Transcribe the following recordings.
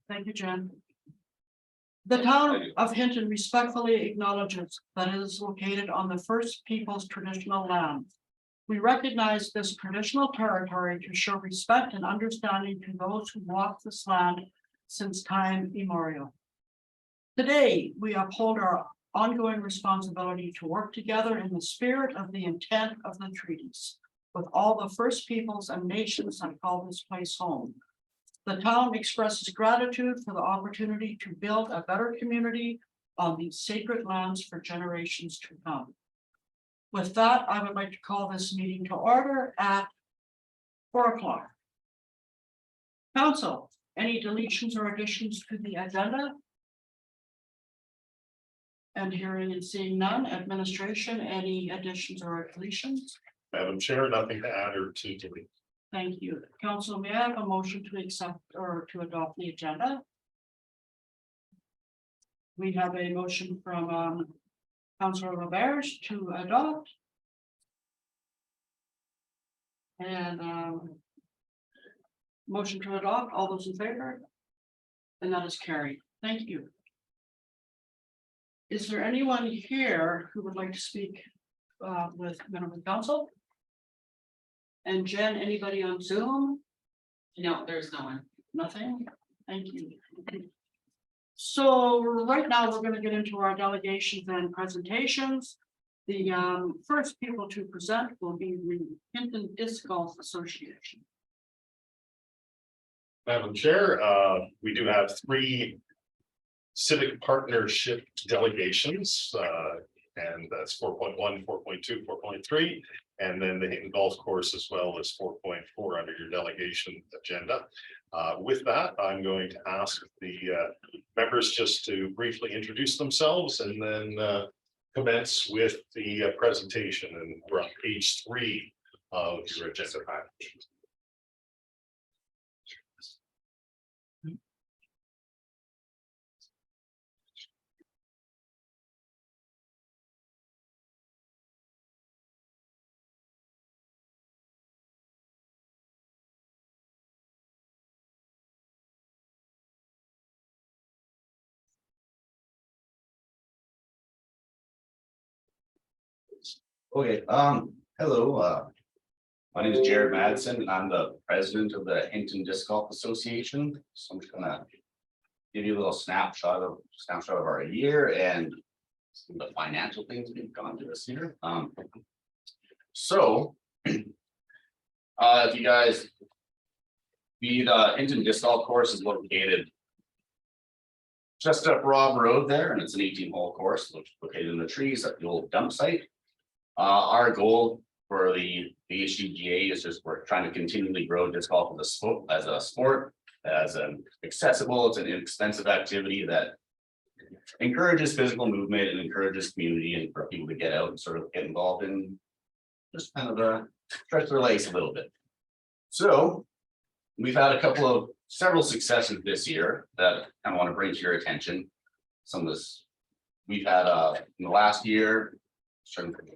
Thank you, Jen. The town of Hinton respectfully acknowledges that it is located on the First Peoples traditional land. We recognize this traditional territory to show respect and understanding to those who walk this land since time immemorial. Today, we uphold our ongoing responsibility to work together in the spirit of the intent of the treaties with all the First Peoples and nations that call this place home. The town expresses gratitude for the opportunity to build a better community on these sacred lands for generations to come. With that, I would like to call this meeting to order at 4 o'clock. Council, any deletions or additions to the agenda? And hearing and seeing none. Administration, any additions or deletions? Madam Chair, nothing to add or to delete. Thank you. Council, may I have a motion to accept or to adopt the agenda? We have a motion from Councilor Beverage to adopt. And motion to adopt, all those in favor? And that is carried. Thank you. Is there anyone here who would like to speak with members of council? And Jen, anybody on Zoom? No, there's no one. Nothing? Thank you. So right now, we're going to get into our delegations and presentations. The first people to present will be the Hinton Disc Golf Association. Madam Chair, we do have 3 civic partnership delegations, and that's 4.1, 4.2, 4.3, and then the Hinton Golf Course as well as 4.4 under your delegation agenda. With that, I'm going to ask the members just to briefly introduce themselves and then commence with the presentation, and we're on page 3 of your agenda package. Okay, hello, my name is Jared Madsen, and I'm the president of the Hinton Disc Golf Association. So I'm just gonna give you a little snapshot of our year and some of the financial things we've gone through this year. If you guys, the Hinton Disc Golf Course is located just up Rob Road there, and it's an 18-hole course located in the trees at the old dump site. Our goal for the HDGA is just we're trying to continually grow disc golf as a sport, as an accessible, it's an inexpensive activity that encourages physical movement and encourages community, and for people to get out and sort of get involved in just kind of stretch their legs a little bit. So we've had several successes this year that I kind of want to bring to your attention. Some of this we've had in the last year.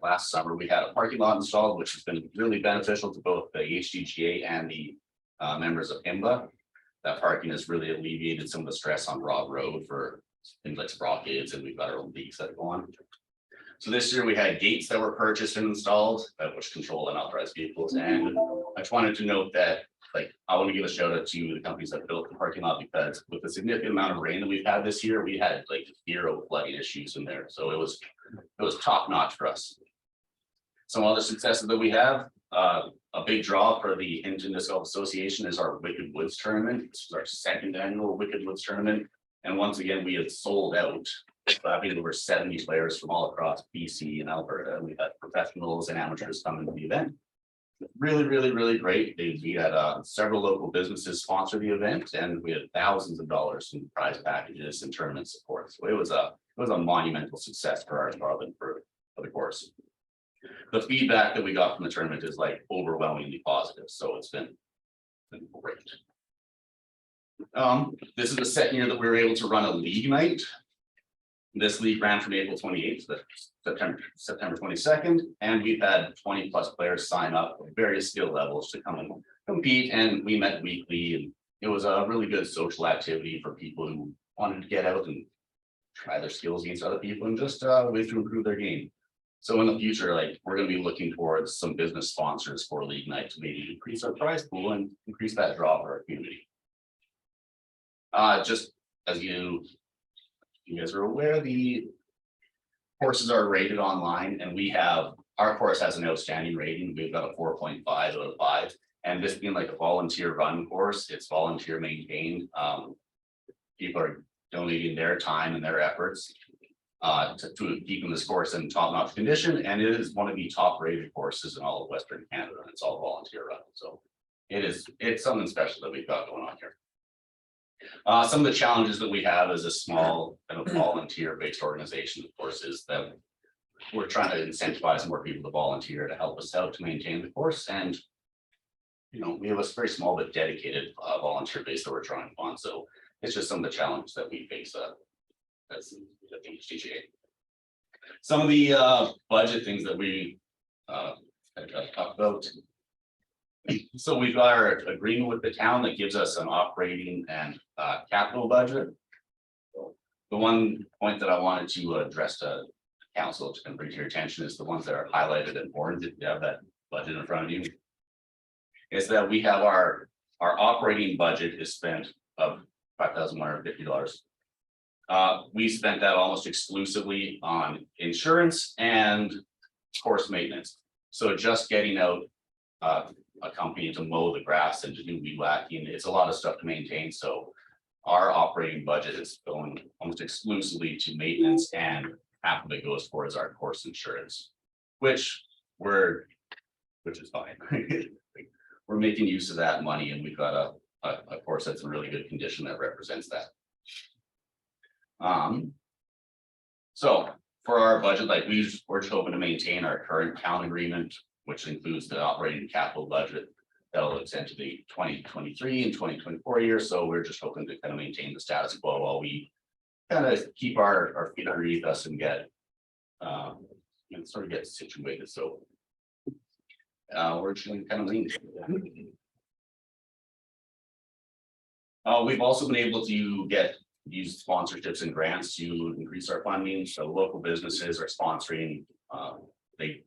Last summer, we had a parking lot installed, which has been really beneficial to both the HDGA and the members of HIMBA. That parking has really alleviated some of the stress on Rob Road for things like sprockets, and we've got our own leagues that go on. So this year we had gates that were purchased and installed, which control unauthorized vehicles. And I just wanted to note that, I want to give a shout out to the companies that built the parking lot, because with the significant amount of rain that we've had this year, we had 0 flooding issues in there. So it was top notch for us. Some other successes that we have, a big draw for the Hinton Disc Golf Association is our Wicked Woods tournament. This is our 2nd annual Wicked Woods tournament. And once again, we had sold out. Having over 70 players from all across BC and Alberta. We had professionals and amateurs come into the event. Really, really, really great. We had several local businesses sponsor the event, and we had thousands of dollars in prize packages and tournament support. So it was a monumental success for our Charlotte for the course. The feedback that we got from the tournament is overwhelmingly positive. So it's been great. This is the 2nd year that we were able to run a league night. This league ran from April 28th to September 22nd, and we've had 20+ players sign up with various skill levels to come and compete. And we met weekly and it was a really good social activity for people who wanted to get out and try their skills against other people and just way to improve their game. So in the future, like, we're gonna be looking towards some business sponsors for league night to maybe increase our prize pool and increase that draw for our community. Just as you guys are aware, the courses are rated online, and our course has an outstanding rating. We've got a 4.5 out of 5. And this being like a volunteer run course, it's volunteer maintained. People are donating their time and their efforts to keeping this course in top-notch condition, and it is one of the top-rated courses in all of Western Canada, and it's all volunteer run. So it's something special that we've got going on here. Some of the challenges that we have as a small kind of volunteer-based organization, of course, is that we're trying to incentivize more people to volunteer to help us out to maintain the course. And we have a very small but dedicated volunteer base that we're trying to fund. So it's just some of the challenges that we face as the HTGA. Some of the budget things that we talked about. So we've got our agreement with the town that gives us an operating and capital budget. The one point that I wanted to address to council to bring to your attention is the ones that are highlighted in orange. If you have that budget in front of you, is that we have our operating budget is spent of $5,150. We spent that almost exclusively on insurance and course maintenance. So just getting out a company to mow the grass and to do weed whacking, it's a lot of stuff to maintain. So our operating budget is going almost exclusively to maintenance, and half of it goes towards our course insurance, which is fine. We're making use of that money, and we've got a course that's in really good condition that represents that. So for our budget, like we're just hoping to maintain our current town agreement, which includes the operating capital budget that'll extend to the 2023 and 2024 years. So we're just hoping to kind of maintain the status quo while we kind of keep our feet underneath us and get sort of get situated. So we're just going to kind of lean. We've also been able to use sponsorships and grants to increase our funding. So local businesses are sponsoring. They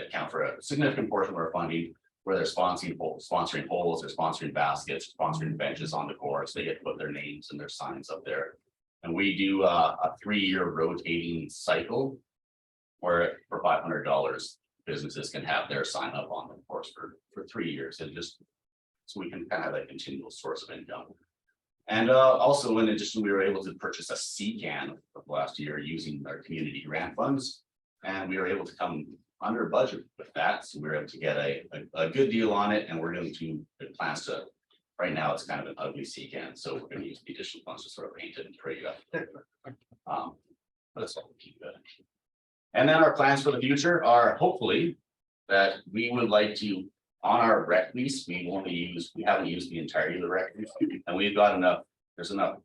account for a significant portion of our funding, where they're sponsoring poles, they're sponsoring baskets, sponsoring benches on the course. They get to put their names and their signs up there. And we do a 3-year rotating cycle where for $500, businesses can have their sign up on the course for 3 years, and just so we can kind of have a continual source of income. And also, in addition, we were able to purchase a C-can of last year using our community grant funds, and we were able to come under budget with that. So we were able to get a good deal on it, and we're going to plans to. Right now, it's kind of an ugly C-can, so we're going to use the additional funds to sort of paint it and trade it up. But it's all keep good. And then our plans for the future are hopefully that we would like to, on our rec lease, we haven't used the entirety of the rec lease, and we've got enough, there's enough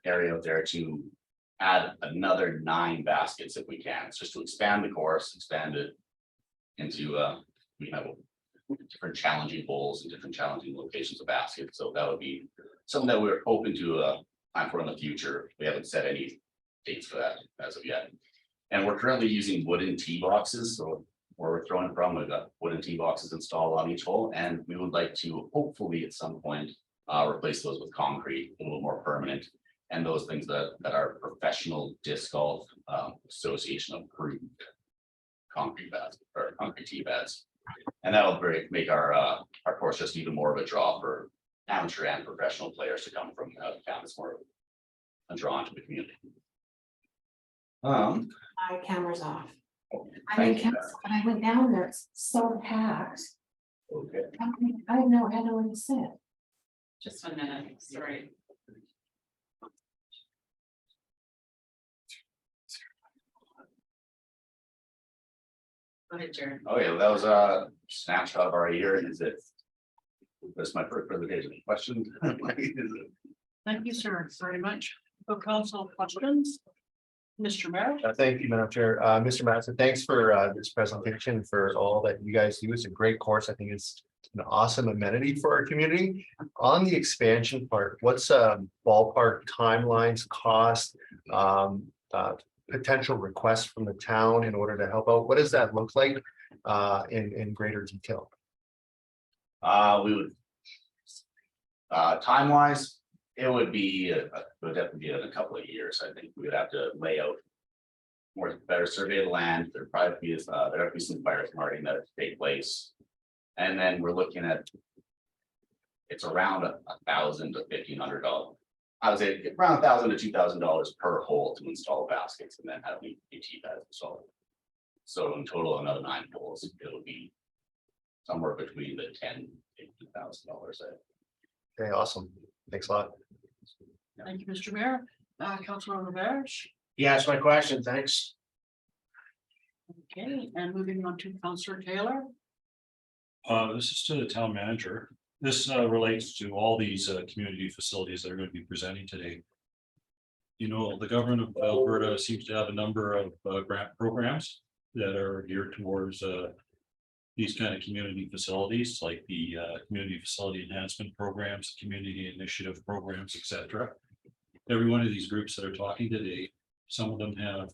area out there to add another 9 baskets if we can. It's just to expand the course, expand it into we have different challenging holes and different challenging locations of baskets. So that would be something that we're hoping to plan for in the future. We haven't set any dates for that as of yet. And we're currently using wooden tee boxes. So where we're throwing it from, we've got wooden tee boxes installed on each hole, and we would like to hopefully at some point replace those with concrete, a little more permanent. And those things that our professional disc golf association approved concrete pads or concrete tee pads. And that'll make our course just even more of a draw for amateur and professional players to come from out of town. It's more a draw into the community. My camera's off. Thank you. When I went down there, it's so packed. Okay. I didn't know I had nowhere to sit. Just 1 minute, sorry. Go ahead, Jared. Oh yeah, that was a snapshot of our year. Is it? That's my first presentation. Question? Thank you, sir, very much. For council questions? Mr. Mayor, Thank you, Madam Chair. Mr. Matson, thanks for this presentation, for all that you guys do. It's a great course. I think it's an awesome amenity for our community. On the expansion part, what's ballpark timelines, cost, potential requests from the town in order to help out? What does that look like in greater detail? We would. Time wise, it would definitely be in a couple of years. I think we would have to lay out. Better survey of the land. There'd probably be some fire smarting that take place. And then we're looking at. It's around $1,000 to $1,500. I would say around $1,000 to $2,000 per hole to install baskets and then have the AT pads installed. So in total, another 9 holes, it'll be somewhere between the $10,000 and $15,000. Okay, awesome. Thanks a lot. thank you, Mr. Mayor, Councilor Beverage. Yeah, that's my question, thanks. Okay, and moving on to Councilor Taylor. This is to the town manager. This relates to all these community facilities that are going to be presenting today. You know, the government of Alberta seems to have a number of grant programs that are geared towards these kind of community facilities, like the community facility enhancement programs, community initiative programs, etc. Every one of these groups that are talking today, some of them have,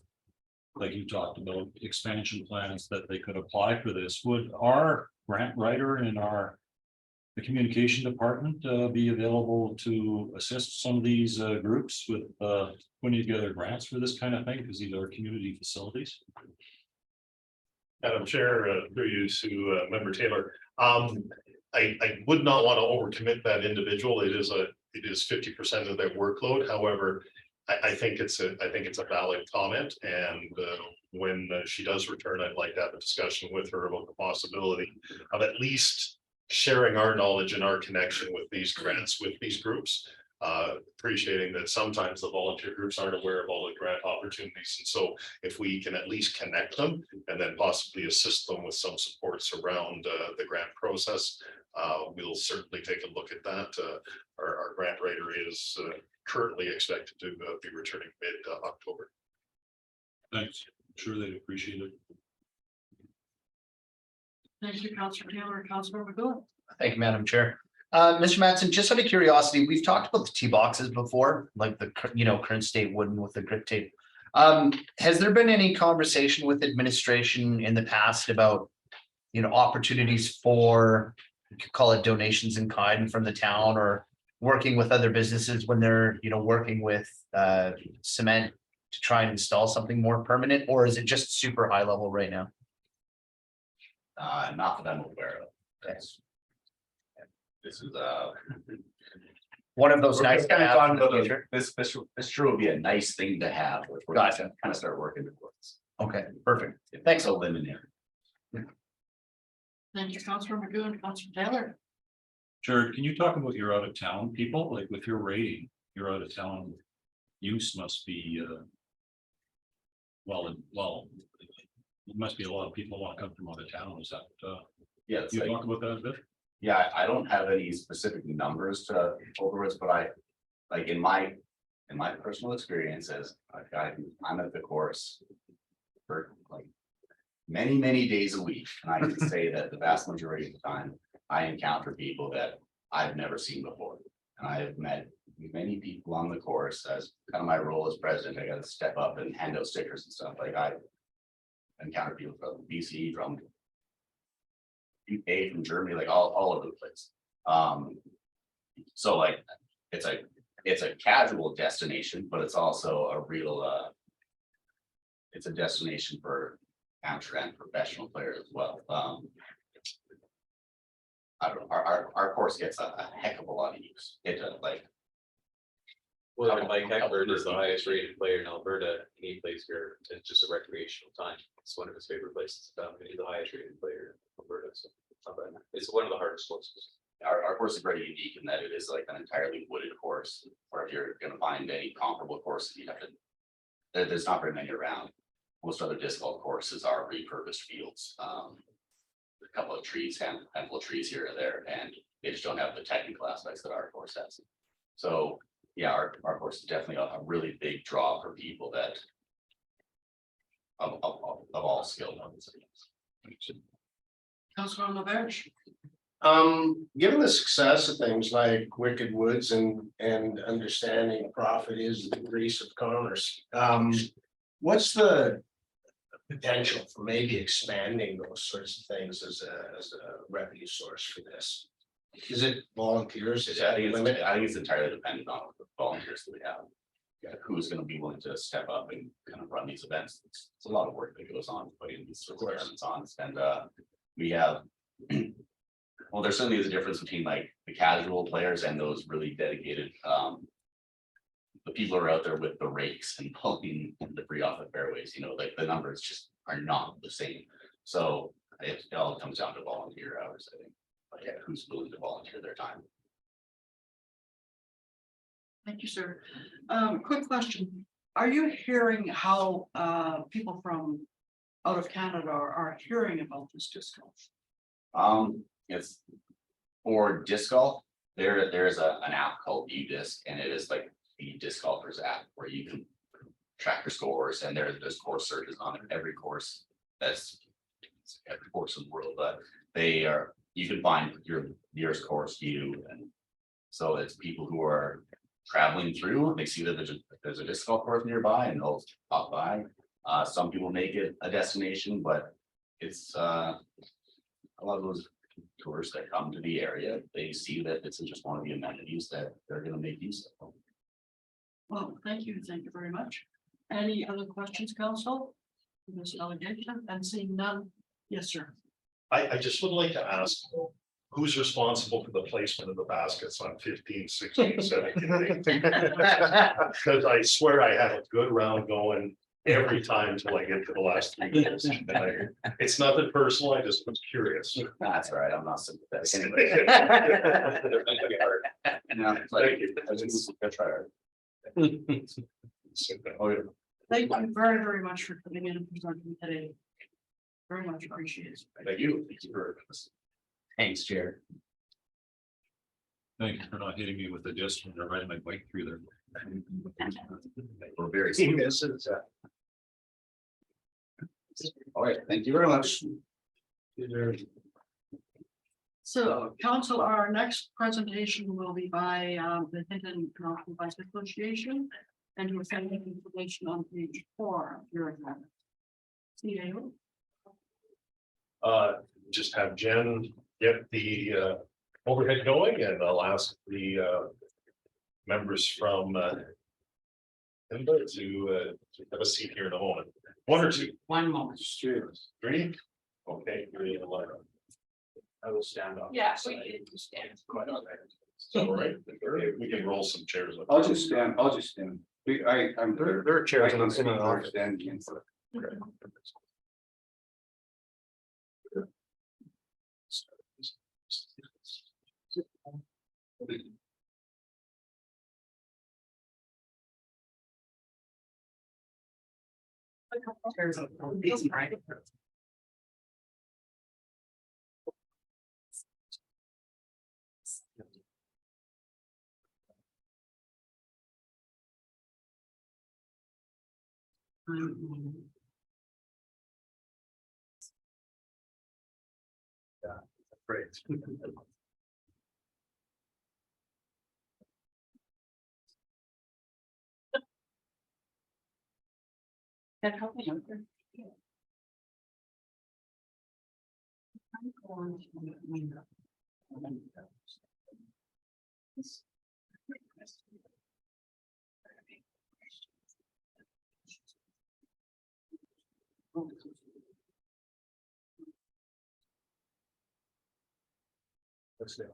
like you talked about, expansion plans that they could apply for this. Would our grant writer in the communication department be available to assist some of these groups with putting together grants for this kind of thing, because these are community facilities? Madam Chair, through you to Member Taylor. I would not want to overcommit that individual. It is 50% of their workload. However, I think it's a valid comment, and when she does return, I'd like to have a discussion with her about the possibility of at least sharing our knowledge and our connection with these grants with these groups. Appreciating that sometimes the volunteer groups aren't aware of all the grant opportunities, and so if we can at least connect them and then possibly assist them with some supports around the grant process, we'll certainly take a look at that. Our grant writer is currently expected to be returning mid-October. Thanks. I'm sure they'd appreciate it. Thank you, Councilor Taylor, Councilor McGowan. Thank you, Madam Chair. Mr. Matson, just out of curiosity, we've talked about the tee boxes before, like the current state wooden with the grip tape. Has there been any conversation with administration in the past about, opportunities for, you could call it donations in kind from the town, or working with other businesses when they're, working with cement to try and install something more permanent, or is it just super high level right now? Not that I'm aware of. This is One of those nice. kind of talking about this sure would be a nice thing to have. Which we're Gotcha. kind of start working towards. Okay, perfect. Thanks, Lynn in here. Thank you, Councilor McGowan, Councilor Taylor. Jared, can you talk about your out of town people? Like with your rating, your out of town use must be well, it must be a lot of people want to come from out of town. Is that Yeah, it's you like, talk about that a bit? yeah, I don't have any specific numbers to overrides, but like in my personal experiences, I'm at the course for like many days a week, and I can say that the vast majority of the time I encounter people that I've never seen before, and I have met many people on the course. As kind of my role as president, I got to step up and hand out stickers and stuff. Like I encounter people from BC, from UK, from Germany, like all over the place. So like it's a casual destination, but it's also a real it's a destination for amateur and professional players as well. I don't know, our course gets a heck of a lot of use. It like Well, Mike Eckford is the highest rated player in Alberta. He plays here. It's just a recreational time. It's one of his favorite places. He's the highest rated player in Alberta. So it's not bad. It's one of the hardest courses. our course is very unique in that it is like an entirely wooded course, where if you're gonna find any comparable courses, you have to. There's not very many around. Most other disc golf courses are repurposed fields. A couple of trees, handful of trees here or there, and they just don't have the technical aspects that our course has. So yeah, our course is definitely a really big draw for people that of all skill levels. Councilor on the bench. Given the success of things like Wicked Woods and understanding profit is the grease of commerce. What's the potential for maybe expanding those sorts of things as a revenue source for this? Is it volunteers? Is that I a think limit? it's entirely dependent on the volunteers that we have. Who's gonna be willing to step up and kind of run these events. It's a lot of work that goes on putting these sorts of events on, and we have. Well, there certainly is a difference between like the casual players and those really dedicated. The people who are out there with the rakes and pulling debris off the fairways, like the numbers just are not the same. So it all comes down to volunteer hours, I think. Like who's willing to volunteer their time. Thank you, sir. Quick question. Are you hearing how people from out of Canada are hearing about this disc golf? It's for disc golf. There's an app called View Disc, and it is like the disc golfers app where you can track your scores, and there's course searches on it. Every course that's every course in the world, but you can find your nearest course view, and so it's people who are traveling through. They see that there's a disc golf course nearby, and they'll pop by. Some people make it a destination, but it's a lot of those tourists that come to the area, they see that it's just one of the amenities that they're going to make use of. Well, thank you very much. Any other questions, council? This delegation, and seeing none. Yes, sir. I just would like to ask, who's responsible for the placement of the baskets on 15, 16, 17? Because I swear I had a good round going every time till I get to the last 3 holes. It's nothing personal, I just was curious. That's all right, I'm not sympathetic Thank anyway. Thank you. Thank you very much for coming in and presenting today. Very much appreciated. Thank you for Thanks, Chair. Thank you for not hitting me with the disc when you're riding my bike through there. We're very He serious. misses. All right, thank you very much. So, council, our next presentation will be by the Hinton Commercial Vice Association, and you'll find information on page 4 of your agenda. See you. Just have Jen get the overhead going, and I'll ask the members from Alberta to have a seat here in a moment. 1 or 2? 1 moment. 3? Okay. 3 and 11. I will stand up. Yeah, we can stand. Quite all right. So, all right, we can roll some chairs. up. I'll just stand. I'm. There are chairs in the office. Great. That help me out there. Let's do.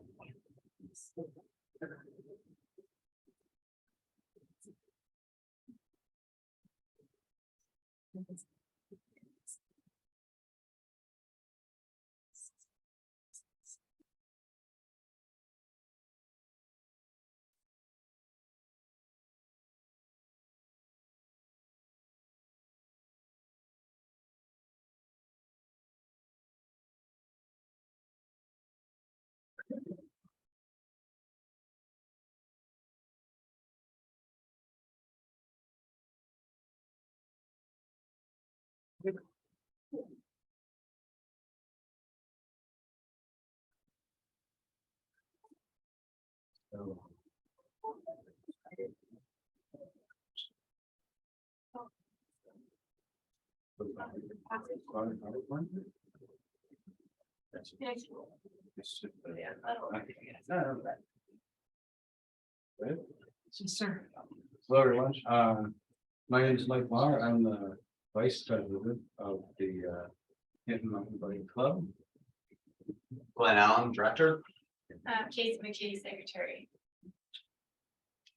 Sir. Hello, everyone. My name is Mike Maher. I'm the vice president of the Hinton Mountain Bike Club. Glenn Allen, director. Casey McKay, secretary.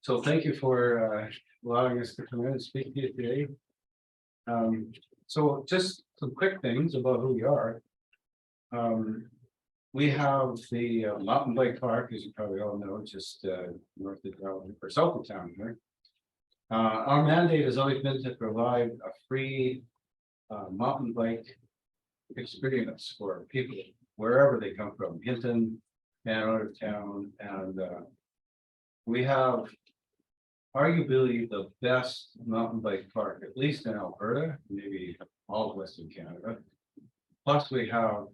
So thank you for allowing us to come in and speak to you today. So just some quick things about who we are. We have the mountain bike park, as you probably all know, just north of town or south of town here. Our mandate has always been to provide a free mountain bike experience for people wherever they come from, Hinton and out of town, and we have arguably the best mountain bike park, at least in Alberta, maybe all of Western Canada. Plus, we have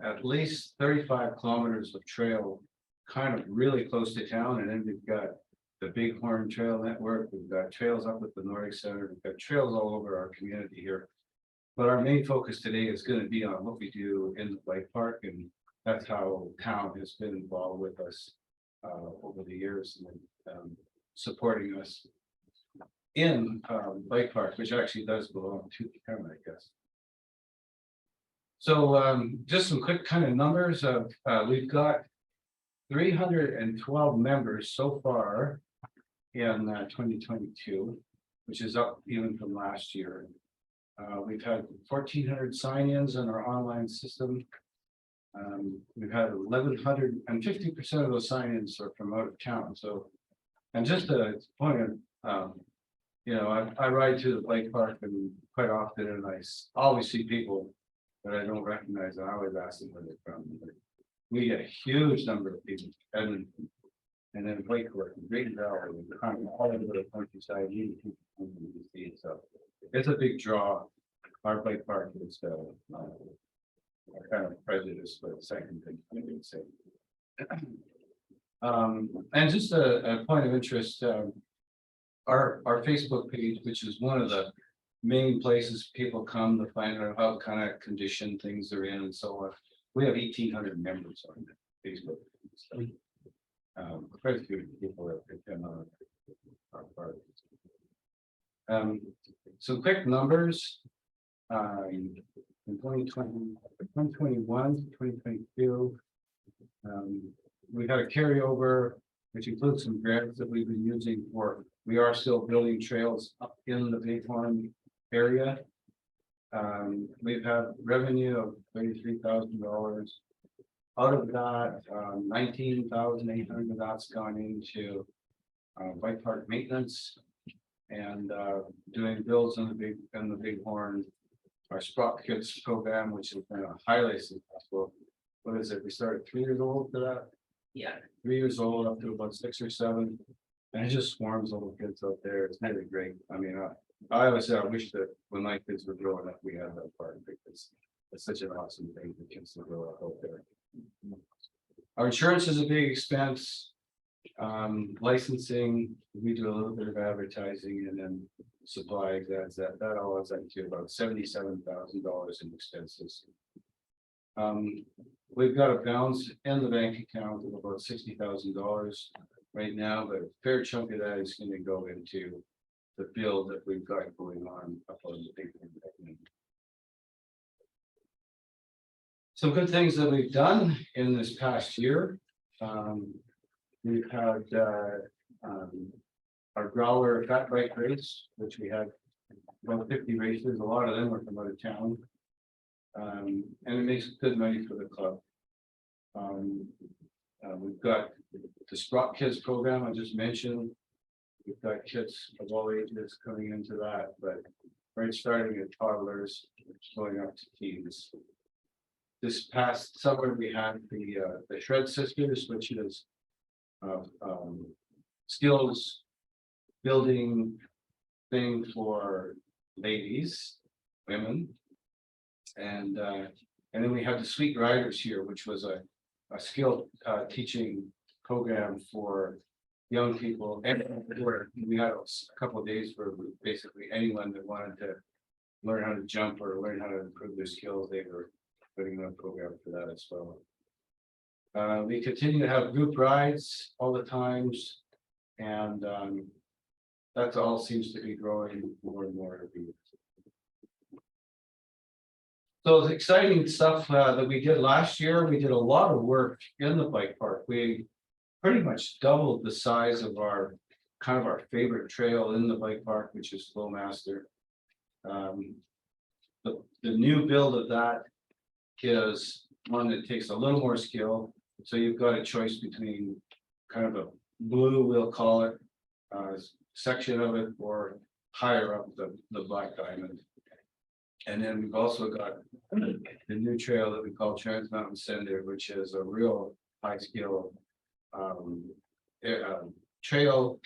at least 35 kilometers of trail, kind of really close to town, and then we've got the Bighorn Trail Network. We've got trails up at the Nordic Center. We've got trails all over our community here. But our main focus today is going to be on what we do in the bike park, and that's how town has been involved with us over the years and supporting us in bike park, which actually does belong to the town, I guess. So just some quick kind of numbers of we've got 312 members so far in 2022, which is up even from last year. We've had 1,400 sign-ins in our online system. We've had 1,100, and 50% of those sign-ins are from out of town. So, and just a point of, you know, I ride to the bike park and quite often, and I always see people that I don't recognize, and I always ask them where they're from. But we get a huge number of people, and then Lakewood, Green Valley, and kind of all over the countryside. So it's a big draw. Our bike park is kind of prejudice, but the second thing I would say. And just a point of interest, our Facebook page, which is one of the main places people come to find out how kind of condition things are in and so on. We have 1,800 members on Facebook. Quite a few people that come on our part. Some quick numbers. In 2020, 2021, 2022, we've had a carriover, which includes some grants that we've been using for. We are still building trails up in the Bighorn area. We've had revenue of $33,000. Out of that, 19,800 of that's gone into bike park maintenance and doing builds in the Bighorn. Our Sprott Kids program, which has been a highly successful. What is it? We started 3 years old to that. Yeah. 3 years old up to about 6 or 7, and it just swarms little kids out there. It's really great. I mean, I always say I wish that when my kids were growing up, we had that part because it's such an awesome thing for kids to grow up out there. Our insurance is a big expense. Licensing, we do a little bit of advertising, and then supplies, that all adds up to about $77,000 in expenses. We've got a balance in the bank account of about $60,000 right now, but a fair chunk of that is going to go into the build that we've got going on up on the big thing. Some good things that we've done in this past year. We've had our growler fat bike race, which we had about 50 races. A lot of them were from out of town. And it makes good money for the club. We've got the Sprott Kids program I just mentioned. We've got kids of all ages coming into that, but right starting at toddlers, going up to teens. This past summer, we had the Shred Sisters, which is skills building thing for ladies. women. And then we have the Sweet Riders here, which was a skill teaching program for young people. And where we had a couple of days where basically anyone that wanted to learn how to jump or learn how to improve their skills, they were putting on a program for that as well. We continue to have group rides all the times, and that all seems to be growing more and more every year. So the exciting stuff that we did last year, we did a lot of work in the bike park. We pretty much doubled the size of our kind of our favorite trail in the bike park, which is Flowmaster. The new build of that is one that takes a little more skill. So you've got a choice between kind of a blue, we'll call it, section of it, or higher up the Black Diamond. And then we've also got the new trail that we call Trans Mountain Cinder, which is a real high skill trail,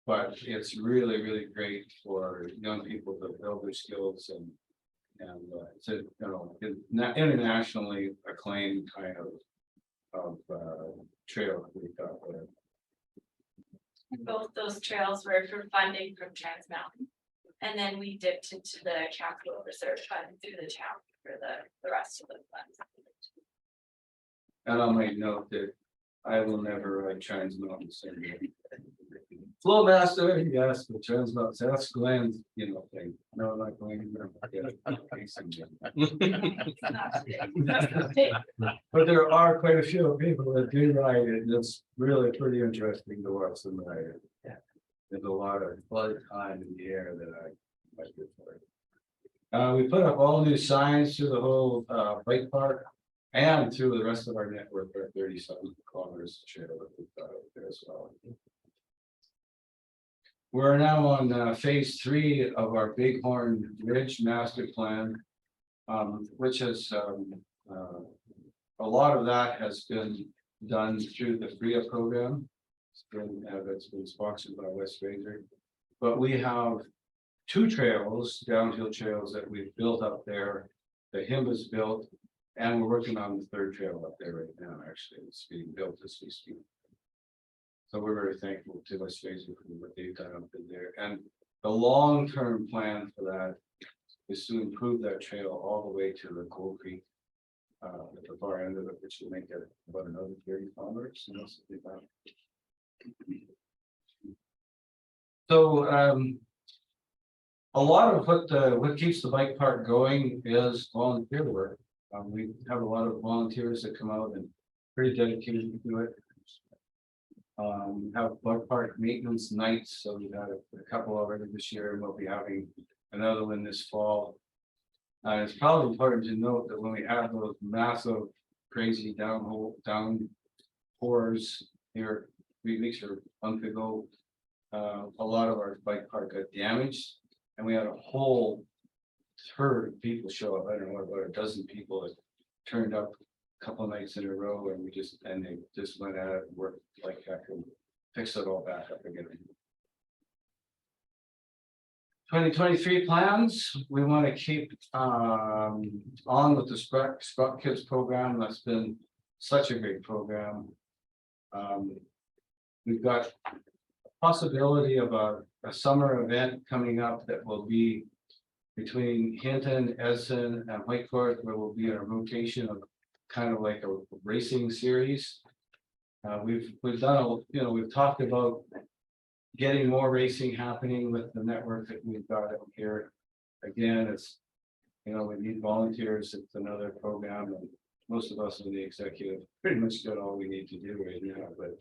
but it's really, really great for young people to build their skills, and it's a internationally acclaimed kind of trail that we've got there. Both those trails were for funding from Trans Mountain. And then we dipped into the capital reserve fund through the town for the rest of the funds. And I might note that I will never ride Trans Mountain Cinder. Flowmaster, yes, but Trans Mountain, that's Glenn's, thing. No, I'm not going to. But there are quite a few people that do ride it, and it's really pretty interesting to watch them ride it. There's a lot of time in the air that I like it for. We put up all new signs through the whole bike park and through the rest of our network, our 37 kilometers of trail that we've got out there as well. We're now on phase 3 of our Bighorn Ridge master plan, which is a lot of that has been done through the FRIA program. That's been sponsored by West Fraser, but we have 2 trails, downhill trails that we've built up there. The HIM is built, and we're working on the 3rd trail up there right now. Actually, it's being built as we speak. So we're very thankful to West Fraser for what they've done up in there. And the long-term plan for that is to improve that trail all the way to the Coal Creek at the far end of it, which will make it about another 30 kilometers. So a lot of what keeps the bike park going is volunteer work. We have a lot of volunteers that come out and pretty dedicated to it. Have bike park maintenance nights, so we've had a couple already this year, and we'll be having another one this fall. It's probably important to note that when we have those massive, crazy downpours here 3 weeks or a month ago, a lot of our bike park got damaged, and we had a whole herd of people show up. I don't know, about a dozen people that turned up a couple of nights in a row, and they just went at it and worked like heck and fixed it all back up again. 2023 plans, we want to keep on with the Sprout Kids program. That's been such a great program. We've got a possibility of a summer event coming up that will be between Hinton, Edson, and Whitecourt, where we'll be in a rotation of kind of like a racing series. We've done we've talked about getting more racing happening with the network that we've got up here. Again, it's we need volunteers. It's another program, and most of us in the executive pretty much got all we need to do right now, but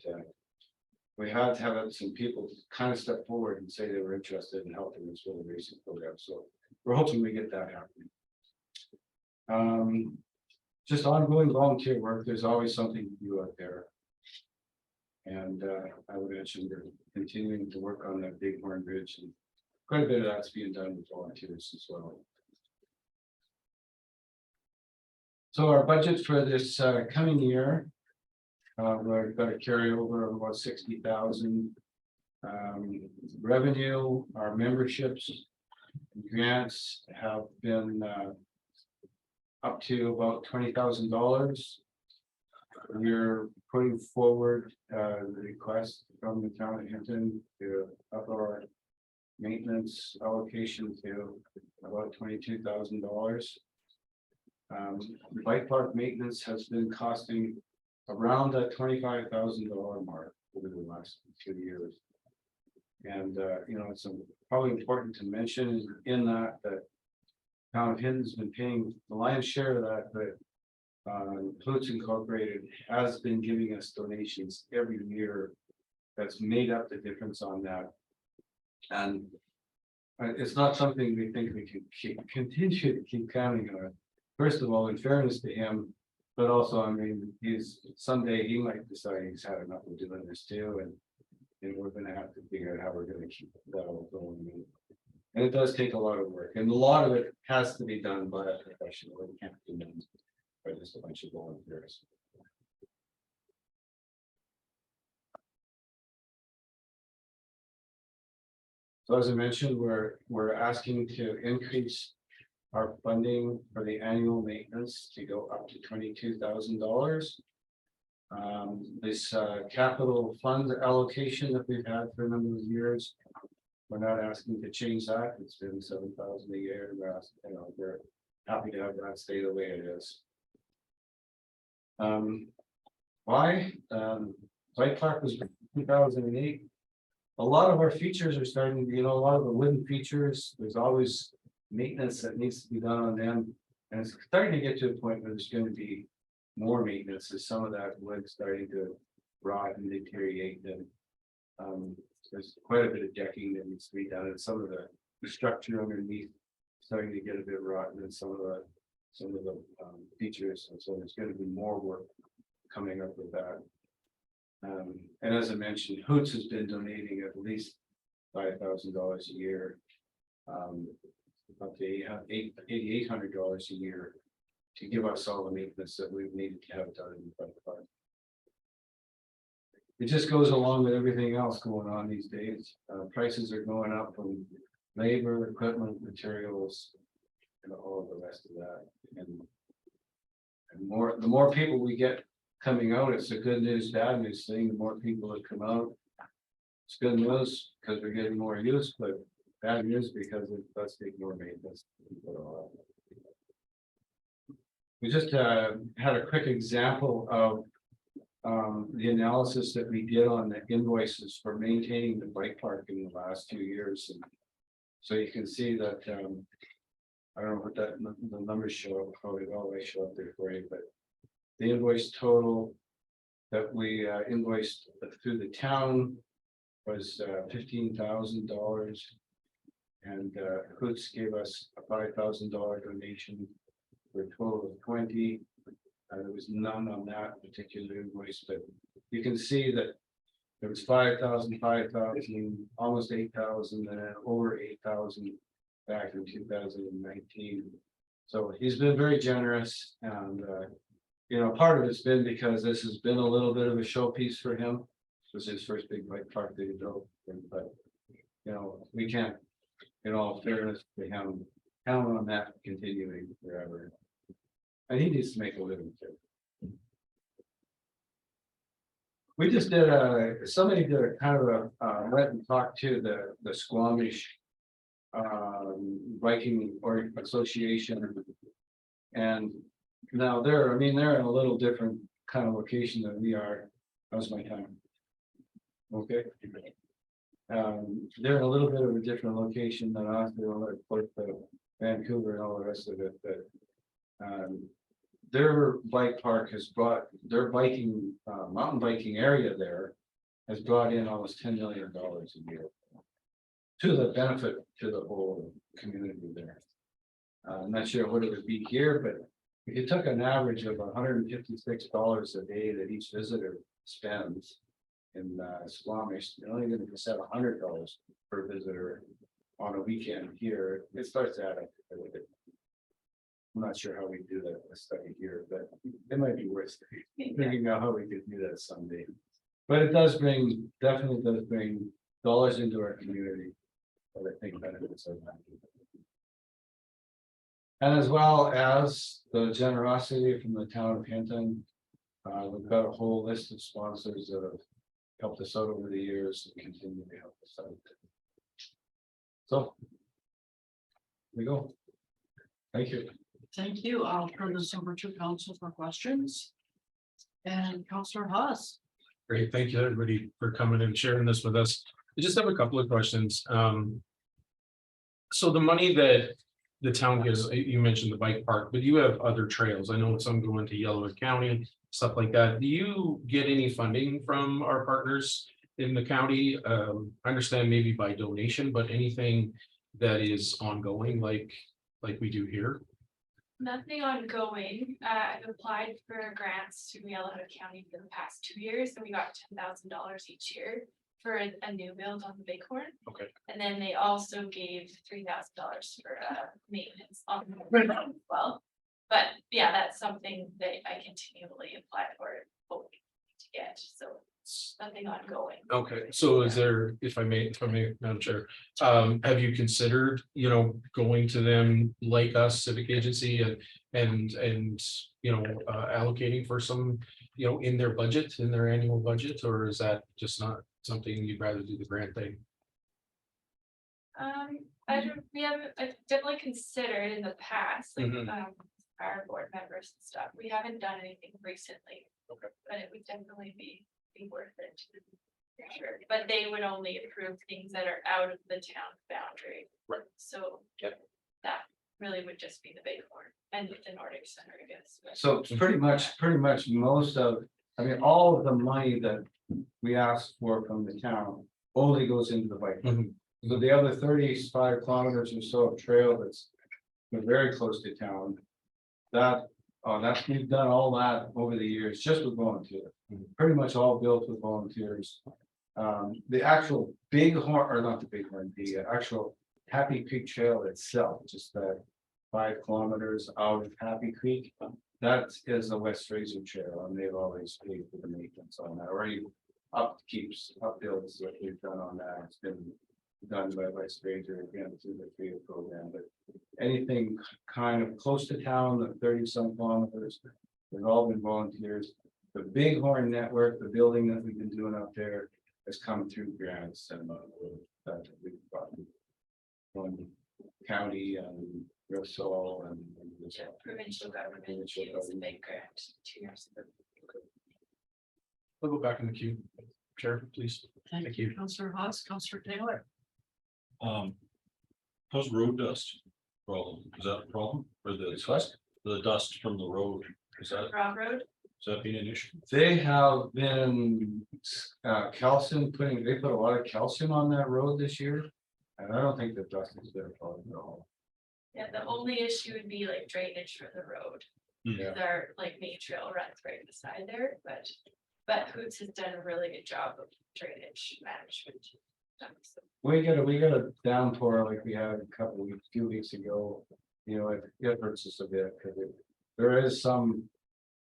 we had to have some people kind of step forward and say they were interested in helping us with the racing program. So we're hoping we get that happening. Just ongoing volunteer work. There's always something to do out there. And I would mention we're continuing to work on that Bighorn Bridge, and quite a bit of that's being done with volunteers as well. So our budget for this coming year, we've got a carryover of about 60,000. Revenue, our memberships grants have been up to about $20,000. We're putting forward the request from the town of Hinton to up our maintenance allocation to about $22,000. Bike park maintenance has been costing around that $25,000 mark over the last 2 years. And you know, it's probably important to mention in that town of Hinton's been paying the lion's share of that, but Flutes Incorporated has been giving us donations every year. That's made up the difference on that. And it's not something we think we can continue to keep counting on. First of all, in fairness to him, but also, I mean, someday he might decide he's had enough of doing this too, and we're gonna have to figure out how we're gonna keep that all going. And it does take a lot of work, and a lot of it has to be done by a professional. It can't be done by just a bunch of volunteers. So as I mentioned, we're asking to increase our funding for the annual maintenance to go up to $22,000. This capital fund allocation that we've had for a number of years, we're not asking to change that. It's been $7,000 a year. We're happy to have that stay the way it is. Why? Bike park was 2008. A lot of our features are starting to, a lot of the wooden features, there's always maintenance that needs to be done on them. And it's starting to get to a point where there's going to be more maintenance as some of that wood starting to rot and deteriorate. And there's quite a bit of decking that needs to be done, and some of the structure underneath starting to get a bit rotten, and some of the features. And so there's going to be more work coming up with that. And as I mentioned, Hoots has been donating at least $5,000 a year, up to $8,800 a year to give us all the maintenance that we've needed to have done in the bike park. It just goes along with everything else going on these days. Prices are going up from labor, equipment, materials, and all of the rest of that. And the more people we get coming out, it's a good news, bad news thing. The more people that come out, it's good news because we're getting more use, but bad news because it does take more maintenance. We just had a quick example of the analysis that we did on the invoices for maintaining the bike park in the last 2 years. And so you can see that I don't know what the numbers show up, how they always show up there for you, but the invoice total that we invoiced through the town was $15,000, and Hoots gave us a $5,000 donation for a total of 20. There was none on that particular invoice, but you can see that there was 5,000, 5,000, almost 8,000, and over 8,000 back in 2019. So he's been very generous, and part of it's been because this has been a little bit of a showpiece for him. This was his first big bike park that he built, but we can't, in all fairness to him, count on that continuing forever. And he needs to make a living too. We just did somebody did a kind of a went and talked to the Squamish Biking or Association, and now they're in a little different kind of location than we are. How's my time? Okay. They're in a little bit of a different location than us. They're like Vancouver and all the rest of it, but their bike park has brought their mountain biking area there has brought in almost $10 million a year to the benefit to the whole community there. I'm not sure what it would be here, but if you took an average of $156 a day that each visitor spends in Squamish, you're only going to set $100 per visitor on a weekend here. It starts to add up. I'm not sure how we do that study here, but it might be worth figuring out how we could do that someday. But it definitely does bring dollars into our community. But I think benefits of that. And as well as the generosity from the town of Hinton. We've got a whole list of sponsors that have helped us out over the years and continue to help us out. So. There we go. Thank you. Thank you. I'll turn this over to council for questions. And Councillor Haas. Great, thank you everybody for coming and sharing this with us. I just have a couple of questions. So the money that the town gives, you mentioned the bike park, but you have other trails. I know some go into Yellowwood County, stuff like that. Do you get any funding from our partners in the county? I understand maybe by donation, but anything that is ongoing like we do here? Nothing ongoing. I've applied for grants to Yellowwood County for the past 2 years, and we got $10,000 each year for a new build on the Bighorn. Okay. And then they also gave $3,000 for maintenance on the road as well. But yeah, that's something that I continually apply for, hoping to get. So it's nothing ongoing. Okay, so is there, if I may, Madam Chair, have you considered, going to them like us, Civic Agency and allocating for some, in their budget, in their annual budget, or is that just not something you'd rather do the grant thing? I've definitely considered in the past, like, Mhm. our board members and stuff. We haven't done anything recently. Okay. But it would definitely be worth it. For sure, but they would only approve things that are out of the town boundary. Right. So. Yep. That really would just be the Bighorn and the Nordic Center, I guess. but- So it's pretty much most of, all of the money that we asked for from the town only goes into the bike. Mhm. So the other 35 kilometers or so of trail that's very close to town. That's we've done all that over the years, just with volunteers, pretty much all built with volunteers. The actual Bighorn, or not the Bighorn, the actual Happy Creek Trail itself, just that 5 kilometers out of Happy Creek. That is the West Fraser Trail, and they've always paid for the maintenance on that, or even upbuilds that we've done on that. It's been done by West Fraser again through the FEA program, but anything kind of close to town, the 30-some kilometers, they've all been volunteers. The Bighorn network, the building that we've been doing up there, has come through grants and that we've gotten from county and Russell and Yeah, provincial government Provincial gave us a government. big grant 2 years ago. I'll go back in the queue. Chair, please. Thank you, Councillor Haas. Councillor Taylor. How's road dust problem? Is that a problem? Or the dust from the road? Is Rob Road, that being an issue? they have been calcium they put a lot of calcium on that road this year. And I don't think the dust is their problem at all. yeah, the only issue would be like drainage for the road. Yeah. Their like main trail runs right beside there, but Hoots has done a really good job of drainage management. So, We got a downpour like we had few weeks ago, it hurts us a bit, because there is some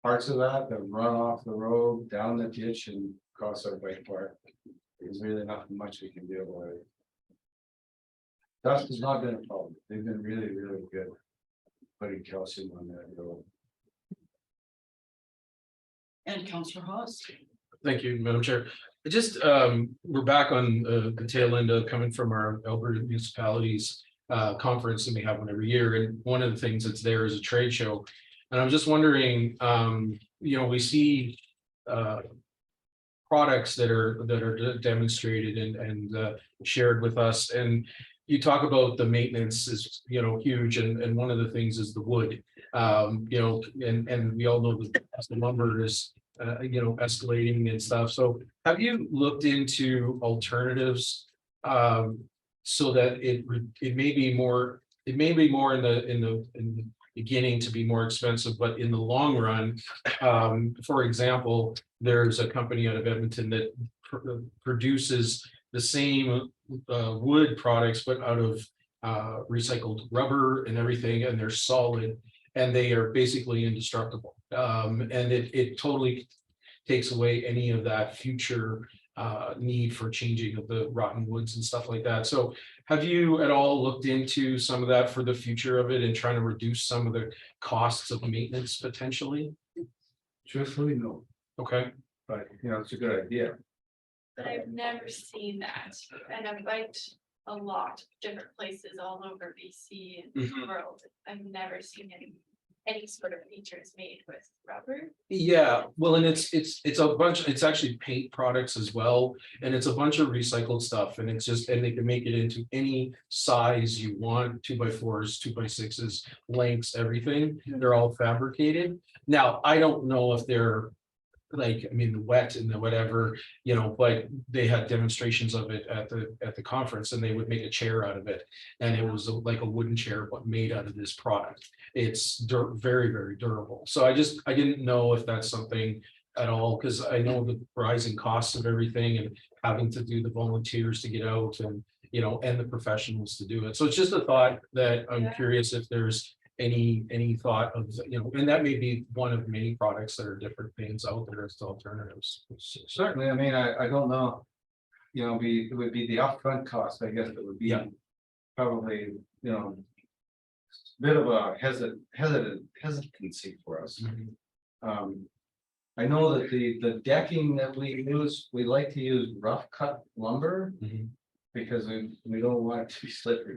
parts of that run off the road, down the ditch and across our bike park. There's really not much we can do about it. Dust has not been a problem, they've been really, really good putting calcium on that road. And Councillor Haas. Thank you, Madam Chair. We're back on the tail end of coming from our Alberta municipalities conference, and we have one every year. And one of the things that's there is a trade show. And I'm just wondering, we see products that are demonstrated and shared with us. And you talk about the maintenance is, huge. And one of the things is the wood, and we all know that the lumber is escalating and stuff. So have you looked into alternatives so that it may be more in the beginning to be more expensive, but in the long run, for example, there's a company out of Edmonton that produces the same wood products, but out of recycled rubber and everything, and they're solid. And they are basically indestructible. And it totally takes away any of that future need for changing of the rotten woods and stuff like that. So have you at all looked into some of that for the future of it and trying to reduce some of the costs of maintenance potentially? Truthfully, no, Okay, but you know, it's a good idea. But I've never seen that, and I've liked a lot of different places all over BC and the world. I've never seen any sort of features made with rubber. yeah, well, and it's a bunch, it's actually paint products as well, and it's a bunch of recycled stuff, and it's just, and they can make it into any size you want, 2x4s, 2x6s, lengths, everything, they're all fabricated. Now, I don't know if they're like, I mean, the wet and the whatever, you know, but they had demonstrations of it at the conference, and they would make a chair out of it. And it was like a wooden chair, but made out of this product. It's very, very durable. So I didn't know if that's something at all, because I know the rising costs of everything and having to do the volunteers to get out and, you know, and the professionals to do it. So it's just a thought that I'm curious if there's any thought of, you know, and that may be one of many products that are different things out there as alternatives. Certainly, I mean, I don't know. You know, it would be the upfront cost, I guess, that would be probably, you know, bit of a hesitancy for us. I know that the decking that we use, we like to use rough cut lumber. Because we don't want it to be slippery.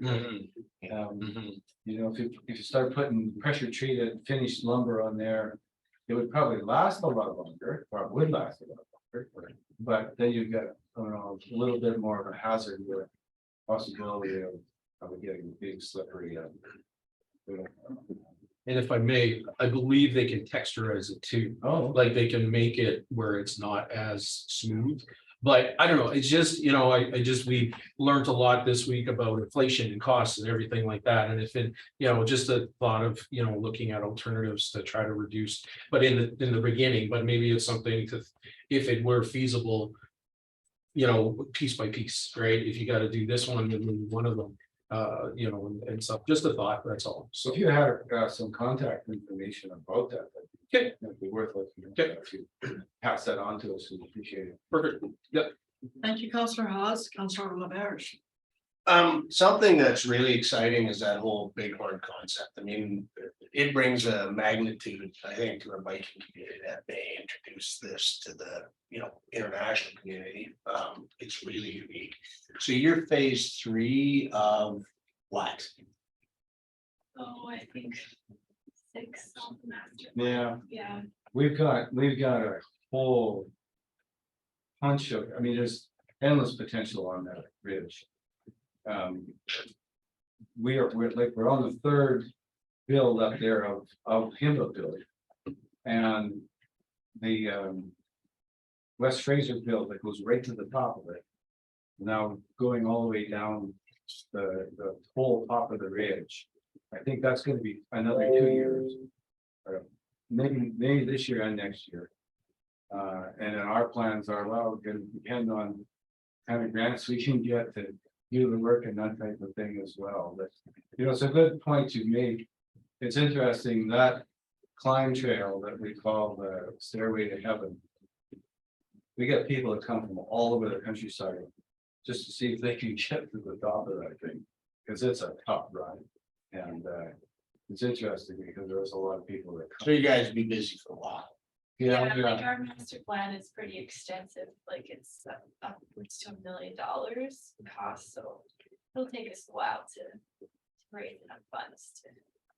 You know, if you start putting pressure treated finished lumber on there, it would probably last a lot longer, or it would last a lot longer. But then you've got, I don't know, a little bit more of a hazard with possibility of it getting big slippery. And if I may, I believe they can texturize it too. Oh, Like they can make it where it's not as smooth. But I don't know, it's just, you know, we learned a lot this week about inflation and costs and everything like that. And if it, you know, just a thought of, you know, looking at alternatives to try to reduce, but in the beginning, but maybe it's something to, if it were feasible, you know, piece by piece, right? If you got to do this one, then maybe one of them, you know, and stuff, just a thought, that's all. so if you had some contact information about that, Okay. it'd be worth looking at. If you pass that on to us, we appreciate it. Perfect. Yep. Thank you, Councillor Haas, Councillor Laberge. Something that's really exciting is that whole Bighorn concept. I mean, it brings a magnitude, I think, to our biking community that may introduce this to the, you know, international community. It's really unique. So you're phase 3 of what? Oh, I think 6 on the master. Yeah, Yeah. we've got a whole bunch of, I mean, there's endless potential on that ridge. We're on the 3rd build up there of Hinton building. And the West Fraser build that goes right to the top of it. Now going all the way down the whole top of the ridge. I think that's going to be another 2 years. Maybe this year and next year. And then our plans are, well, going to depend on how many grants we can get to do the work and that type of thing as well. But, you know, it's a good point you made. It's interesting that climb trail that we call the Stairway to Heaven. We get people that come from all over the countryside just to see if they can get to the top of that thing, because it's a tough ride. And it's interesting because there's a lot of people that come. So you guys be busy for a while. Yeah, like our master plan is pretty extensive, like it's upwards to $1 million cost, so it'll take us a while to raise enough funds to.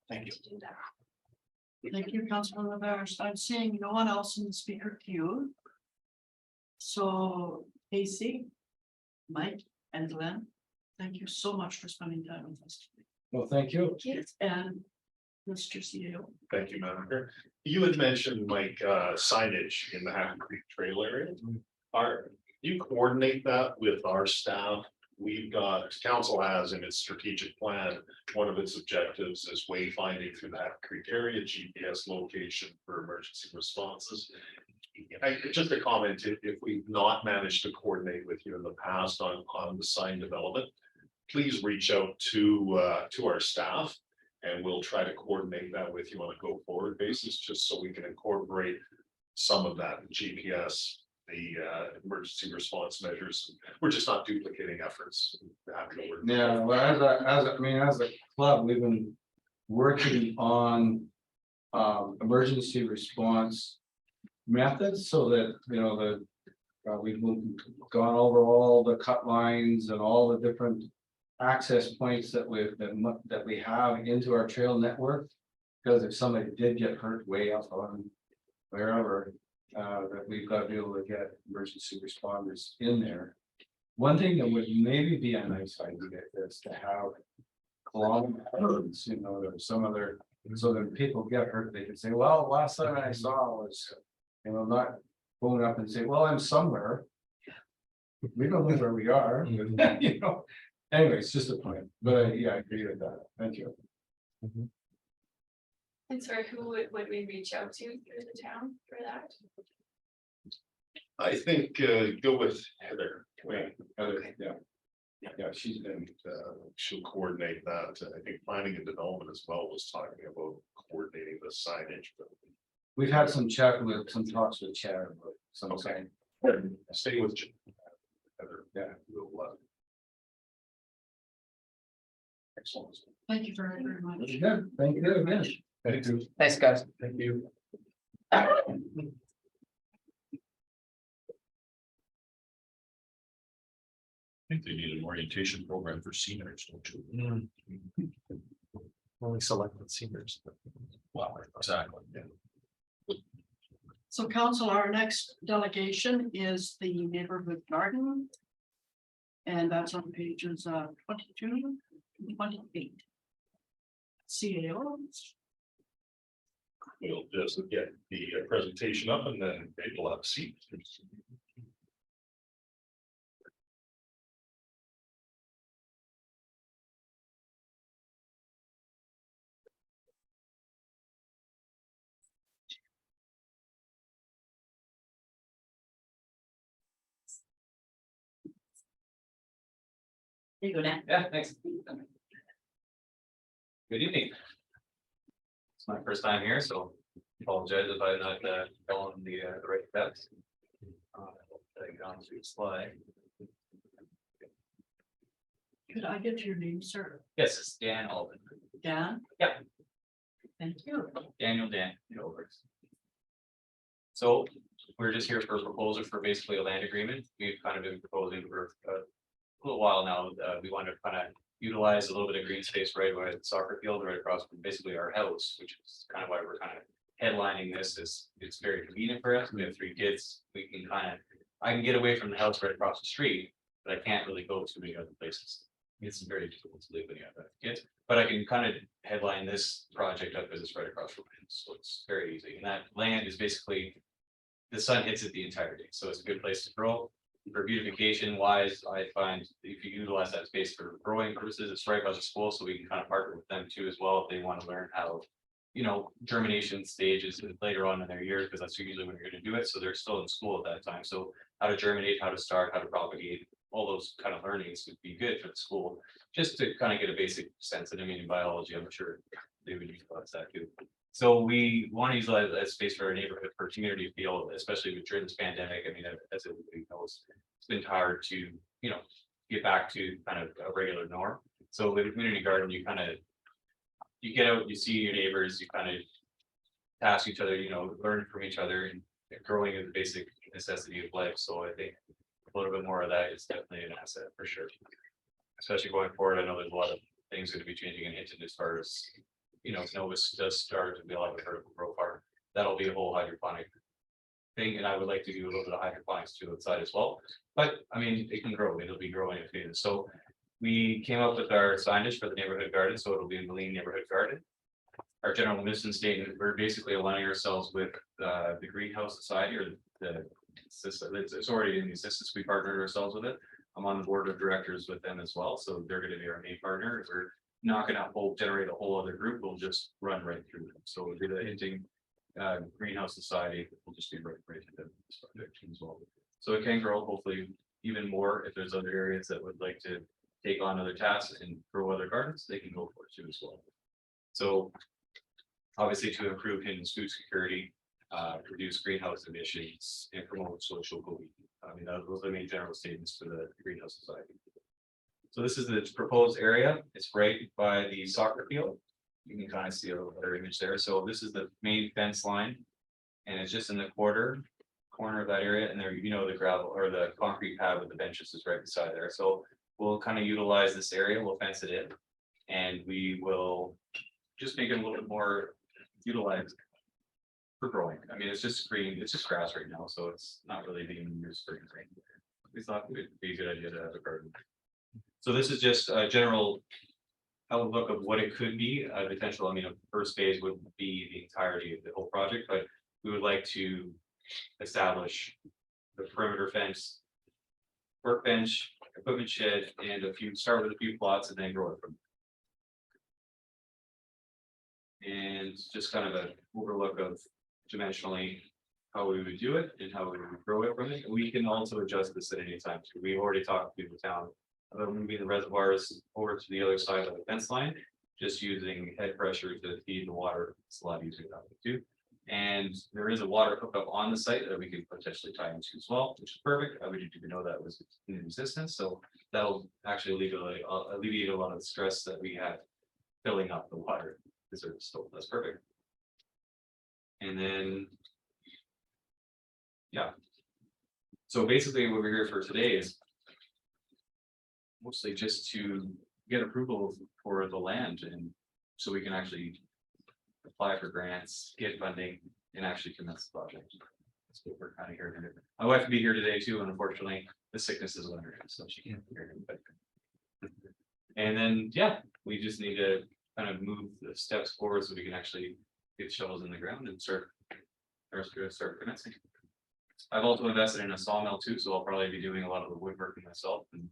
Thank you. To do that. Thank you, Councillor Laberge. I'm seeing no one else in the speaker queue. So Casey, Mike, and Glenn, thank you so much for spending time with us today. Well, thank you. And Mr. CEO. Thank you, Madam Chair. You had mentioned like signage in the Hackett Creek Trail area. You coordinate that with our staff? We've got, council has in its strategic plan, one of its objectives is wayfinding through the Hackett Creek area, GPS location for emergency responses. Just a comment, if we've not managed to coordinate with you in the past on the sign development, please reach out to our staff. And we'll try to coordinate that with you on a go forward basis, just so we can incorporate some of that GPS the emergency response measures. We're just not duplicating efforts. Afterward. Yeah, well, as a club, we've been working on emergency response methods so that, you know, we've gone over all the cut lines and all the different access points that we have into our trail network. Because if somebody did get hurt way up on wherever, that we've got to be able to get emergency responders in there. One thing that would maybe be a nice idea is to have kilometers, you know, or some other, so that people get hurt, they can say, well, last time I saw was, you know, not phone up and say, well, I'm somewhere. We don't know where we are, you know. Anyway, it's just a point, but yeah, I agree with that. Thank you. And sorry, who would we reach out to through the town for that? I think go with Heather. Heather, yeah. Yeah, she's been, She'll coordinate that. I think planning and development as well was talking about coordinating the signage, but we've had some talks with Chad about some Okay. sign. stay with Heather. Yeah. We'll, excellent. Thank you very, very much. Yeah, thank you again. Thank you. Thanks, guys. Thank you. I think they need an orientation program for seniors, don't you? Only selected seniors. Wow, exactly. Yeah. So council, our next delegation is the neighborhood garden. And that's on pages 22, 28. CAO. We'll just get the presentation up and then we'll have a seat. There you go, Dan. Yeah, thanks. Good evening. It's my first time here, so apologize if I'm not following the right steps. I get on to the slide. Could I get your name, sir? Yes, it's Dan Alvin. Dan? Yeah. Thank you. Daniel Dan, So we're just here for a proposal for basically a land agreement. We've kind of been proposing for a little while now. We want to kind of utilize a little bit of green space right away at the soccer field, right across from basically our house, which is kind of why we're kind of headlining this. Is it's very convenient for us. We have 3 kids. We can I can get away from the house right across the street, but I can't really go to many other places. It's very difficult to live when you have kids, but I can kind of headline this project up because it's right across from it, so it's very easy. And that land is basically, the sun hits it the entire day, so it's a good place to grow. For beautification wise, I find if you utilize that space for growing purposes, it's right by the school, so we can kind of partner with them too as well if they want to learn how, you know, germination stages later on in their years, because that's usually when you're going to do it. So they're still in school at that time, so how to germinate, how to start, how to propagate. All those kind of learnings would be good for the school, just to kind of get a basic sense. And I mean, in biology, I'm sure they would utilize that too. So we want to utilize that space for our neighborhood, for community feel, especially during this pandemic. I mean, as everybody knows, it's been hard to, you know, get back to kind of a regular norm. So with a community garden, you kind of, you get out, you see your neighbors, you kind of pass each other, you know, learn from each other, and growing is a basic necessity of life. So I think a little bit more of that is definitely an asset for sure. Especially going forward, I know there's a lot of things going to be changing in Hinton as far as, you know, Novus does start to be a lot of vertical growth farm. That'll be a whole hydroponic thing, and I would like to do a little bit of hydroponics too outside as well. But I mean, it can grow, it'll be growing if needed. So we came up with our signage for the neighborhood garden, so it'll be a Moline neighborhood garden. Our general mission statement, we're basically aligning ourselves with the Greenhouse Society, or it's already in existence. We partnered ourselves with it. I'm on the board of directors with them as well, so they're going to be our main partner. We're not going to generate a whole other group. We'll just run right through them. So we'll do the Hinton Greenhouse Society. We'll just be right through this project as well. So it can grow hopefully even more. If there's other areas that would like to take on other tasks and grow other gardens, they can go for it too as well. So obviously to improve Hinton's food security, reduce greenhouse emissions and promote social good. I mean, those are the main general statements for the greenhouse society. So this is the proposed area. It's right by the soccer field. You can kind of see a little better image there. So this is the main fence line. And it's just in the corner of that area, and there, you know, the gravel or the concrete pad with the benches is right beside there. So we'll kind of utilize this area, we'll fence it in. And we will just make it a little bit more utilized for growing. I mean, it's just green, it's just grass right now, so it's not really being used for anything. We thought it would be a good idea to have a garden. So this is just a general outlook of what it could be, potential. I mean, a first phase would be the entirety of the whole project, but we would like to establish the perimeter fence, workbench, equipment shed, and start with a few plots and then grow it from there. And just kind of an overlook of dimensionally how we would do it and how we would grow it from it. We can also adjust this at any time too. We've already talked to the town about moving the reservoirs over to the other side of the fence line, just using head pressure to feed the water. It's a lot easier that way too. And there is a water hookup on the site that we could potentially tie into as well, which is perfect. I didn't even know that was in existence, so that'll actually alleviate a lot of the stress that we had filling up the water. So that's perfect. And then, yeah. So basically, what we're here for today is mostly just to get approval for the land, and so we can actually apply for grants, get funding, and actually commence the project. That's what we're kind of here to do. My wife will be here today too, and unfortunately, the sickness is on her, so she can't be here. But and then, yeah, we just need to kind of move the steps forward so we can actually get shovels in the ground and start commencing. I've also invested in a sawmill too, so I'll probably be doing a lot of the woodworking myself and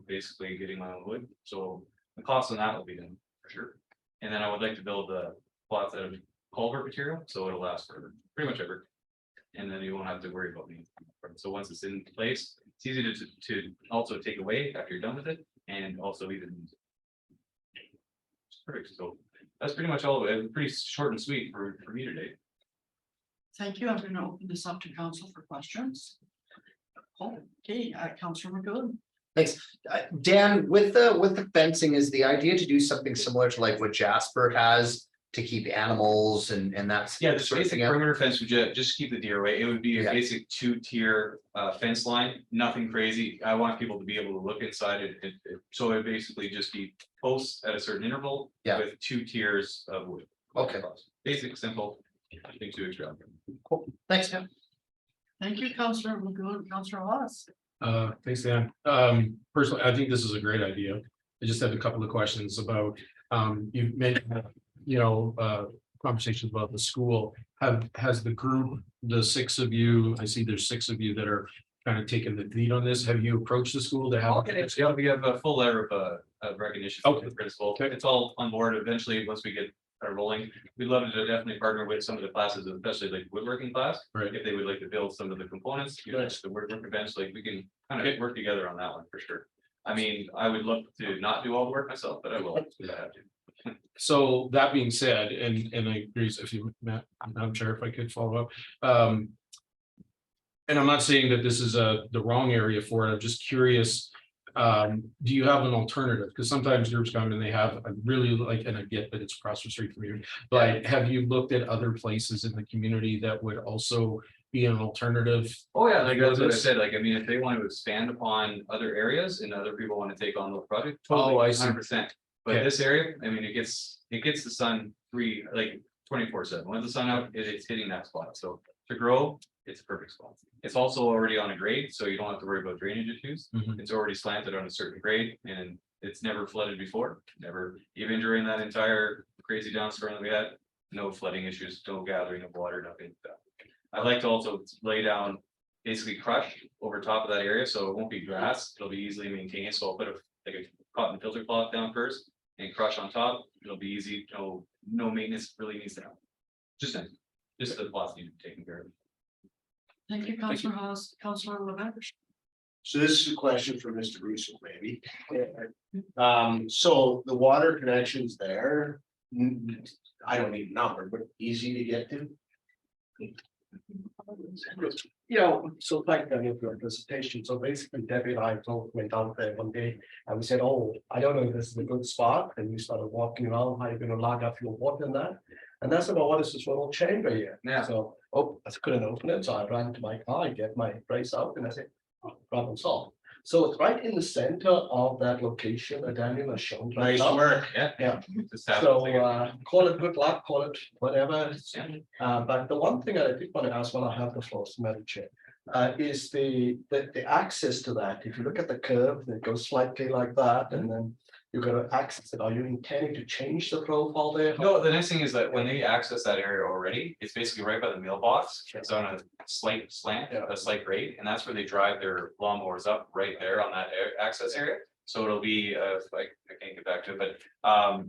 basically getting my own wood. So the cost on that will be done for sure. And then I would like to build the plots out of culvert material, so it'll last for pretty much ever. And then you won't have to worry about me. So once it's in place, it's easy to also take away after you're done with it, and also even perfect. So that's pretty much all of it. Pretty short and sweet for me today. Thank you. I'm going to open this up to council for questions. Okay, Councillor McGowan. Thanks. Dan, with the fencing, is the idea to do something similar to like what Jasper has to keep animals and that's. Yeah, the basic perimeter fence would just keep the deer away. It would be a basic 2-tier fence line, nothing crazy. I want people to be able to look inside it. So it basically just be posts at a certain interval with 2 tiers of wood. Okay. Basic, simple, nothing too extravagant. Cool. Thanks. Thank you, Councillor McGowan. Councillor Haas. Thanks, Dan. Personally, I think this is a great idea. I just have a couple of questions about, you mentioned, conversations about the school. Has the group, the 6 of you, I see there's 6 of you that are kind of taking the lead on this. Have you approached the school to have? Yeah, we have a full letter of recognition from the principal. Okay. It's all on board eventually once we get rolling. We'd love to definitely partner with some of the classes, especially like woodworking class. Right. If they would like to build some of the components, the woodwork events, like we can kind of work together on that one for sure. I mean, I would love to not do all the work myself, but I will if I have to. So that being said, and I agree, if you, Matt, I'm sure if I could follow up. And I'm not saying that this is the wrong area for it. I'm just curious. Do you have an alternative? Because sometimes groups come and they have, I really like, and I get that it's across the street from you, but have you looked at other places in the community that would also be an alternative? Oh yeah, like that's what I said. Like, I mean, if they want to expand upon other areas and other people want to take on the project, totally 100%. But this area, I mean, it gets the sun 24/7. When the sun out, it's hitting that spot. So to grow, it's a perfect spot. It's also already on a grade, so you don't have to worry about drainage issues. It's already slanted on a certain grade, and it's never flooded before. Never, even during that entire crazy downstorm that we had, no flooding issues, no gathering of water, nothing like that. I like to also lay down, basically crush over top of that area, so it won't be grass. It'll be easily maintained. So I'll put a cotton filter cloth down first and crush on top. It'll be easy. No maintenance really needs to happen. Just the plots need to be taken care of. Thank you, Councillor Haas. Councillor Levesque. So this is a question for Mr. Russo, maybe. So the water connections there, I don't need a number, but easy to get to. So thank you for your presentation. So basically Debbie and I both went out there one day and we said, oh, I don't know if this is a good spot. And we started walking around, how you're gonna log up your water and that. And that's about what is this little chamber here. Yeah. So, oh, I couldn't open it. So I ran to my car, I get my brace out and I said, oh, problem solved. So it's right in the center of that location that Daniel has shown. right Nice now. work. Yeah. Just have So to- call it good luck, call it whatever. But the one thing that I did want to ask when I have the floor, Madam Chair, is the access to that. If you look at the curve, it goes slightly like that, and then you're gonna access it. Are you intending to change the profile there? No, the nice thing is that when they access that area already, it's basically right by the mailbox. It's on a slight slant, Yeah. a slight grade, and that's where they drive their lawnmowers up, right there on that access area. So it'll be, like, I can't get back to it, but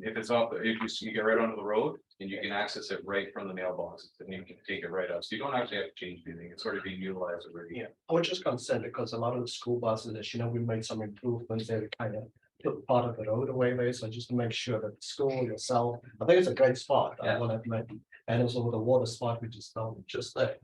if it's off, if you get right onto the road and you can access it right from the mailbox, then you can take it right up. So you don't actually have to change anything. It's sort of being utilized already. Yeah, I was just concerned because a lot of the school buses, as you know, we made some improvements there, we kind of took part of the road away there, so just to make sure that the school yourself, I think it's a great spot. I Yeah. want to make, and also the water spot, we just found just there.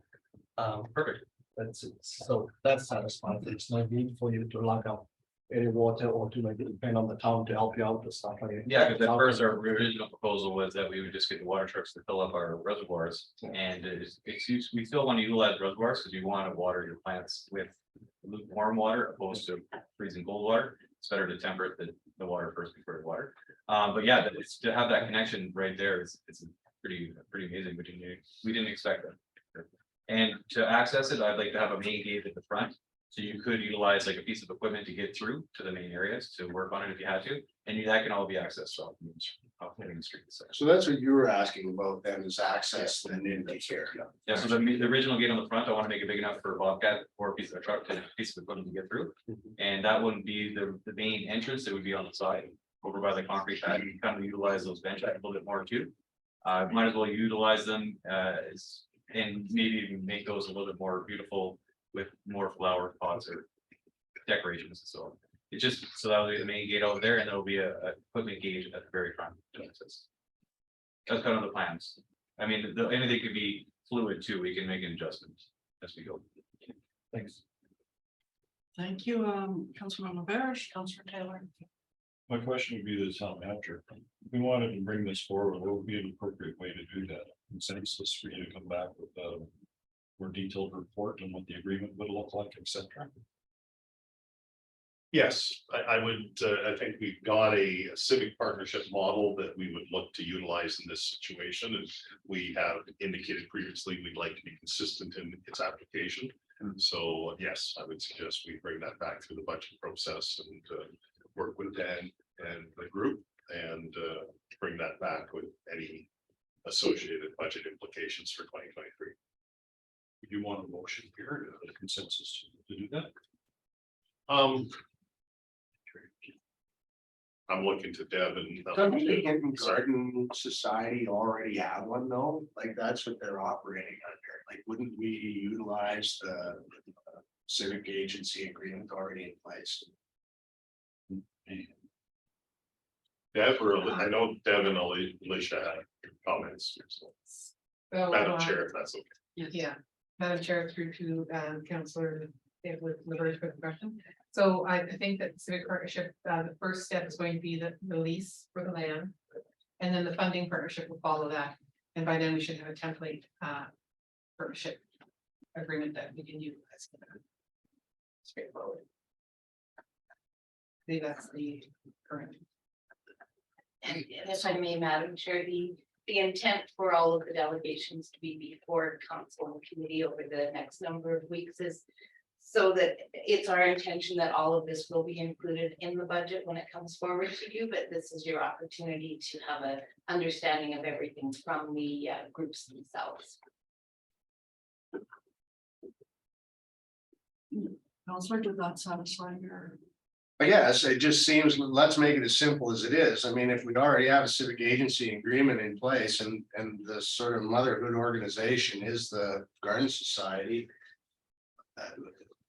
Perfect. That's it, so that's satisfying, there's no need for you to log up any water or to maybe depend on the town to help you out with stuff like that. Yeah, because at first our original proposal was that we would just get the water trucks to fill up our reservoirs. And we still want to utilize reservoirs because you want to water your plants with lukewarm water opposed to freezing cold water. It's better to temper the water first before the water. But yeah, it's to have that connection right there is it's pretty amazing. We didn't expect that. And to access it, I'd like to have a main gate at the front. So you could utilize like a piece of equipment to get through to the main areas to work on it if you had to, and that can all be accessed off Main Street. So that's what you were asking about then is access then into here. Yeah, so the original gate on the front, I want to make it big enough for a Bobcat or a piece of a truck to piece of equipment to get through. And that wouldn't be the main entrance, it would be on the side over by the concrete pad. You kind of utilize those benches a little bit more too. Might as well utilize them and maybe even make those a little bit more beautiful with more flower pots or decorations. So it just, so that'll be the main gate over there and there'll be a equipment gate at the very front. That's kind of the plans. I mean, anything could be fluid too. We can make an adjustment as we go. Thanks. Thank you, Councilor Beverage, Councilor Taylor. My question would be to the town manager. If we wanted to bring this forward, what would be an appropriate way to do that? Consensus for you to come back with a more detailed report on what the agreement would look like, etc. Yes, I would, I think we've got a civic partnership model that we would look to utilize in this situation. And we have indicated previously, we'd like to be consistent in its application. And so, yes, I would suggest we bring that back through the budget process and work with Dan and the group and bring that back with any associated budget implications for 2023. Would you want a motion here, a consensus to do that? I'm looking to Deb and. Doesn't the Hinton Garden Society already have one though? Like that's what they're operating under. Like, wouldn't we utilize the civic agency agreement already in place? Deb, or I know Deb and Alicia had comments. So, Madam Chair, if that's okay. Yeah, Madam Chair, through to Councillor with Liberty for the question. So I think that civic partnership, the first step is going to be the lease for the land. And then the funding partnership will follow that. And by then we should have a template partnership agreement that we can utilize. Straightforward. I think that's the current. And if I may, Madam Chair, the intent for all of the delegations to be before council and committee over the next number of weeks is so that it's our intention that all of this will be included in the budget when it comes forward to you, but this is your opportunity to have an understanding of everything from the groups themselves. Councilor, did that satisfy your? I guess it just seems, let's make it as simple as it is. I mean, if we already have a civic agency agreement in place and the sort of motherhood organization is the Garden Society.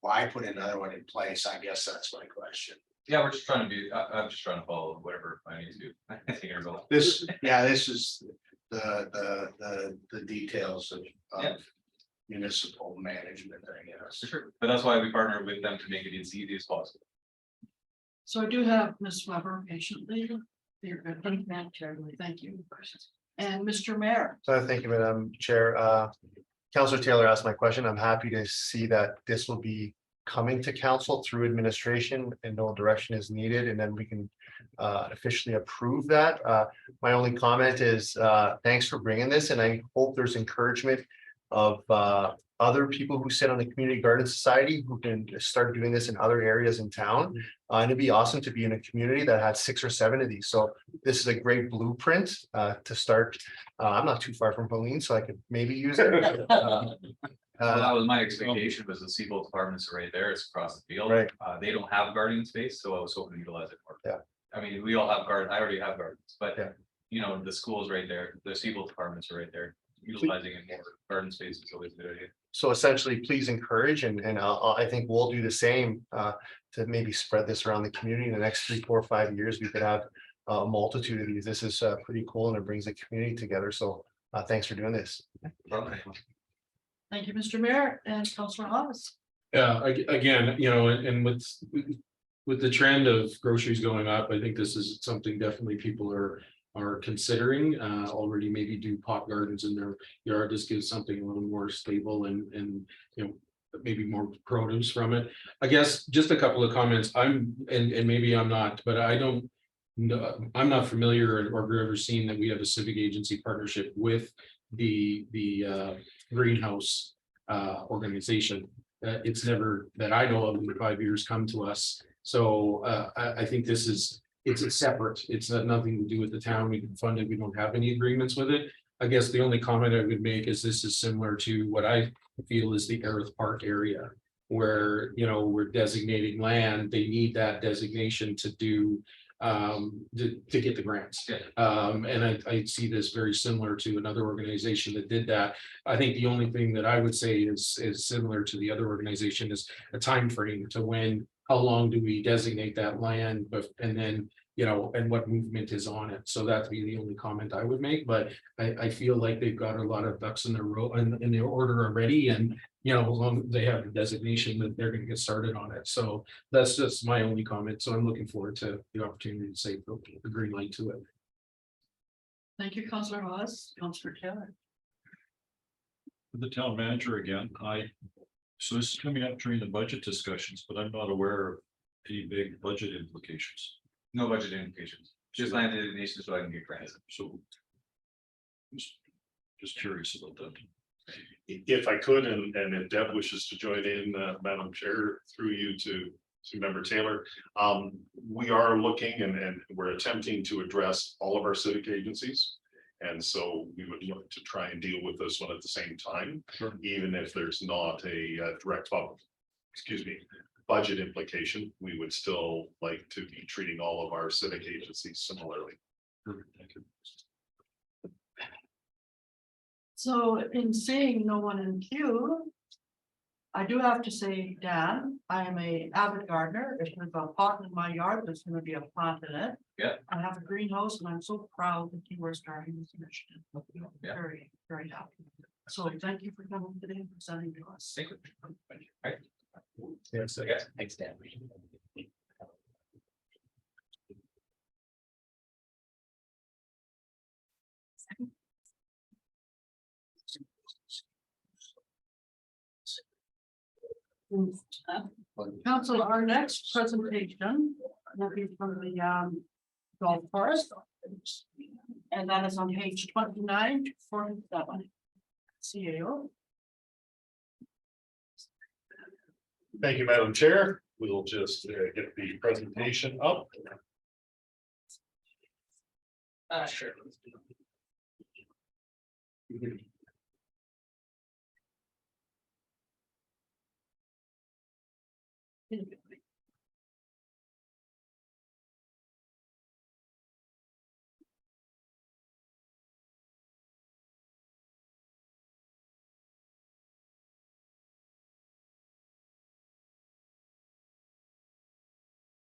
Why put another one in place? I guess that's my question. Yeah, we're just trying to do, I'm just trying to follow whatever I need to do. I think you're going. This is the details of Yeah. municipal management, I guess. Sure, but that's why we partner with them to make it as easy as possible. So I do have Ms. Weber patiently. You're good. Thank you. And Mr. Mayor. So thank you, Madam Chair. Councillor Taylor asked my question. I'm happy to see that this will be coming to council through administration and no direction is needed, and then we can officially approve that. My only comment is thanks for bringing this, and I hope there's encouragement of other people who sit on the Community Garden Society who can start doing this in other areas in town. And it'd be awesome to be in a community that had 6 or 7 of these. So this is a great blueprint to start. I'm not too far from Pauline, so I could maybe use it. Well, that was my expectation, was the Seabolt departments are right there, it's across the field. Right. They don't have gardening space, so I was hoping to utilize it more. Yeah. I mean, we all have I already have gardens, but Yeah. you know, the school's right there, the Seabolt departments are right there. Utilizing it more garden space is always a good idea. So essentially, please encourage, and I think we'll do the same to maybe spread this around the community in the next 3, 4, 5 years. We could have a multitude of these. This is pretty cool, and it brings the community together. So thanks for doing this. Thank you, Mr. Mayor and Councillor Haas. Yeah, again, you know, and with the trend of groceries going up, I think this is something definitely people are considering. Already maybe do pot gardens in their yard. This gives something a little more stable and you know, maybe more produce from it. I guess just a couple of comments. And maybe I'm not, but I don't know, I'm not familiar or have ever seen that we have a civic agency partnership with the greenhouse organization. It's never, that I know of, in 5 years come to us. So I think this is, it's a separate, it's nothing to do with the town. We can fund it. We don't have any agreements with it. I guess the only comment I would make is this is similar to what I feel is the Aerith Park area, where, you know, we're designating land. They need that designation to do to get the grants. And I see this very similar to another organization that did that. I think the only thing that I would say is similar to the other organization is a time frame to when, how long do we designate that land, but and then, you know, and what movement is on it. So that'd be the only comment I would make, but I feel like they've got a lot of ducks in their row in their order already, and you know, they have the designation that they're going to get started on it. So that's just my only comment. So I'm looking forward to the opportunity to say the green light to it. Thank you, Councillor Haas. Councillor Taylor. The town manager again, so this is coming up during the budget discussions, but I'm not aware of any big budget implications. No budget implications, just land designation so I can get grants. So just curious about that. If I could, and if Deb wishes to join in, Madam Chair, through you to Member Taylor, we are looking and we're attempting to address all of our civic agencies. And so we would look to try and deal with this one at the same time, even if there's not a direct budget implication. We would still like to be treating all of our civic agencies similarly. Thank you. So in seeing no one in queue, I do have to say, Dan, I am a avid gardener. If there's a pot in my yard, there's going to be a plant in it. Yeah. I have a greenhouse and I'm so proud that you are starting this initiative. Yeah. Very, very happy. So thank you for coming today and presenting to us. Thank you. Right. Yes. Thanks, Dan. Council, our next presentation will be from the golf course. And that is on page 29 to 47. CAO. Thank you, Madam Chair. We'll just get the presentation up. Sure.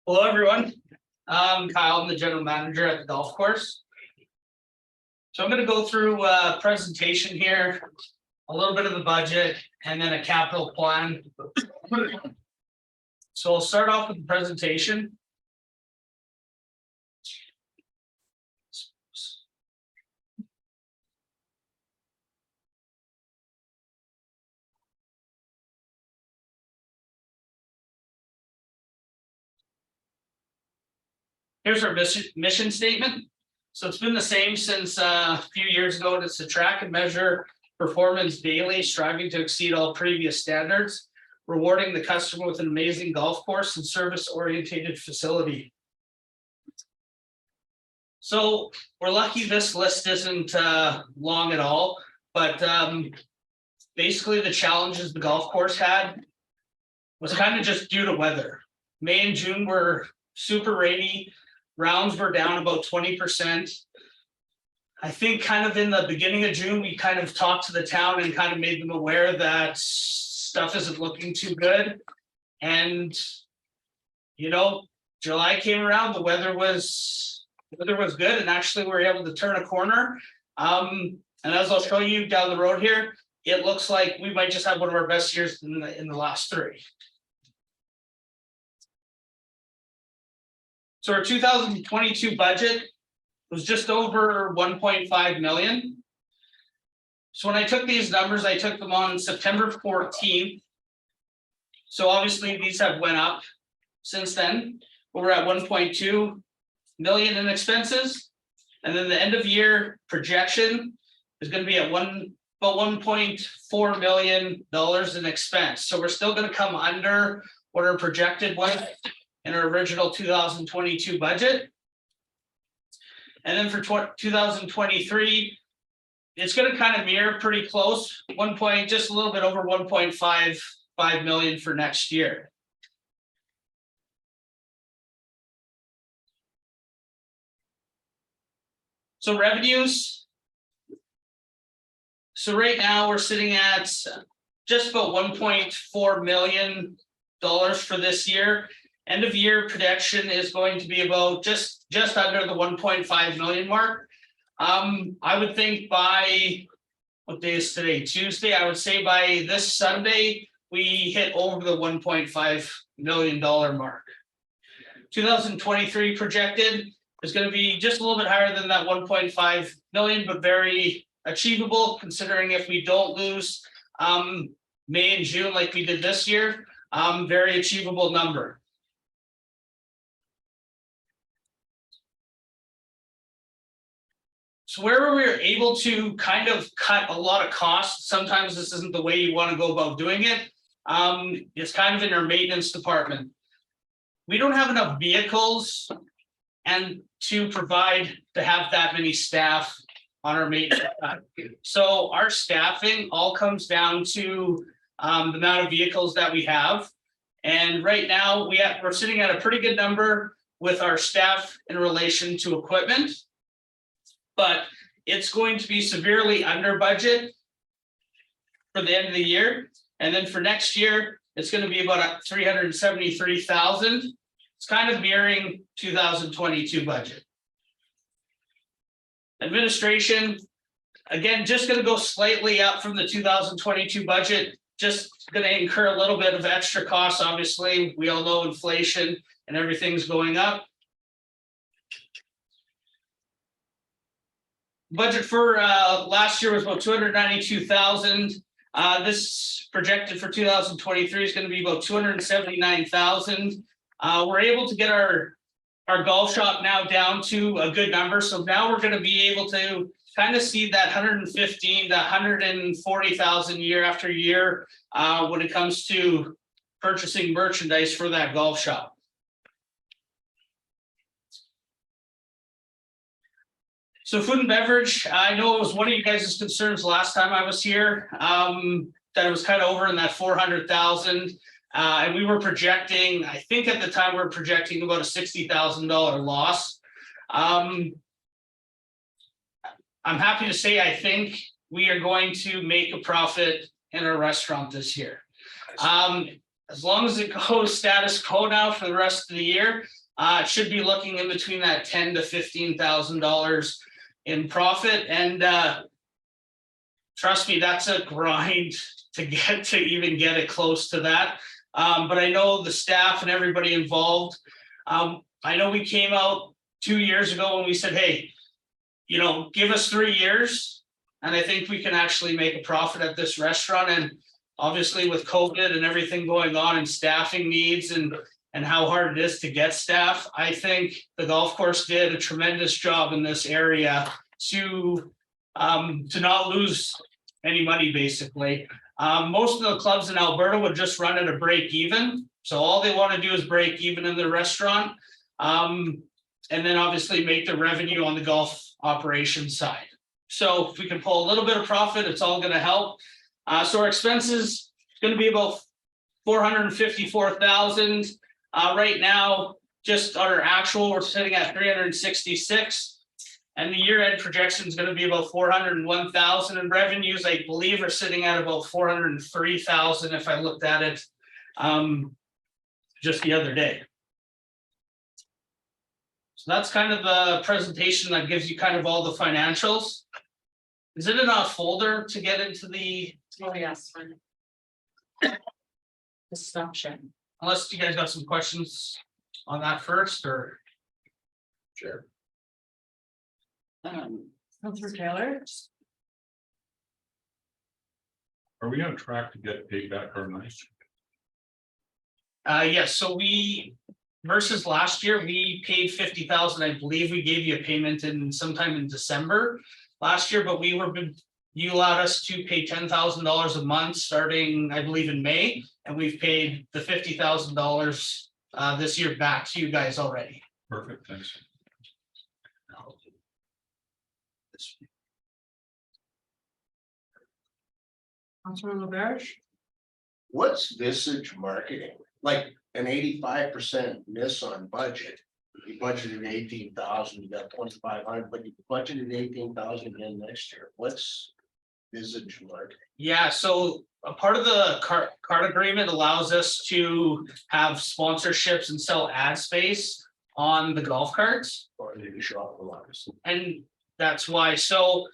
Hello, everyone. I'm Kyle, I'm the general manager at the golf course. So I'm going to go through a presentation here a little bit of the budget, and then a capital plan. So I'll start off with the presentation. Here's our mission statement. So it's been the same since a few years ago. It's to track and measure performance daily, striving to exceed all previous standards, rewarding the customer with an amazing golf course and service-oriented facility. So we're lucky this list isn't long at all, but basically the challenges the golf course had was kind of just due to weather. May and June were super rainy. Rounds were down about 20%. I think kind of in the beginning of June, we kind of talked to the town and kind of made them aware that stuff isn't looking too good. And, you know, July came around, the weather was good, and actually we were able to turn a corner. And as I'll show you down the road here, it looks like we might just have one of our best years in the last 3. So our 2022 budget was just over 1.5 million. So when I took these numbers, I took them on September 14th. So obviously these have went up since then. We're at 1.2 million in expenses. And then the end of year projection is going to be at about $1.4 million in expense. So we're still going to come under what our projected was in our original 2022 budget. And then for 2023, it's going to kind of mirror pretty close, just a little bit over 1.55 million for next year. So revenues. So right now we're sitting at just about $1.4 million for this year. End of year projection is going to be about just under the 1.5 million mark. I would think by, what day is today? Tuesday. I would say by this Sunday, we hit over the $1.5 million mark. 2023 projected is going to be just a little bit higher than that 1.5 million, but very achievable considering if we don't lose May and June like we did this year, very achievable number. So where we were able to kind of cut a lot of costs, sometimes this isn't the way you want to go about doing it. It's kind of in our maintenance department. We don't have enough vehicles and to have that many staff on our maintenance. So our staffing all comes down to the amount of vehicles that we have. And right now we're sitting at a pretty good number with our staff in relation to equipment. But it's going to be severely under budget for the end of the year. And then for next year, it's going to be about 373,000. It's kind of mirroring 2022 budget. Administration, again, just going to go slightly up from the 2022 budget, just going to incur a little bit of extra costs. Obviously, we all know inflation and everything's going up. Budget for last year was about 292,000. This projected for 2023 is going to be about 279,000. We're able to get our golf shop now down to a good number. So now we're going to be able to kind of see that 115 to 140,000 year after year when it comes to purchasing merchandise for that golf shop. So food and beverage, I know it was one of you guys' concerns last time I was here, that it was kind of over in that 400,000. And we were projecting, I think at the time we were projecting about a $60,000 loss. I'm happy to say I think we are going to make a profit in our restaurant this year. As long as it goes status quo now for the rest of the year, it should be looking in between that $10,000 to $15,000 in profit. And trust me, that's a grind to even get it close to that. But I know the staff and everybody involved. I know we came out 2 years ago and we said, hey, you know, give us 3 years. And I think we can actually make a profit at this restaurant. And obviously with COVID and everything going on and staffing needs and how hard it is to get staff, I think the golf course did a tremendous job in this area to not lose any money, basically. Most of the clubs in Alberta would just run at a break even. So all they want to do is break even in the restaurant. And then obviously make the revenue on the golf operations side. So if we can pull a little bit of profit, it's all going to help. So our expenses going to be about 454,000. Right now, just on our actual, we're sitting at 366. And the year-end projection is going to be about 401,000, and revenues, I believe, are sitting at about 403,000 if I looked at it just the other day. So that's kind of the presentation that gives you kind of all the financials. Is it in a folder to get into the? Oh, yes. Assumption. Unless you guys got some questions on that first, or? Sure. Councilor Taylor. Are we on track to get paid back our money? Yes, so we, versus last year, we paid 50,000. I believe we gave you a payment in sometime in December last year, but you allowed us to pay $10,000 a month starting, I believe, in May, and we've paid the $50,000 this year back to you guys already. Perfect, thanks. Councilor Beverage. What's Visage marketing? Like an 85% miss on budget. You budgeted 18,000, you got 2,500, but you budgeted 18,000 again next year. What's Visage marketing? Yeah, so a part of the card agreement allows us to have sponsorships and sell ad space on the golf carts. Or maybe shop a lot. And that's why, so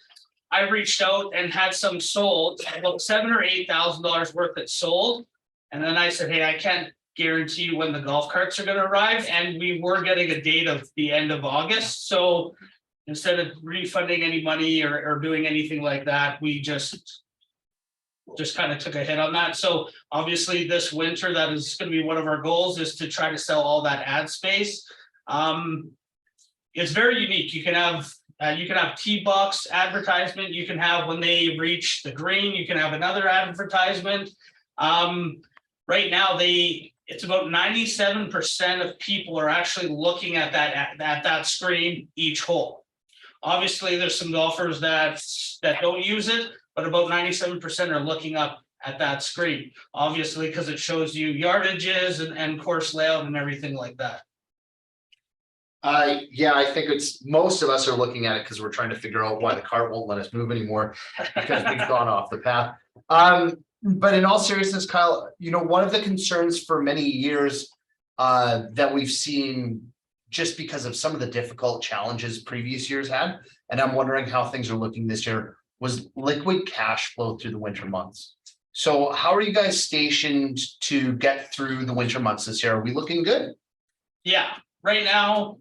I reached out and had some sold, about $7,000 or $8,000 worth that sold. And then I said, hey, I can't guarantee you when the golf carts are gonna arrive. And we were getting a date of the end of August. So instead of refunding any money or doing anything like that, we just kind of took a hit on that. So obviously this winter, that is going to be one of our goals, is to try to sell all that ad space. It's very unique. You can have tee box advertisement. You can have, when they reach the green, you can have another advertisement. Right now, it's about 97% of people are actually looking at that screen each hole. Obviously, there's some golfers that don't use it, but about 97% are looking up at that screen, obviously, because it shows you yardages and course layout and everything like that. Yeah, I think it's, most of us are looking at it because we're trying to figure out why the cart won't let us move anymore because we've gone off the path. But in all seriousness, Kyle, you know, one of the concerns for many years that we've seen, just because of some of the difficult challenges previous years had, and I'm wondering how things are looking this year, was liquid cash flow through the winter months. So how are you guys stationed to get through the winter months this year? Are we looking good? Yeah, right now,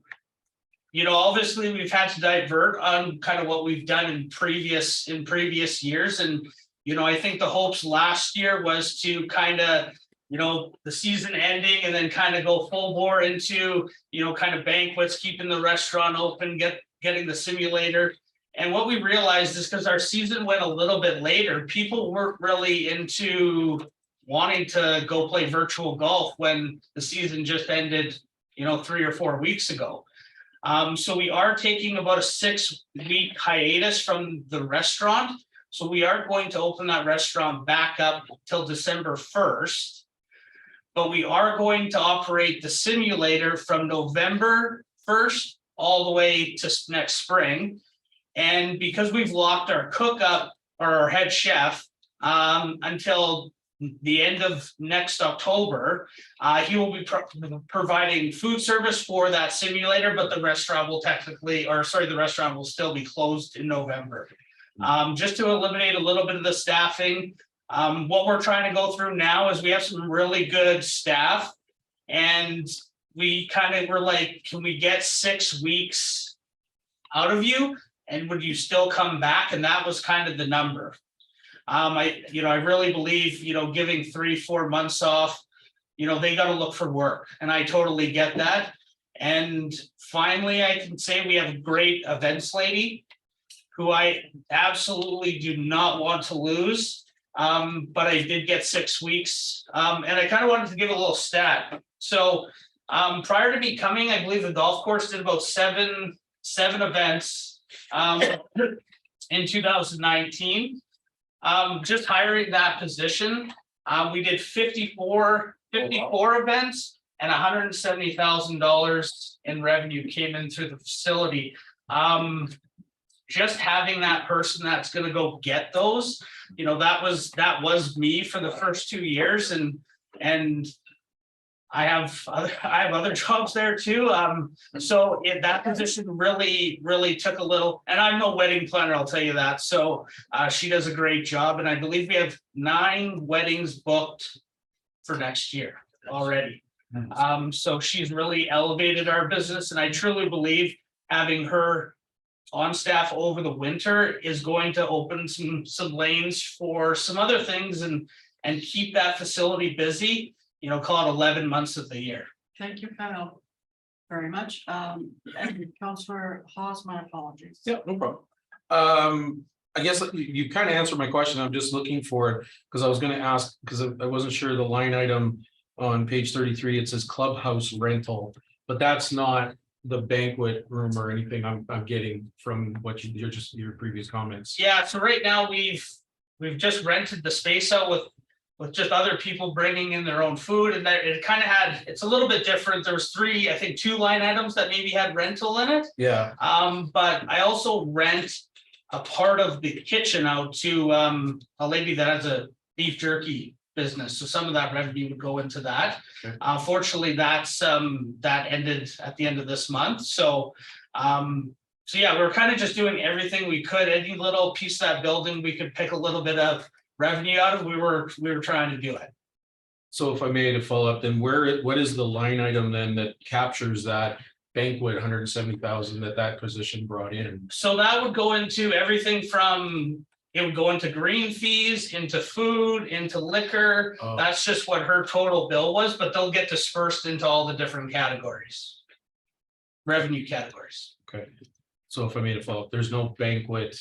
you know, obviously we've had to divert on kind of what we've done in previous years. And, you know, I think the hopes last year was to kind of, you know, the season ending and then kind of go full bore into, you know, kind of banquets, keeping the restaurant open, getting the simulator. And what we realized is, because our season went a little bit later, people weren't really into wanting to go play virtual golf when the season just ended, you know, 3 or 4 weeks ago. So we are taking about a 6-week hiatus from the restaurant. So we are going to open that restaurant back up till December 1st. But we are going to operate the simulator from November 1st all the way to next spring. And because we've locked our cook up, or our head chef, until the end of next October, he will be providing food service for that simulator, but the restaurant will the restaurant will still be closed in November. just to eliminate a little bit of the staffing. What we're trying to go through now is we have some really good staff. And we kind of were like, can we get 6 weeks out of you? And would you still come back? And that was kind of the number. I really believe, giving 3-4 months off, they got to look for work, and I totally get that. And finally, I can say we have a great events lady who I absolutely do not want to lose. But I did get 6 weeks, and I kind of wanted to give a little stat. So prior to me coming, I believe the golf course did about seven events in 2019. Just hiring that position, we did 54 events, and $170,000 in revenue came in through the facility. Just having that person that's going to go get those, that was me for the first 2 years, and I have other jobs there too. So that position really took a little, and I'm no wedding planner, I'll tell you that. So she does a great job, and I believe we have 9 weddings booked for next year already. So she's really elevated our business, and I truly believe having her on staff over the winter is going to open some lanes for some other things and keep that facility busy, call it 11 months of the year. Thank you, Kyle, very much. And Councillor Hawes, my apologies. Yeah, no problem. I guess you kind of answered my question. I'm just looking for it because I was going to ask, because I wasn't sure the line item on page 33, it says Clubhouse Rental, but that's not the banquet room or anything I'm getting from what your previous comments. Yeah, so right now we've just rented the space out with just other people bringing in their own food, and that it kind of it's a little bit different. There was 2 line items that maybe had rental in it. Yeah. But I also rent a part of the kitchen out to a lady that has a beef jerky business. So some of that revenue would go into that. Okay. Fortunately, that ended at the end of this month. So yeah, we're kind of just doing everything we could. Any little piece of that building we could pick a little bit of revenue out of, we were trying to do it. So if I may to follow up, then what is the line item then that captures that banquet 170,000 that position brought in? So that would go into everything from, it would go into green fees, into food, into liquor. Oh. That's just what her total bill was, but they'll get dispersed into all the different categories. Revenue categories. Okay. So if I made a follow up, there's no banquet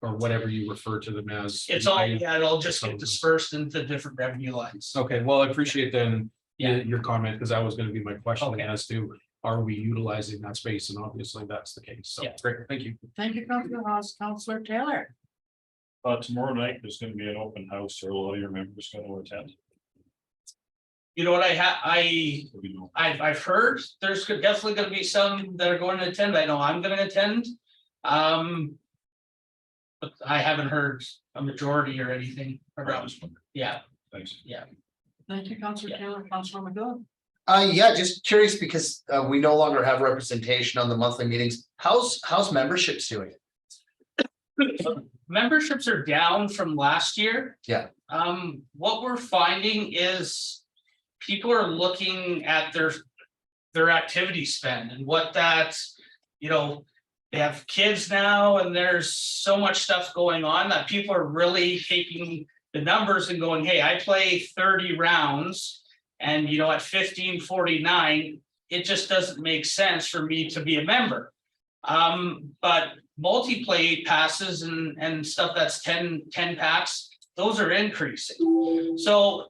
or whatever you refer to them as. It's all, it'll just get dispersed into different revenue lines. Okay, well, I appreciate then Yeah. your comment, because that was going to be my question Okay. as to, are we utilizing that space? And obviously that's the case. So Yeah. great, thank you. Thank you, Councillor Hawes. Councillor Taylor. Tomorrow night, there's gonna be an open house, or a lot of your members gonna attend. You know what We know. I've heard there's definitely gonna be some that are going to attend. I know I'm gonna attend. But I haven't heard a majority or anything around. Yeah, Thanks. Thank you, Councillor Yeah. Taylor. Councillor McGill. Yeah, just curious because we no longer have representation on the monthly meetings. How's memberships doing? memberships are down from last year. Yeah. What we're finding is people are looking at their activity spend and what that's, they have kids now and there's so much stuff going on that people are really taking the numbers and going, hey, I play 30 rounds and at $15.49, it just doesn't make sense for me to be a member. But multi-play passes and stuff that's 10 packs, those are increasing. So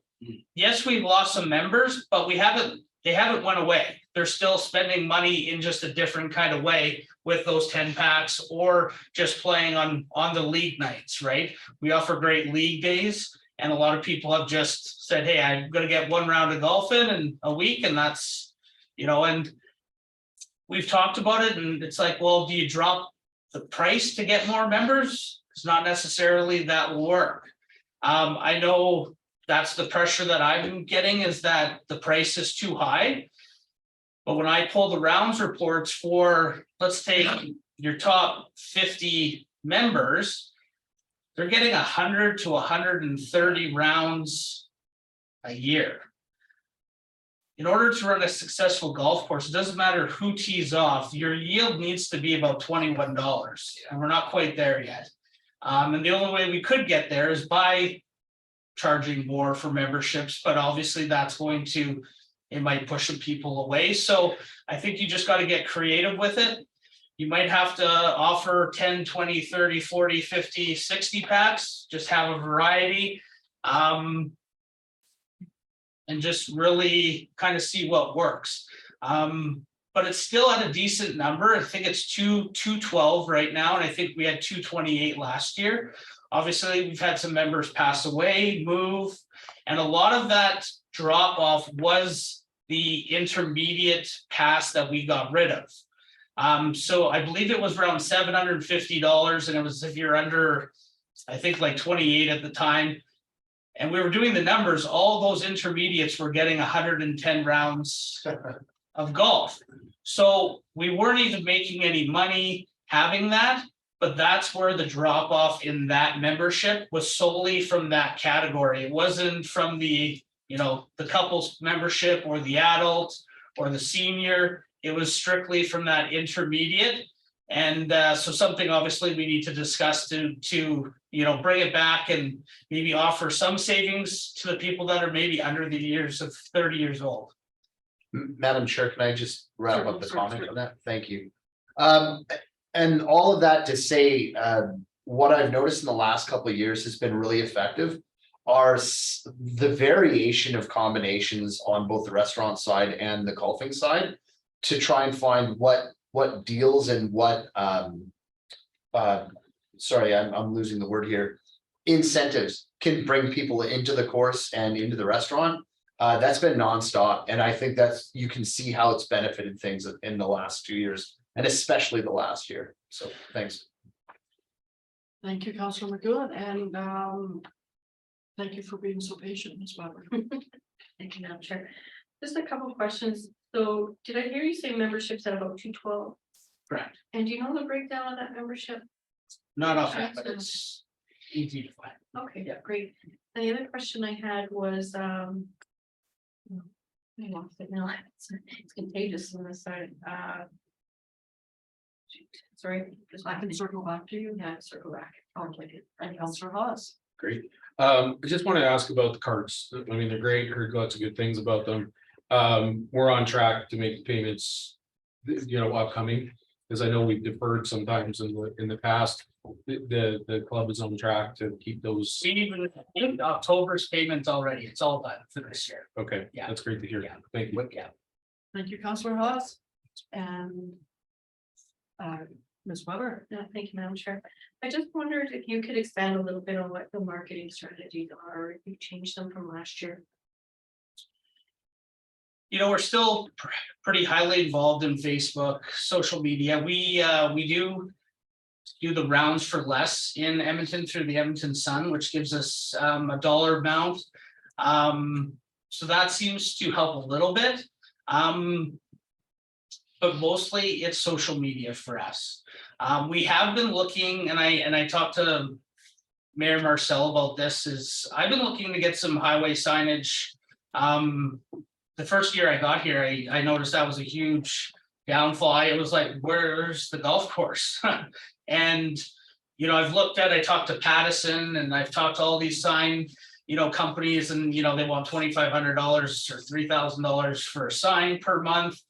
yes, we've lost some members, but they haven't went away. They're still spending money in just a different kind of way with those 10 packs or just playing on the league nights, right? We offer great league days and a lot of people have just said, hey, I'm going to get 1 round of golf in a week. And that's, and we've talked about it and it's like, well, do you drop the price to get more members? It's not necessarily that will work. I know that's the pressure that I'm getting is that the price is too high. But when I pull the rounds reports for, let's take your top 50 members, they're getting 100 to 130 rounds a year. In order to run a successful golf course, it doesn't matter who tees off, your yield needs to be about $21, and we're not quite there yet. And the only way we could get there is by charging more for memberships, but obviously that's going to, it might push some people away. So I think you just got to get creative with it. You might have to offer 10, 20, 30, 40, 50, 60 packs, just have a variety. And just really kind of see what works. But it's still at a decent number. I think it's 212 right now, and I think we had 228 last year. Obviously, we've had some members pass away, move, and a lot of that drop off was the intermediate pass that we got rid of. So I believe it was around $750, and it was if you're under, I think like 28 at the time. And we were doing the numbers, all those intermediates were getting 110 rounds of golf. So we weren't even making any money having that, but that's where the drop off in that membership was solely from that category. It wasn't from the, you know, the couples membership or the adult or the senior. It was strictly from that intermediate. And so something obviously we need to discuss to you know, bring it back and maybe offer some savings to the people that are maybe under the years of 30 years old. Madam Chair, can I just wrap up the comment on that? Thank you. And all of that to say, what I've noticed in the last couple of years has been really effective are the variation of combinations on both the restaurant side and the golfing side to try and find what deals and what sorry, I'm losing the word here, incentives can bring people into the course and into the restaurant. That's been nonstop. And I think that's, you can see how it's benefited things in the last 2 years and especially the last year. So thanks. Thank you, Councilor McGowan, and thank you for being so patient, Ms. Weber. Thank you, Madam Chair. Just a couple of questions. So did I hear you say memberships at about 212? Correct. And do you know the breakdown of that membership? Not offhand, but it's easy to find. Okay, yeah, great. And the other question I had was, I lost it now. It's contagious on this side. Sorry. I can circle back to you. Yeah, circle back. And Councilor Haas. Great. I just want to ask about the carts. I mean, they're great, heard lots of good things about them. We're on track to make payments, you know, upcoming, because I know we've deferred sometimes in the past. The club is on track to keep those. We even October's payments already. It's all done for this year. Okay, Yeah. that's great to hear. Yeah. Thank you. Yeah. Thank you, Councilor Haas. And Ms. Weber. No, thank you, Madam Chair. I just wondered if you could expand a little bit on what the marketing strategies are, or if you changed them from last year. You know, we're still pretty highly involved in Facebook, social media. We do the rounds for less in Edmonton through the Edmonton Sun, which gives us a dollar amount. So that seems to help a little bit. But mostly it's social media for us. We have been looking, and I talked to Mayor Marcel about this, is I've been looking to get some highway signage. The first year I got here, I noticed that was a huge downfall. It was like, where's the golf course? And, you know, I talked to Pattison, and I've talked to all these sign, you know, companies, and, you know, they want $2,500 or $3,000 for a sign per month.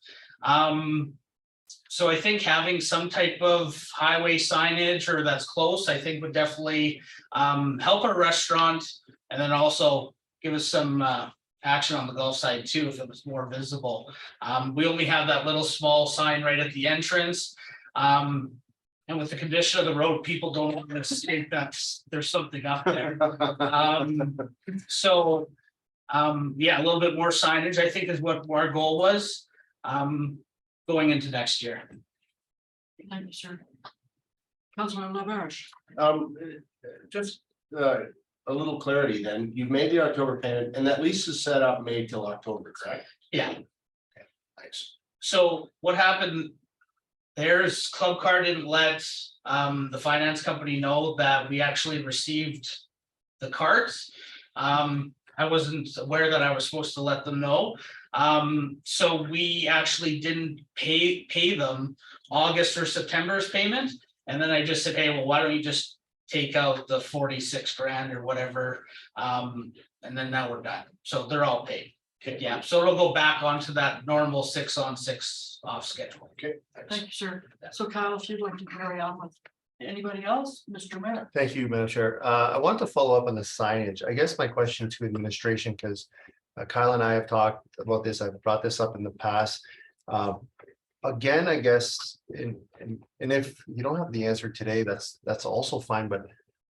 So I think having some type of highway signage or that's close, I think would definitely help our restaurant, and then also give us some action on the golf side too, if it was more visible. We only have that little small sign right at the entrance. And with the condition of the road, people don't want to think that there's something up there. So yeah, a little bit more signage, I think, is what our goal was going into next year. Thank you, sir. Councilor Labarge. Just a little clarity then. You've made the October payment and that lease is set up May till October, correct? Yeah. Thanks. So what happened Theirs Club Car didn't let the finance company know that we actually received the carts. I wasn't aware that I was supposed to let them know. So we actually didn't pay them August or September's payment. And then I just said, hey, well, why don't you just take out the 46 grand or whatever? And then now we're done. So they're all paid. Yeah, so it'll go back onto that normal 6 on 6 off schedule. Okay. Thank you, sir. So Kyle, if you'd like to carry on with anybody else, Mr. Mayor. Thank you, Madam Chair. I want to follow up on the signage. I guess my question to administration, because Kyle and I have talked about this, I've brought this up in the past. Again, I guess, and if you don't have the answer today, that's also fine, but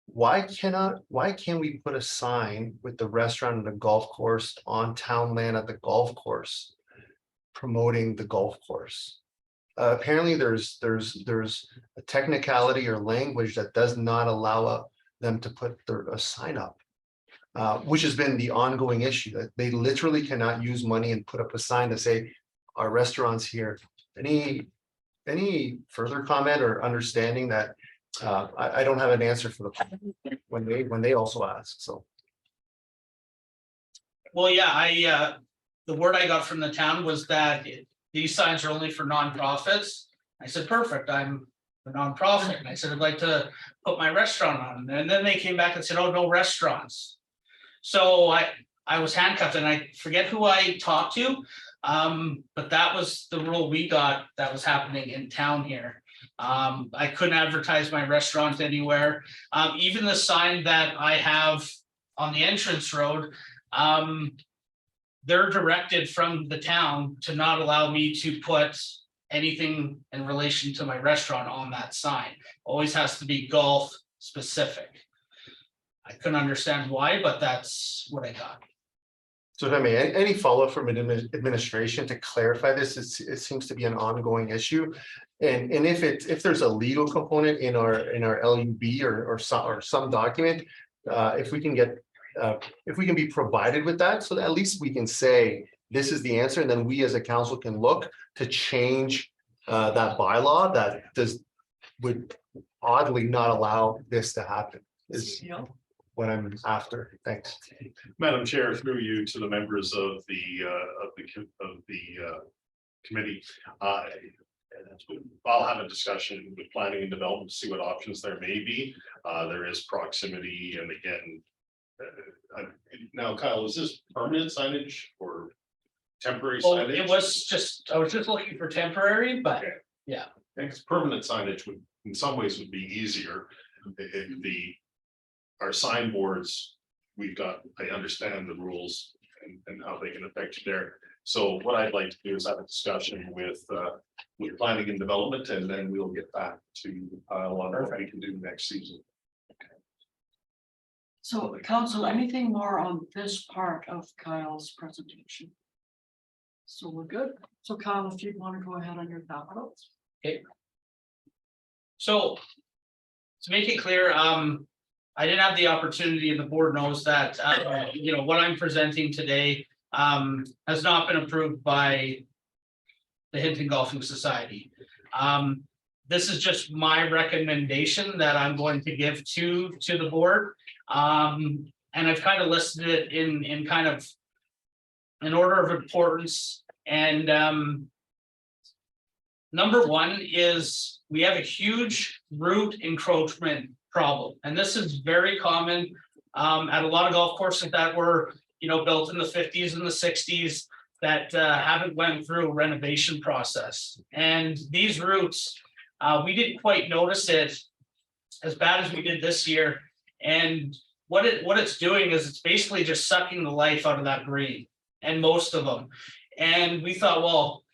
why can't we put a sign with the restaurant and the golf course on town land at the golf course promoting the golf course? Apparently there's a technicality or language that does not allow them to put a sign up, which has been the ongoing issue, that they literally cannot use money and put up a sign to say our restaurants here. Any further comment or understanding that I don't have an answer for the when they also ask, so. Well, yeah, the word I got from the town was that these signs are only for nonprofits. I said, perfect, I'm a nonprofit. And I said, I'd like to put my restaurant on. And then they came back and said, oh, no restaurants. So I was handcuffed, and I forget who I talked to. But that was the rule we got that was happening in town here. I couldn't advertise my restaurant anywhere. Even the sign that I have on the entrance road, they're directed from the town to not allow me to put anything in relation to my restaurant on that sign. Always has to be golf specific. I couldn't understand why, but that's what I got. So if I may, any follow-up from administration to clarify this, it seems to be an ongoing issue. And if there's a legal component in our LUB or some document, if we can be provided with that, so that at least we can say this is the answer, and then we as a council can look to change that bylaw that would oddly not allow this to happen, is what I'm after. Thanks. Madam Chair, through you to the members of the committee. I'll have a discussion with planning and development to see what options there may be. There is proximity, and again, now Kyle, is this permanent signage or temporary signage? It was just, I was just looking for temporary, but okay. Yeah. Thanks. Permanent signage would, in some ways, would be easier. Our signboards, I understand the rules and how they can affect you there. So what I'd like to do is have a discussion with planning and development, and then we'll get back to Kyle on what we can do next season. So council, anything more on this part of Kyle's presentation? So we're good. So Kyle, if you want to go ahead on your capital. Okay. So to make it clear, I didn't have the opportunity, and the board knows that, what I'm presenting today has not been approved by the Hinton Golfing Society. This is just my recommendation that I'm going to give to the board. And I've kind of listed it in kind of an order of importance. And number one is we have a huge root encroachment problem. And this is very common at a lot of golf courses that were, built in the 50s and the 60s that haven't went through a renovation process. And these roots, we didn't quite notice it as bad as we did this year. And what it's doing is it's basically just sucking the life out of that green, and most of them. And we thought, well,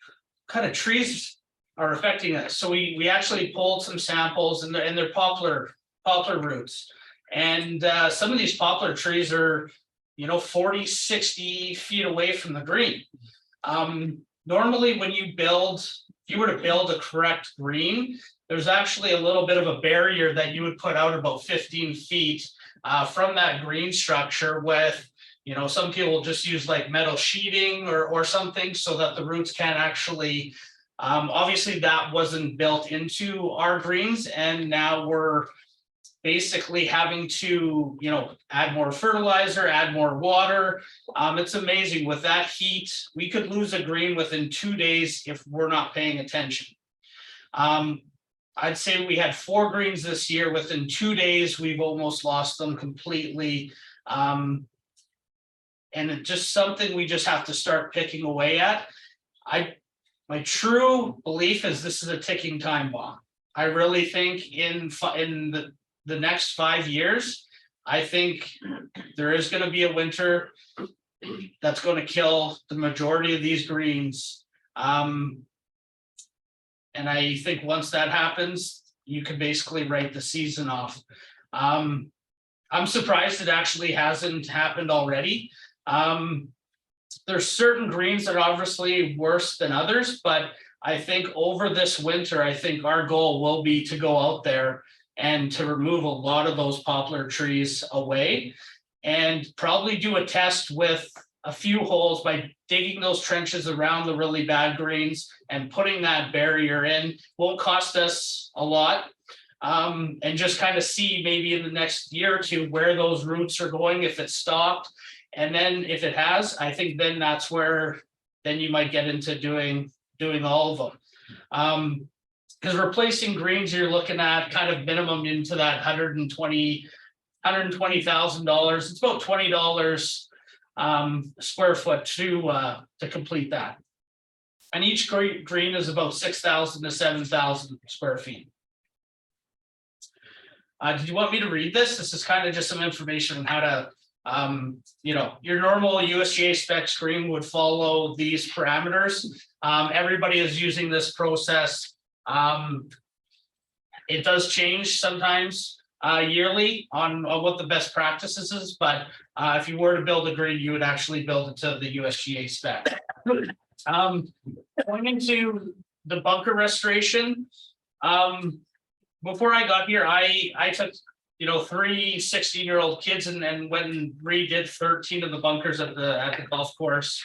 what kind of trees are affecting us? So we actually pulled some samples, and they're poplar roots. And some of these poplar trees are 40, 60 feet away from the green. Normally when if you were to build a correct green, there's actually a little bit of a barrier that you would put out about 15 feet from that green structure with, some people will just use like metal sheeting or something so that the roots can't actually Obviously, that wasn't built into our greens, and now we're basically having to, add more fertilizer, add more water. It's amazing with that heat, we could lose a green within 2 days if we're not paying attention. I'd say we had 4 greens this year. Within 2 days, we've almost lost them completely. And it's just something we just have to start picking away at. My true belief is this is a ticking time bomb. I really think in the next 5 years, I think there is going to be a winter that's going to kill the majority of these greens. And I think once that happens, you can basically write the season off. I'm surprised it actually hasn't happened already. There's certain greens that are obviously worse than others, but I think over this winter, I think our goal will be to go out there and to remove a lot of those poplar trees away, and probably do a test with a few holes by digging those trenches around the really bad greens and putting that barrier in. Won't cost us a lot. And just kind of see maybe in the next year or two where those roots are going, if it's stopped. And then if it has, I think then that's where then you might get into doing all of them. Because replacing greens, you're looking at kind of minimum into that $120,000. It's about $20 square foot to complete that. And each green is about 6,000 to 7,000 square feet. Did you want me to read this? This is kind of just some information on how to, your normal USGA spec screen would follow these parameters. Everybody is using this process. It does change sometimes yearly on what the best practices is, but if you were to build a green, you would actually build it to the USGA spec. Going into the bunker restoration, before I got here, I took 3 16-year-old kids and went and redid 13 of the bunkers at the golf course.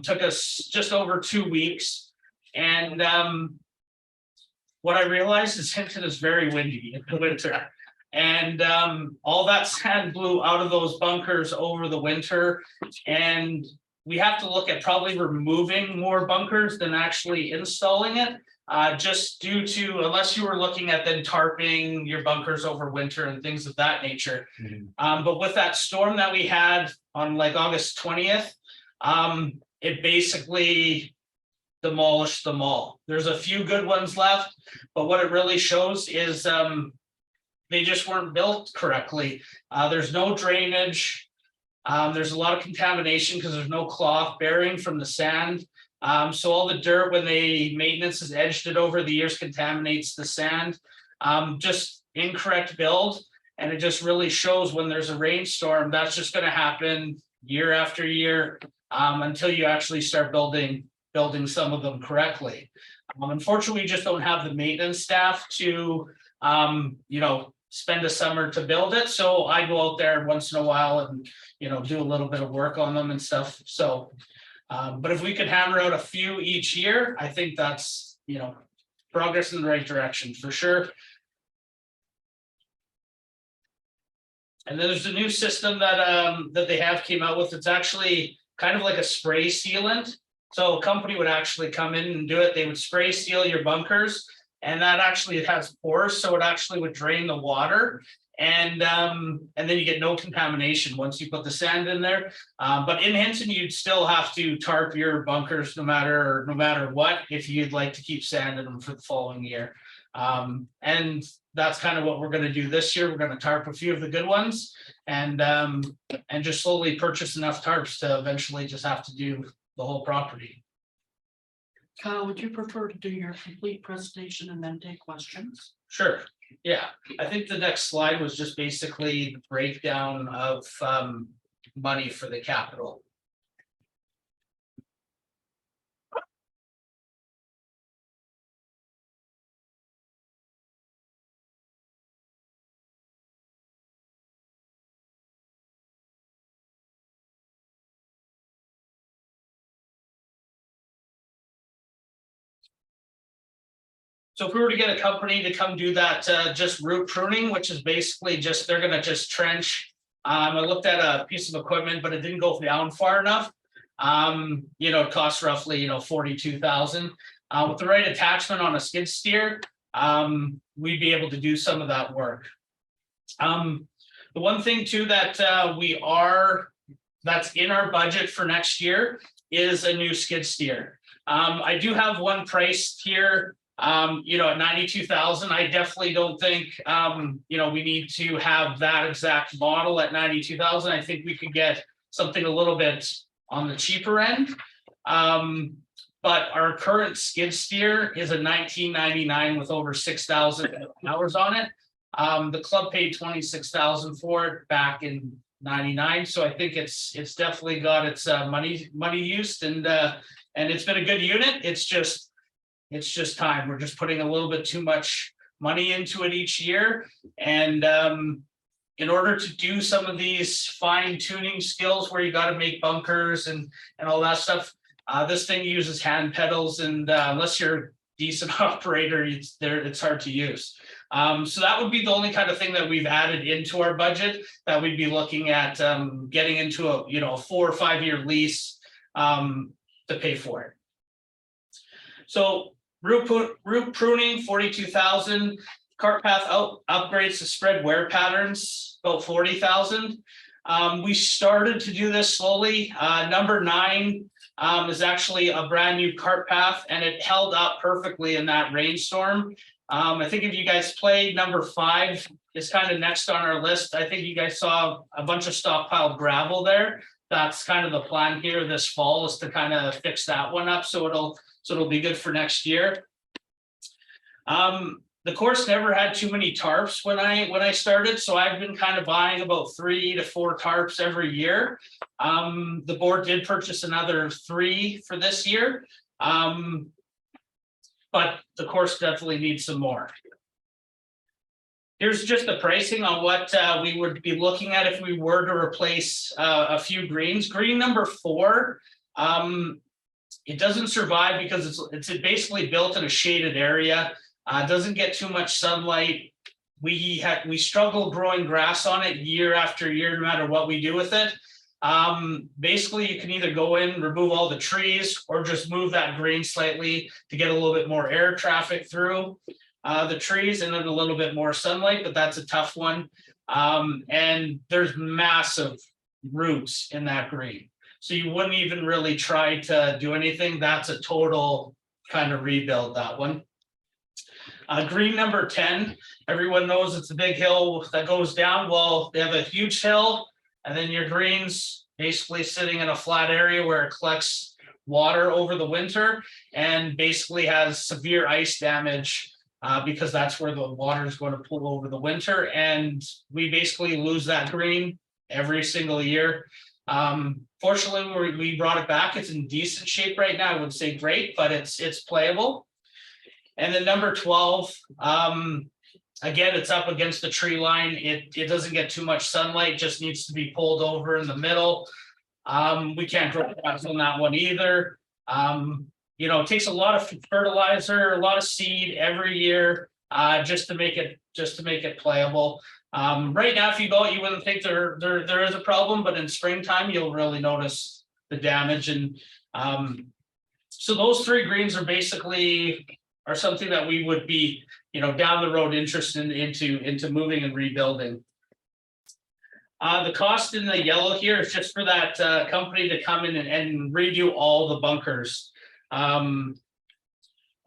Took us just over 2 weeks, and what I realized is Hinton is very windy in the winter, and all that sand blew out of those bunkers over the winter, and we have to look at probably removing more bunkers than actually installing it. Just due to, unless you were looking at then tarping your bunkers over winter and things of that nature. But with that storm that we had on like August 20th, it basically demolished them all. There's a few good ones left, but what it really shows is they just weren't built correctly. There's no drainage. There's a lot of contamination because there's no cloth bearing from the sand. So all the dirt, when the maintenance has edged it over the years, contaminates the sand. Just incorrect build, and it just really shows when there's a rainstorm, that's just going to happen year after year until you actually start building some of them correctly. Unfortunately, we just don't have the maintenance staff to spend a summer to build it. So I go out there once in a while and do a little bit of work on them and stuff. So but if we could hammer out a few each year, I think that's, progress in the right direction for sure. And then there's a new system that they have came out with. It's actually kind of like a spray sealant. So a company would actually come in and do it. They would spray seal your bunkers, and that actually has pores, so it actually would drain the water. And then you get no contamination once you put the sand in there. But in Hinton, you'd still have to tarp your bunkers no matter what, if you'd like to keep sand in them for the following year. And that's kind of what we're going to do this year. We're going to tarp a few of the good ones, and just slowly purchase enough tarps to eventually just have to do the whole property. Kyle, would you prefer to do your complete presentation and then take questions? Sure. Yeah, I think the next slide was just basically the breakdown of money for the capital. So if we were to get a company to come do that, just root pruning, which is basically just, they're gonna just trench. I looked at a piece of equipment, but it didn't go down far enough. It costs roughly, 42,000. With the right attachment on a skid steer, we'd be able to do some of that work. The one thing too that that's in our budget for next year is a new skid steer. I do have one priced here, at 92,000. I definitely don't think, we need to have that exact model at 92,000. I think we could get something a little bit on the cheaper end. But our current skid steer is a 1999 with over 6,000 hours on it. The club paid 26,000 for it back in 99. So I think it's definitely got its money used, and it's been a good unit. It's just time. We're just putting a little bit too much money into it each year. And in order to do some of these fine tuning skills where you got to make bunkers and all that stuff, this thing uses hand pedals, and unless you're a decent operator, it's hard to use. So that would be the only kind of thing that we've added into our budget, that we'd be looking at getting into a 4 or 5 year lease to pay for it. So root pruning, 42,000. Cart path upgrades to spread wear patterns, about 40,000. We started to do this slowly. Number 9 is actually a brand new cart path, and it held up perfectly in that rainstorm. I think if you guys played, number 5 is kind of next on our list. I think you guys saw a bunch of stockpiled gravel there. That's kind of the plan here this fall, is to kind of fix that one up, so it'll be good for next year. The course never had too many tarps when I started, so I've been kind of buying about 3 to 4 tarps every year. The board did purchase another 3 for this year, but the course definitely needs some more. Here's just the pricing on what we would be looking at if we were to replace a few greens. Green number 4, it doesn't survive because it's basically built in a shaded area. Doesn't get too much sunlight. We struggle growing grass on it year after year, no matter what we do with it. Basically, you can either go in, remove all the trees, or just move that green slightly to get a little bit more air traffic through the trees, and then a little bit more sunlight, but that's a tough one. And there's massive roots in that green, so you wouldn't even really try to do anything. That's a total kind of rebuild, that one. Green number 10, everyone knows it's a big hill that goes down. Well, they have a huge hill, and then your green's basically sitting in a flat area where it collects water over the winter, and basically has severe ice damage because that's where the water is going to pool over the winter, and we basically lose that green every single year. Fortunately, we brought it back. It's in decent shape right now. I wouldn't say great, but it's playable. And then number 12, again, it's up against the tree line. It doesn't get too much sunlight, just needs to be pulled over in the middle. We can't grow crops on that one either. It takes a lot of fertilizer, a lot of seed every year, just to make it playable. Right now, if you go out, you wouldn't think there is a problem, but in springtime, you'll really notice the damage. And so those 3 greens are basically something that we would be, down the road interested into moving and rebuilding. The cost in the yellow here is just for that company to come in and redo all the bunkers. About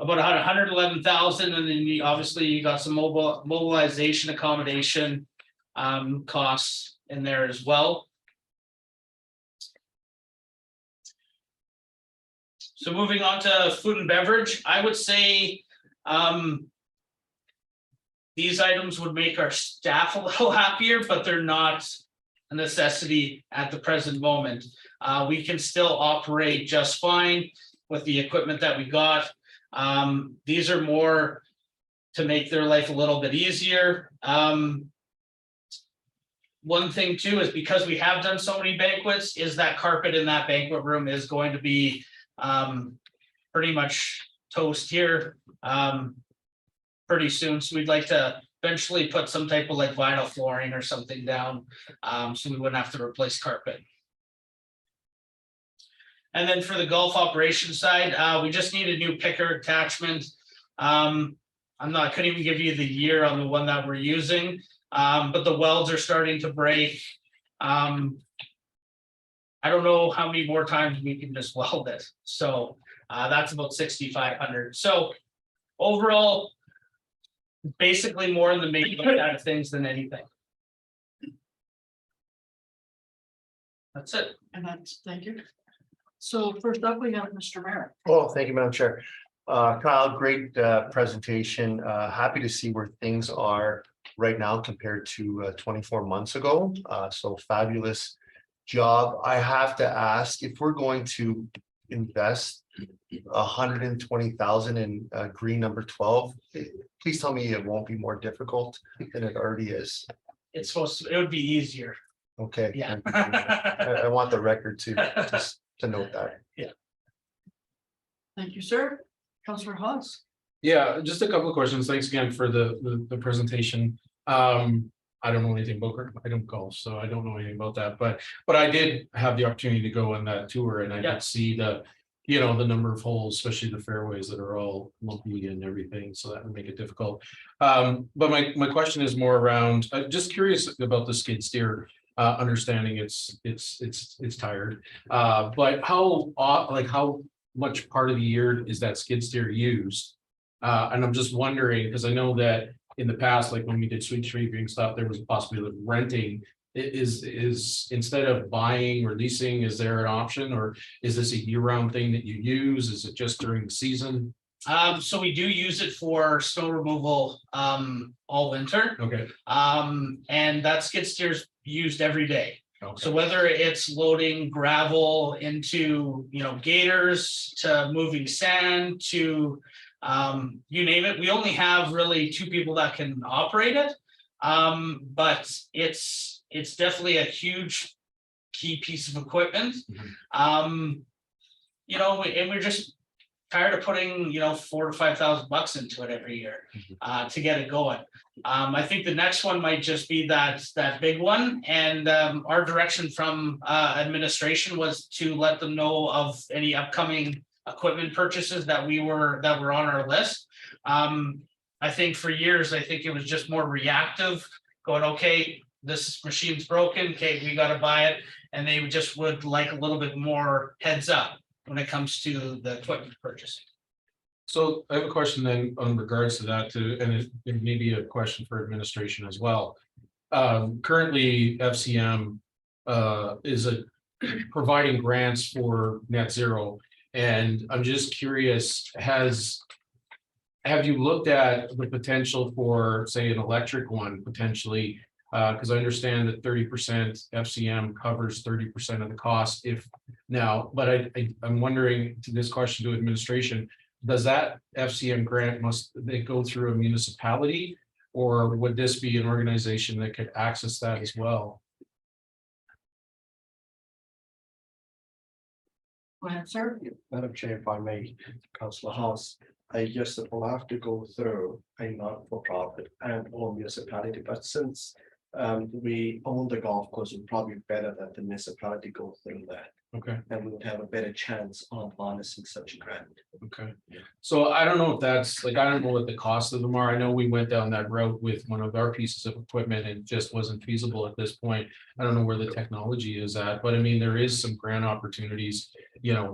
111,000, and then obviously you got some mobilization accommodation costs in there as well. So moving on to food and beverage, I would say these items would make our staff a little happier, but they're not a necessity at the present moment. We can still operate just fine with the equipment that we got. These are more to make their life a little bit easier. One thing too is because we have done so many banquets, is that carpet in that banquet room is going to be pretty much toast here. pretty soon, so we'd like to eventually put some type of like vinyl flooring or something down, so we wouldn't have to replace carpet. And then for the golf operation side, we just need a new picker attachment. Couldn't even give you the year on the one that we're using, but the welds are starting to break. I don't know how many more times we can just weld it, so that's about 6,500. So overall, basically more in the maintenance side of things than anything. That's it. And that's, thank you. So first up, we have Mr. Mayor. Oh, thank you, Madam Chair. Kyle, great presentation. Happy to see where things are right now compared to 24 months ago. So fabulous job. I have to ask, if we're going to invest 120,000 in green number 12, please tell me it won't be more difficult than it already is. It's supposed to, it would be easier. Okay. Yeah. I want the record to note that. Thank you, sir. Councillor Haas. Yeah, just a couple of questions. Thanks again for the presentation. I don't know anything about I don't golf, so I don't know anything about that, but I did have the opportunity to go on that tour, and I did see the number of holes, especially the fairways that are all lumpy and everything, so that would make it difficult. But my question is more around, just curious about the skid steer, understanding it's tired, but how much part of the year is that skid steer used? And I'm just wondering, because I know that in the past, like when we did street sweeping stuff, there was a possibility of renting. Is instead of buying or leasing, is there an option, or is this a year-round thing that you use? Is it just during the season? So we do use it for snow removal all winter. Okay. And that skid steer's used every day. Okay. So whether it's loading gravel into, gators, to moving sand, to you name it, we only have really 2 people that can operate it. But it's definitely a huge key piece of equipment. And we're just tired of putting, $4,000 to $5,000 into it every year to get it going. I think the next one might just be that big one, and our direction from administration was to let them know of any upcoming equipment purchases that were on our list. I think for years, I think it was just more reactive, going, okay, this machine's broken, okay, we got to buy it, and they just would like a little bit more heads up when it comes to the equipment purchasing. So I have a question then on regards to that too, and it may be a question for administration as well. Currently, FCM is providing grants for net zero, and I'm just curious, have you looked at the potential for, say, an electric one potentially? Because I understand that 30% FCM covers 30% of the cost but I'm wondering, to this question to administration, does that FCM grant, must they go through a municipality, or would this be an organization that could access that as well? Go ahead, sir. Madam Chair, if I may, Councillor House, yes, it will have to go through a not-for-profit and or municipality, but since we own the golf course, it's probably better that the municipality go through that. Okay. And we would have a better chance on harnessing such a grant. Okay. So I don't know if that's I don't know what the cost of them are. I know we went down that route with one of our pieces of equipment and it just wasn't feasible at this point. I don't know where the technology is at, but I mean, there is some grant opportunities,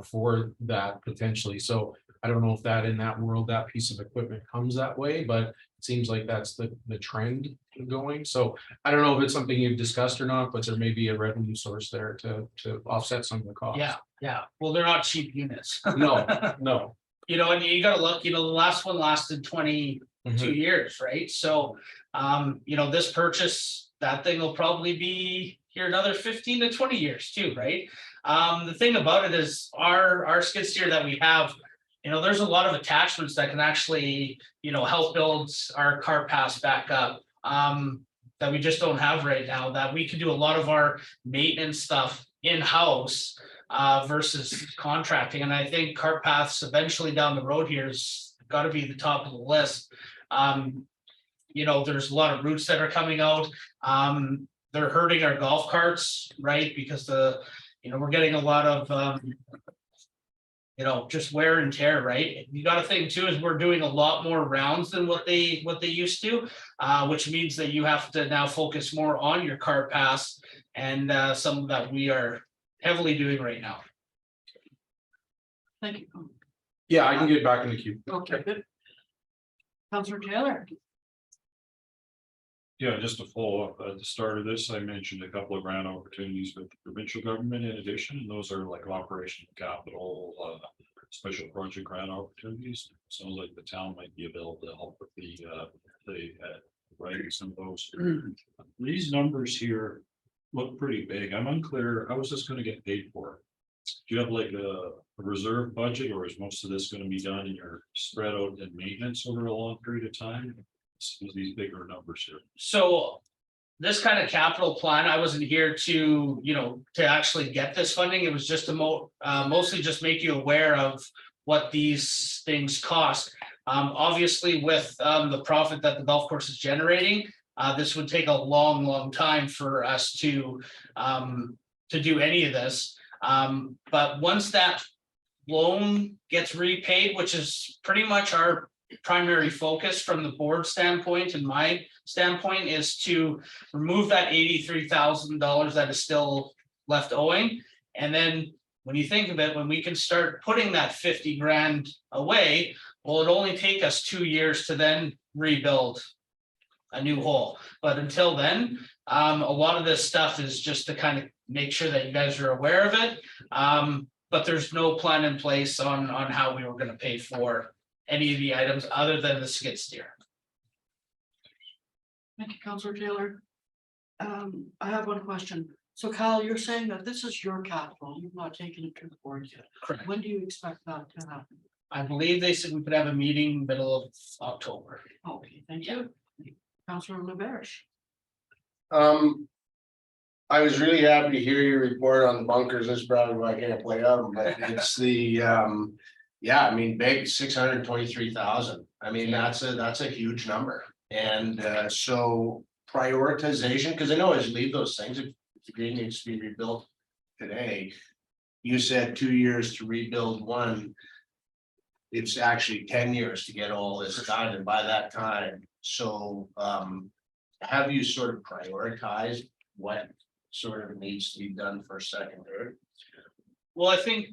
for that potentially. So I don't know if that in that world, that piece of equipment comes that way, but it seems like that's the trend going. So I don't know if it's something you've discussed or not, but there may be a revenue source there to offset some of the costs. Yeah. Well, they're not cheap units. No. And you gotta look, the last one lasted 22 years, right? So, this purchase, that thing will probably be here another 15 to 20 years too, right? The thing about it is our skid steer that we have, there's a lot of attachments that can actually, help build our cart paths back up that we just don't have right now, that we can do a lot of our maintenance stuff in-house versus contracting. And I think cart paths eventually down the road here has got to be the top of the list You know, there's a lot of roots that are coming out. They're hurting our golf carts, right? Because we're getting a lot of, just wear and tear, right? You got to think too, is we're doing a lot more rounds than what they used to, which means that you have to now focus more on your cart pass and some that we are heavily doing right now. Thank you. Yeah, I can get back in the queue. Okay, good. Councillor Taylor. Yeah, just to follow up, at the start of this, I mentioned a couple of grant opportunities with the provincial government in addition, and those are like operational capital, special project grant opportunities. Sounds like the town might be available to help with the writing some of those. These numbers here look pretty big. I'm unclear, how is this gonna get paid for? Do you have like a reserve budget, or is most of this gonna be done in your spread out in maintenance over a long period of time? Some of these bigger numbers here. So this kind of capital plan, I wasn't here to, to actually get this funding. It was just to mostly just make you aware of what these things cost. Obviously with the profit that the golf course is generating, this would take a long time for us to do any of this. But once that loan gets repaid, which is pretty much our primary focus from the board standpoint and my standpoint, is to remove that $83,000 that is still left owing. And then when you think of it, when we can start putting that 50 grand away, well, it only take us 2 years to then rebuild a new hole. But until then, a lot of this stuff is just to kind of make sure that you guys are aware of it. But there's no plan in place on how we were going to pay for any of the items other than the skid steer. Thank you, Councillor Taylor. I have one question. So Kyle, you're saying that this is your capital. You've not taken it to the board yet. Correct. When do you expect that to happen? I believe they said we could have a meeting middle of October. Okay, thank you. Councillor Beverage. I was really happy to hear your report on the bunkers. That's probably why I can't play out, but it's the, yeah, I mean, big 623,000. I mean, that's a huge number. And so prioritization, because I know as you leave those things, if the green needs to be rebuilt today, you said 2 years to rebuild one. It's actually 10 years to get all this done, and by that time, so have you sort of prioritized what sort of needs to be done for second, third? Well, I think,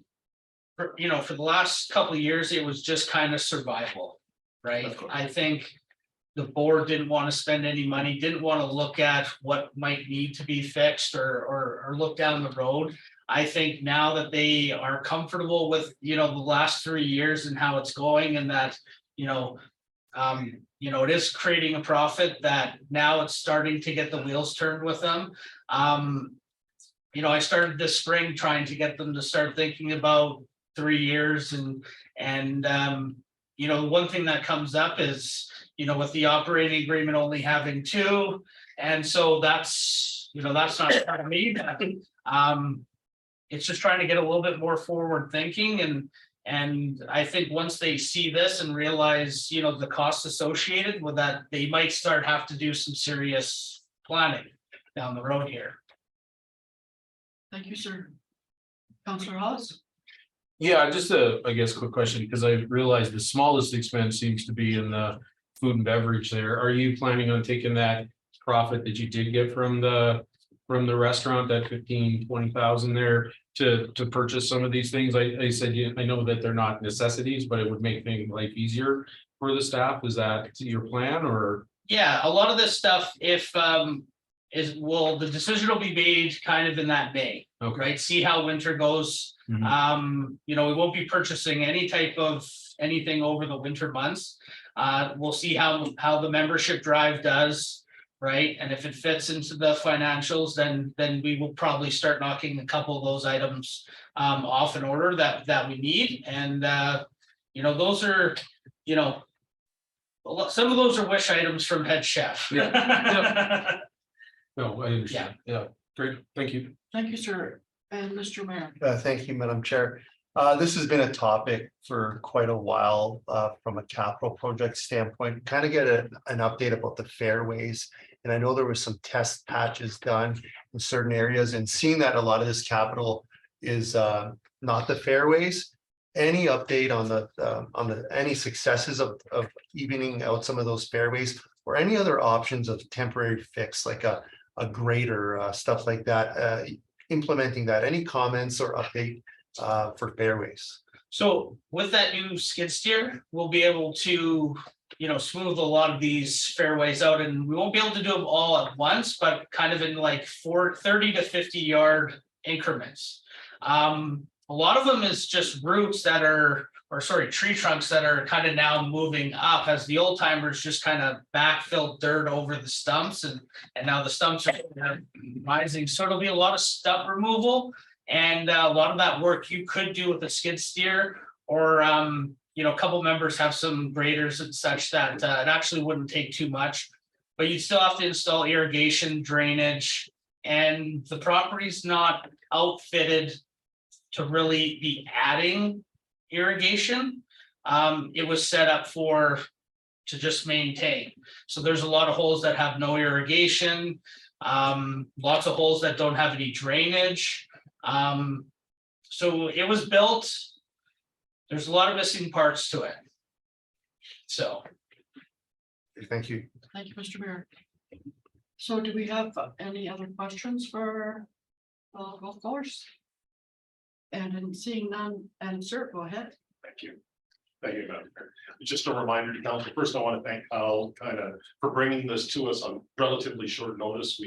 for the last couple of years, it was just kind of survival, right? I think the board didn't want to spend any money, didn't want to look at what might need to be fixed or look down the road. I think now that they are comfortable with, the last 3 years and how it's going, and that, it is creating a profit, that now it's starting to get the wheels turned with them. I started this spring trying to get them to start thinking about 3 years, and one thing that comes up is, with the operating agreement only having 2, and so that's not part of me. It's just trying to get a little bit more forward thinking, and I think once they see this and realize, the costs associated with that, they might have to do some serious planning down the road here. Thank you, sir. Councillor Hawes. Yeah, just I guess, quick question, because I realized the smallest expense seems to be in the food and beverage there. Are you planning on taking that profit that you did get from the restaurant, that 15,000-20,000 there to purchase some of these things? I said, I know that they're not necessities, but it would make things life easier for the staff. Is that your plan, or? Yeah, a lot of this stuff, the decision will be made kind of in that May. Okay. Right? See how winter goes. Mhm. We won't be purchasing any type of anything over the winter months. We'll see how the membership drive does. Right, and if it fits into the financials, then we will probably start knocking a couple of those items off in order that we need, and those are, some of those are wish items from head chef. Yeah. No, I understand. Yeah, great, thank you. Thank you, sir. And Mr. Mayor. Thank you, Madam Chair. This has been a topic for quite a while, from a capital project standpoint, kind of get an update about the fairways. And I know there was some test patches done in certain areas, and seeing that a lot of this capital is not the fairways. Any update on any successes of evening out some of those fairways, or any other options of temporary fix, like a grader, stuff like that, implementing that, any comments or update for fairways? So with that new skid steer, we'll be able to, smooth a lot of these fairways out, and we won't be able to do them all at once, but kind of in like 30 to 50 yard increments. A lot of them is just roots that are, tree trunks that are kind of now moving up, as the old timers just kind of backfilled dirt over the stumps, and now the stumps are rising. So it'll be a lot of stump removal. And a lot of that work you could do with a skid steer, or a couple members have some graders and such that it actually wouldn't take too much. But you'd still have to install irrigation, drainage, and the property's not outfitted to really be adding irrigation. It was set up to just maintain. So there's a lot of holes that have no irrigation, lots of holes that don't have any drainage. So it was built, there's a lot of missing parts to it. So. Thank you. Thank you, Mr. Mayor. So do we have any other questions for golf course? And in seeing none, and sir, go ahead. Thank you. Thank you, Madam Chair. Just a reminder to council, first I want to thank Kyle for bringing this to us on relatively short notice.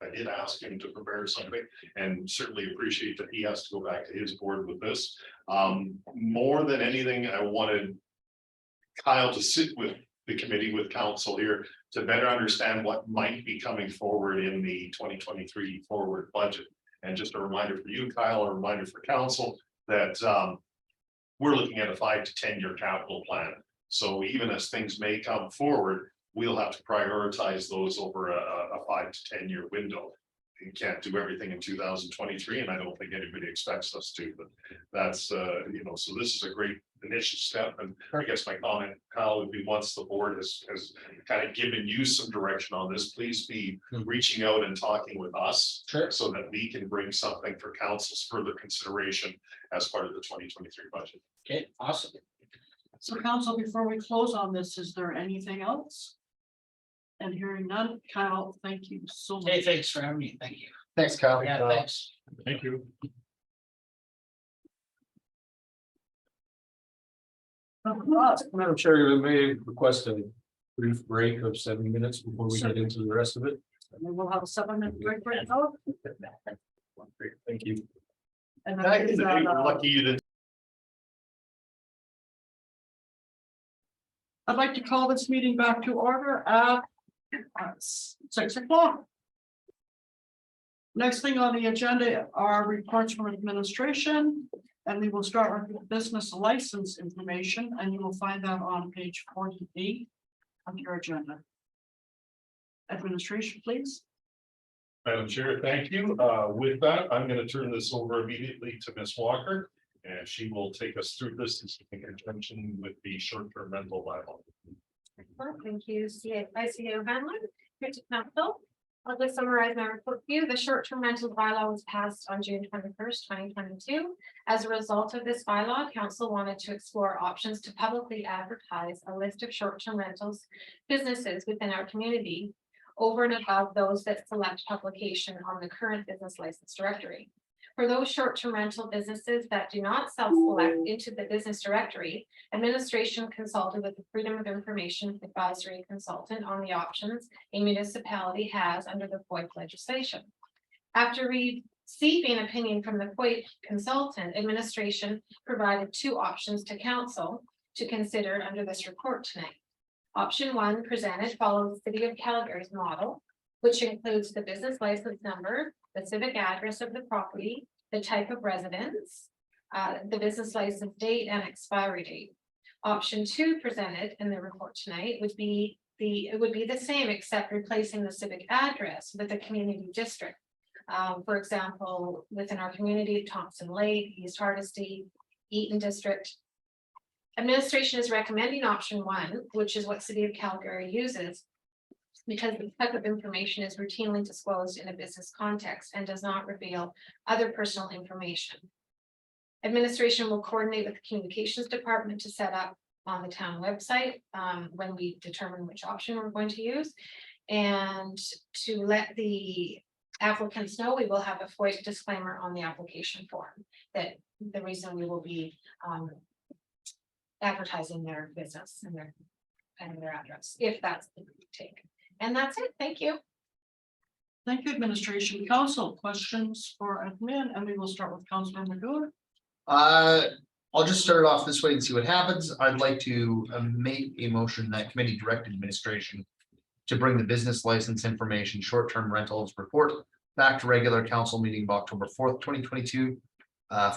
I did ask him to prepare something, and certainly appreciate that he has to go back to his board with this. More than anything, I wanted Kyle to sit with the committee, with council here, to better understand what might be coming forward in the 2023 forward budget. And just a reminder for you, Kyle, a reminder for council that we're looking at a 5 to 10 year capital plan. So even as things may come forward, we'll have to prioritize those over a 5 to 10 year window. You can't do everything in 2023, and I don't think anybody expects us to, but that's, so this is a great initial step. And I guess my comment, Kyle, would be, once the board has kind of given you some direction on this, please be reaching out and talking with us. Sure. So that we can bring something for council's further consideration as part of the 2023 budget. Okay, awesome. So council, before we close on this, is there anything else? And hearing none, Kyle, thank you so much. Hey, thanks for having me. Thank you. Thanks, Kyle. Yeah, thanks. Thank you. Madam Chair, I may request a brief break of 7 minutes before we get into the rest of it. And we'll have a 7-minute break right now. Thank you. And that is, Lucky you didn't. I'd like to call this meeting back to order at 6 o'clock. Next thing on the agenda are reports from administration, and we will start with business license information, and you will find that on page 48 of your agenda. Administration, please. Madam Chair, thank you. With that, I'm going to turn this over immediately to Ms. Walker, and she will take us through this in conjunction with the short-term rental bylaw. Thank you, ICO Hanlon, here to council. I'll just summarize my report for you. The short-term rental bylaw was passed on June 21st, 2022. As a result of this bylaw, council wanted to explore options to publicly advertise a list of short-term rentals businesses within our community over and above those that select publication on the current business license directory. For those short-term rental businesses that do not self-select into the business directory, administration consulted with the Freedom of Information Advisory Consultant on the options a municipality has under the FOIP legislation. After receiving opinion from the FOIP consultant, administration provided 2 options to council to consider under this report tonight. Option 1 presented follows the City of Calgary's model, which includes the business license number, the civic address of the property, the type of residence, the business license date and expiry date. Option 2 presented in the report tonight would be the same, except replacing the civic address with a community district. For example, within our community, Thompson Lake, East Hardisty, Eaton District. Administration is recommending option 1, which is what City of Calgary uses, because the type of information is routinely disclosed in a business context and does not reveal other personal information. Administration will coordinate with the communications department to set up on the town website when we determine which option we're going to use. And to let the applicants know, we will have a FOIA disclaimer on the application form that the reason we will be advertising their business and their address, if that's the route we take. And that's it. Thank you. Thank you, Administration. Council, questions for admin, and we will start with Councilor McGowan. I'll just start it off this way and see what happens. I'd like to make a motion that committee direct administration to bring the business license information, short-term rentals report back to regular council meeting of October 4th, 2022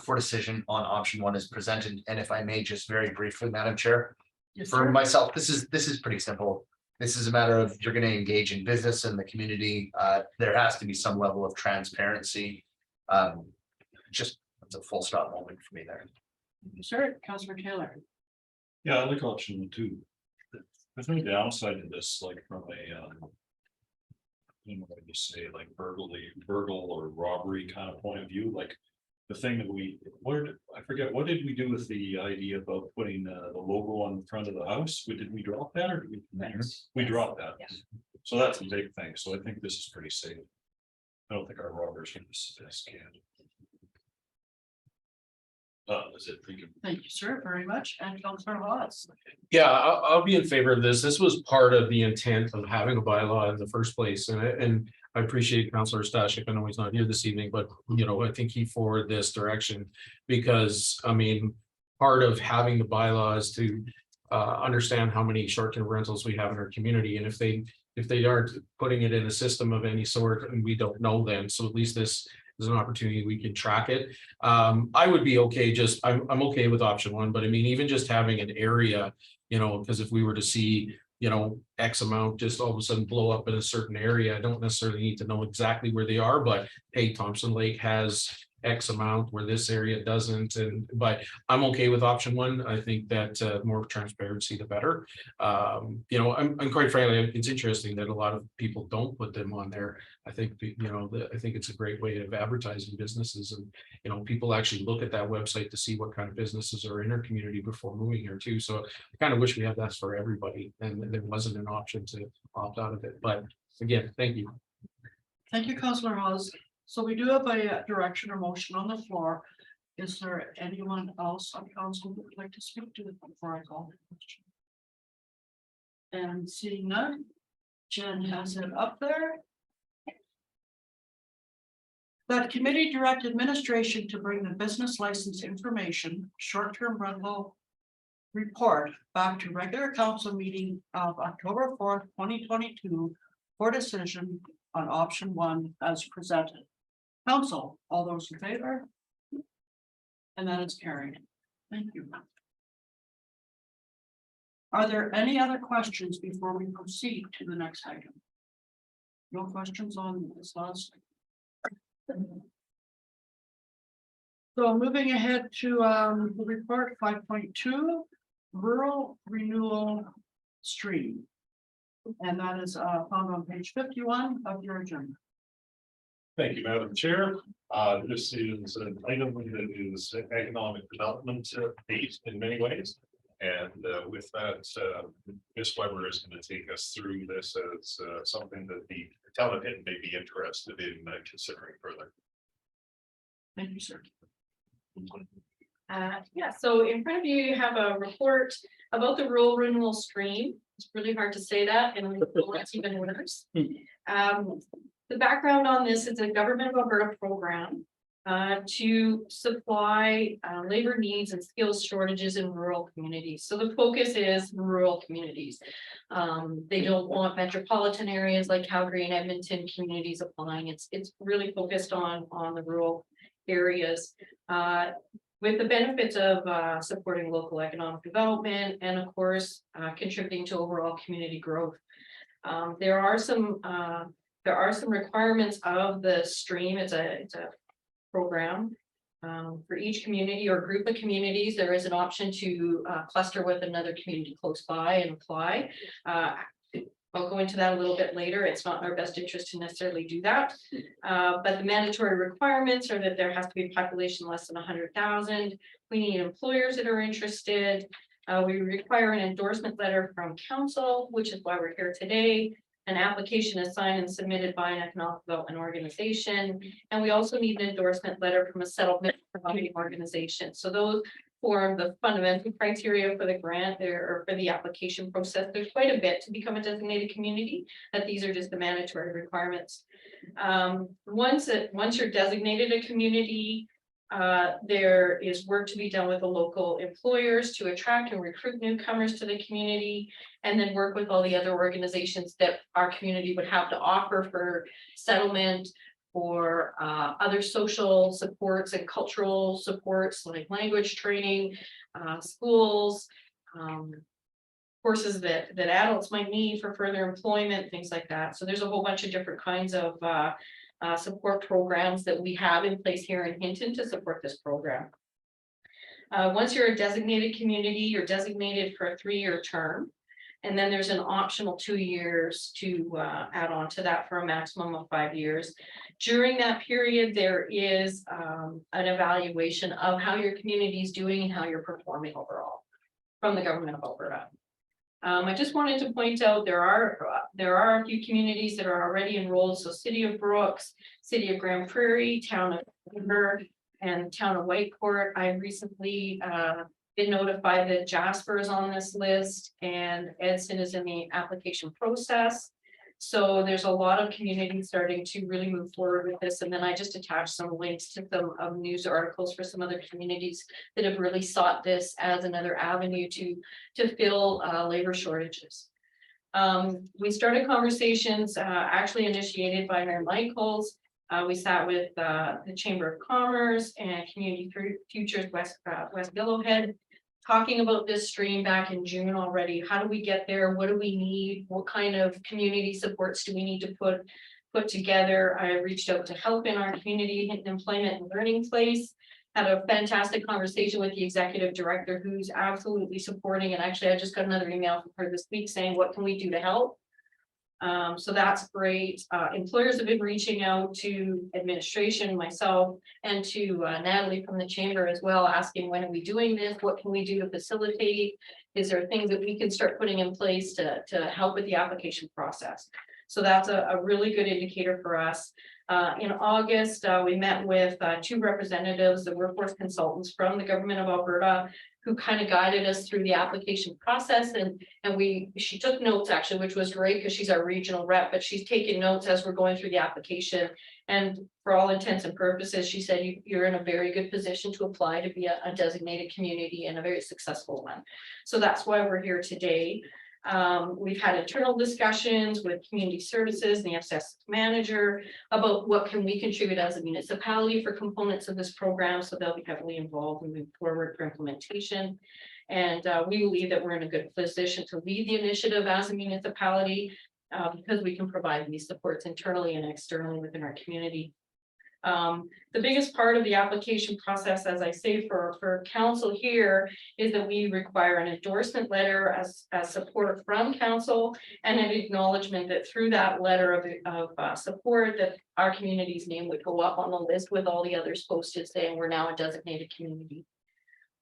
for decision on option 1 is presented. And if I may, just very briefly, Madam Chair, Yes, for sir. myself, this is pretty simple. This is a matter of you're going to engage in business in the community. There has to be some level of transparency. Just it's a full stop moment for me there. Sir, Councilor Taylor. Yeah, I like option 1 too. There's no downside to this, like from a, you know, what you say, like burgle or robbery kind of point of view, like the thing that I forget, what did we do with the idea about putting the logo on the front of the house? Did we drop that or did we dropped that? Yeah. So that's a big thing. So I think this is pretty safe. I don't think our robbers are this can. Is it thinking? Thank you, sir, very much. And Councilor Hawes. Yeah, I'll be in favor of this. This was part of the intent of having a bylaw in the first place, and I appreciate Councilor Stashik. I know he's not here this evening, but you know, I think he forwarded this direction because I mean, part of having the bylaw is to understand how many short-term rentals we have in our community, and if they aren't putting it in a system of any sort, and we don't know them, so at least this is an opportunity we can track it. I would be okay, I'm okay with option 1, but I mean, even just having an area, you know, because if we were to see, you know, X amount just all of a sudden blow up in a certain area, I don't necessarily need to know exactly where they are, but hey, Thompson Lake has X amount where this area doesn't, but I'm okay with option 1. I think that more transparency the better. You know, I'm quite frankly, it's interesting that a lot of people don't put them on there. I think you know, I think it's a great way of advertising businesses, and you know, people actually look at that website to see what kind of businesses are in our community before moving here too. So I kind of wish we had that for everybody, and there wasn't an option to opt out of it. But again, thank you. Thank you, Councilor Hawes. So we do have a direction or motion on the floor. Is there anyone else on council who would like to speak to it before I call the question? And seeing none, Jen has it up there. That committee direct administration to bring the business license information, short-term rental report back to regular council meeting of October 4th, 2022 for decision on option 1 as presented. Council, all those in favor? And that is carried. Thank you. Are there any other questions before we proceed to the next item? No questions on this last. So moving ahead to the report 5.2, rural renewal stream. And that is found on page 51 of your agenda. Thank you, Madam Chair. This is an item that is economic development based in many ways. And with that, Ms. Weber is going to take us through this as something that the town of Hinton may be interested in considering further. Thank you, sir. Yeah, so in front of you, you have a report about the rural renewal stream. It's really hard to say that, and it's even worse. The background on this is a government of Alberta program to supply labor needs and skills shortages in rural communities. So the focus is rural communities. They don't want metropolitan areas like Calgary and Edmonton communities applying. It's really focused on the rural areas with the benefits of supporting local economic development and of course contributing to overall community growth. There are some requirements of the stream. It's a program For each community or group of communities, there is an option to cluster with another community close by and apply. I'll go into that a little bit later. It's not in our best interest to necessarily do that. But the mandatory requirements are that there has to be a population less than 100,000. We need employers that are interested. We require an endorsement letter from council, which is why we're here today. An application is signed and submitted by an economic development organization. And we also need an endorsement letter from a settlement providing organization. So those form the fundamental criteria for the grant there or for the application process. There's quite a bit to become a designated community, that these are just the mandatory requirements. Once you're designated a community, there is work to be done with the local employers to attract and recruit newcomers to the community, and then work with all the other organizations that our community would have to offer for settlement, or other social supports and cultural supports like language training, schools, courses that adults might need for further employment, things like that. So there's a whole bunch of different kinds of support programs that we have in place here in Hinton to support this program. Once you're a designated community, you're designated for a 3-year term. And then there's an optional 2 years to add on to that for a maximum of 5 years. During that period, there is an evaluation of how your community is doing and how you're performing overall from the government of Alberta. I just wanted to point out there are a few communities that are already enrolled. So City of Brooks, City of Grand Prairie, Town of River, and Town of Whitecourt. I recently been notified that Jasper is on this list and Edson is in the application process. So there's a lot of communities starting to really move forward with this. And then I just attached some links to some news articles for some other communities that have really sought this as another avenue to fill labor shortages. We started conversations actually initiated by Mayor Michaels. We sat with the Chamber of Commerce and Community Futures West Billowhead, talking about this stream back in June already. How do we get there? What do we need? What kind of community supports do we need to put together? I reached out to help in our community employment and learning place. Had a fantastic conversation with the executive director, who's absolutely supporting. And actually, I just got another email from her this week saying, what can we do to help? So that's great. Employers have been reaching out to administration, myself, and to Natalie from the chamber as well, asking when are we doing this? What can we do to facilitate? Is there things that we can start putting in place to help with the application process? So that's a really good indicator for us. In August, we met with 2 representatives, the workforce consultants from the government of Alberta, who kind of guided us through the application process. And she took notes actually, which was great because she's our regional rep, but she's taking notes as we're going through the application. And for all intents and purposes, she said, you're in a very good position to apply to be a designated community and a very successful one. So that's why we're here today. We've had internal discussions with community services and the FSS manager about what can we contribute as a municipality for components of this program. So they'll be heavily involved and move forward for implementation. And we believe that we're in a good position to lead the initiative as a municipality because we can provide these supports internally and externally within our community. The biggest part of the application process, as I say, for council here, is that we require an endorsement letter as support from council and an acknowledgement that through that letter of support that our community's name would go up on the list with all the others posted saying we're now a designated community.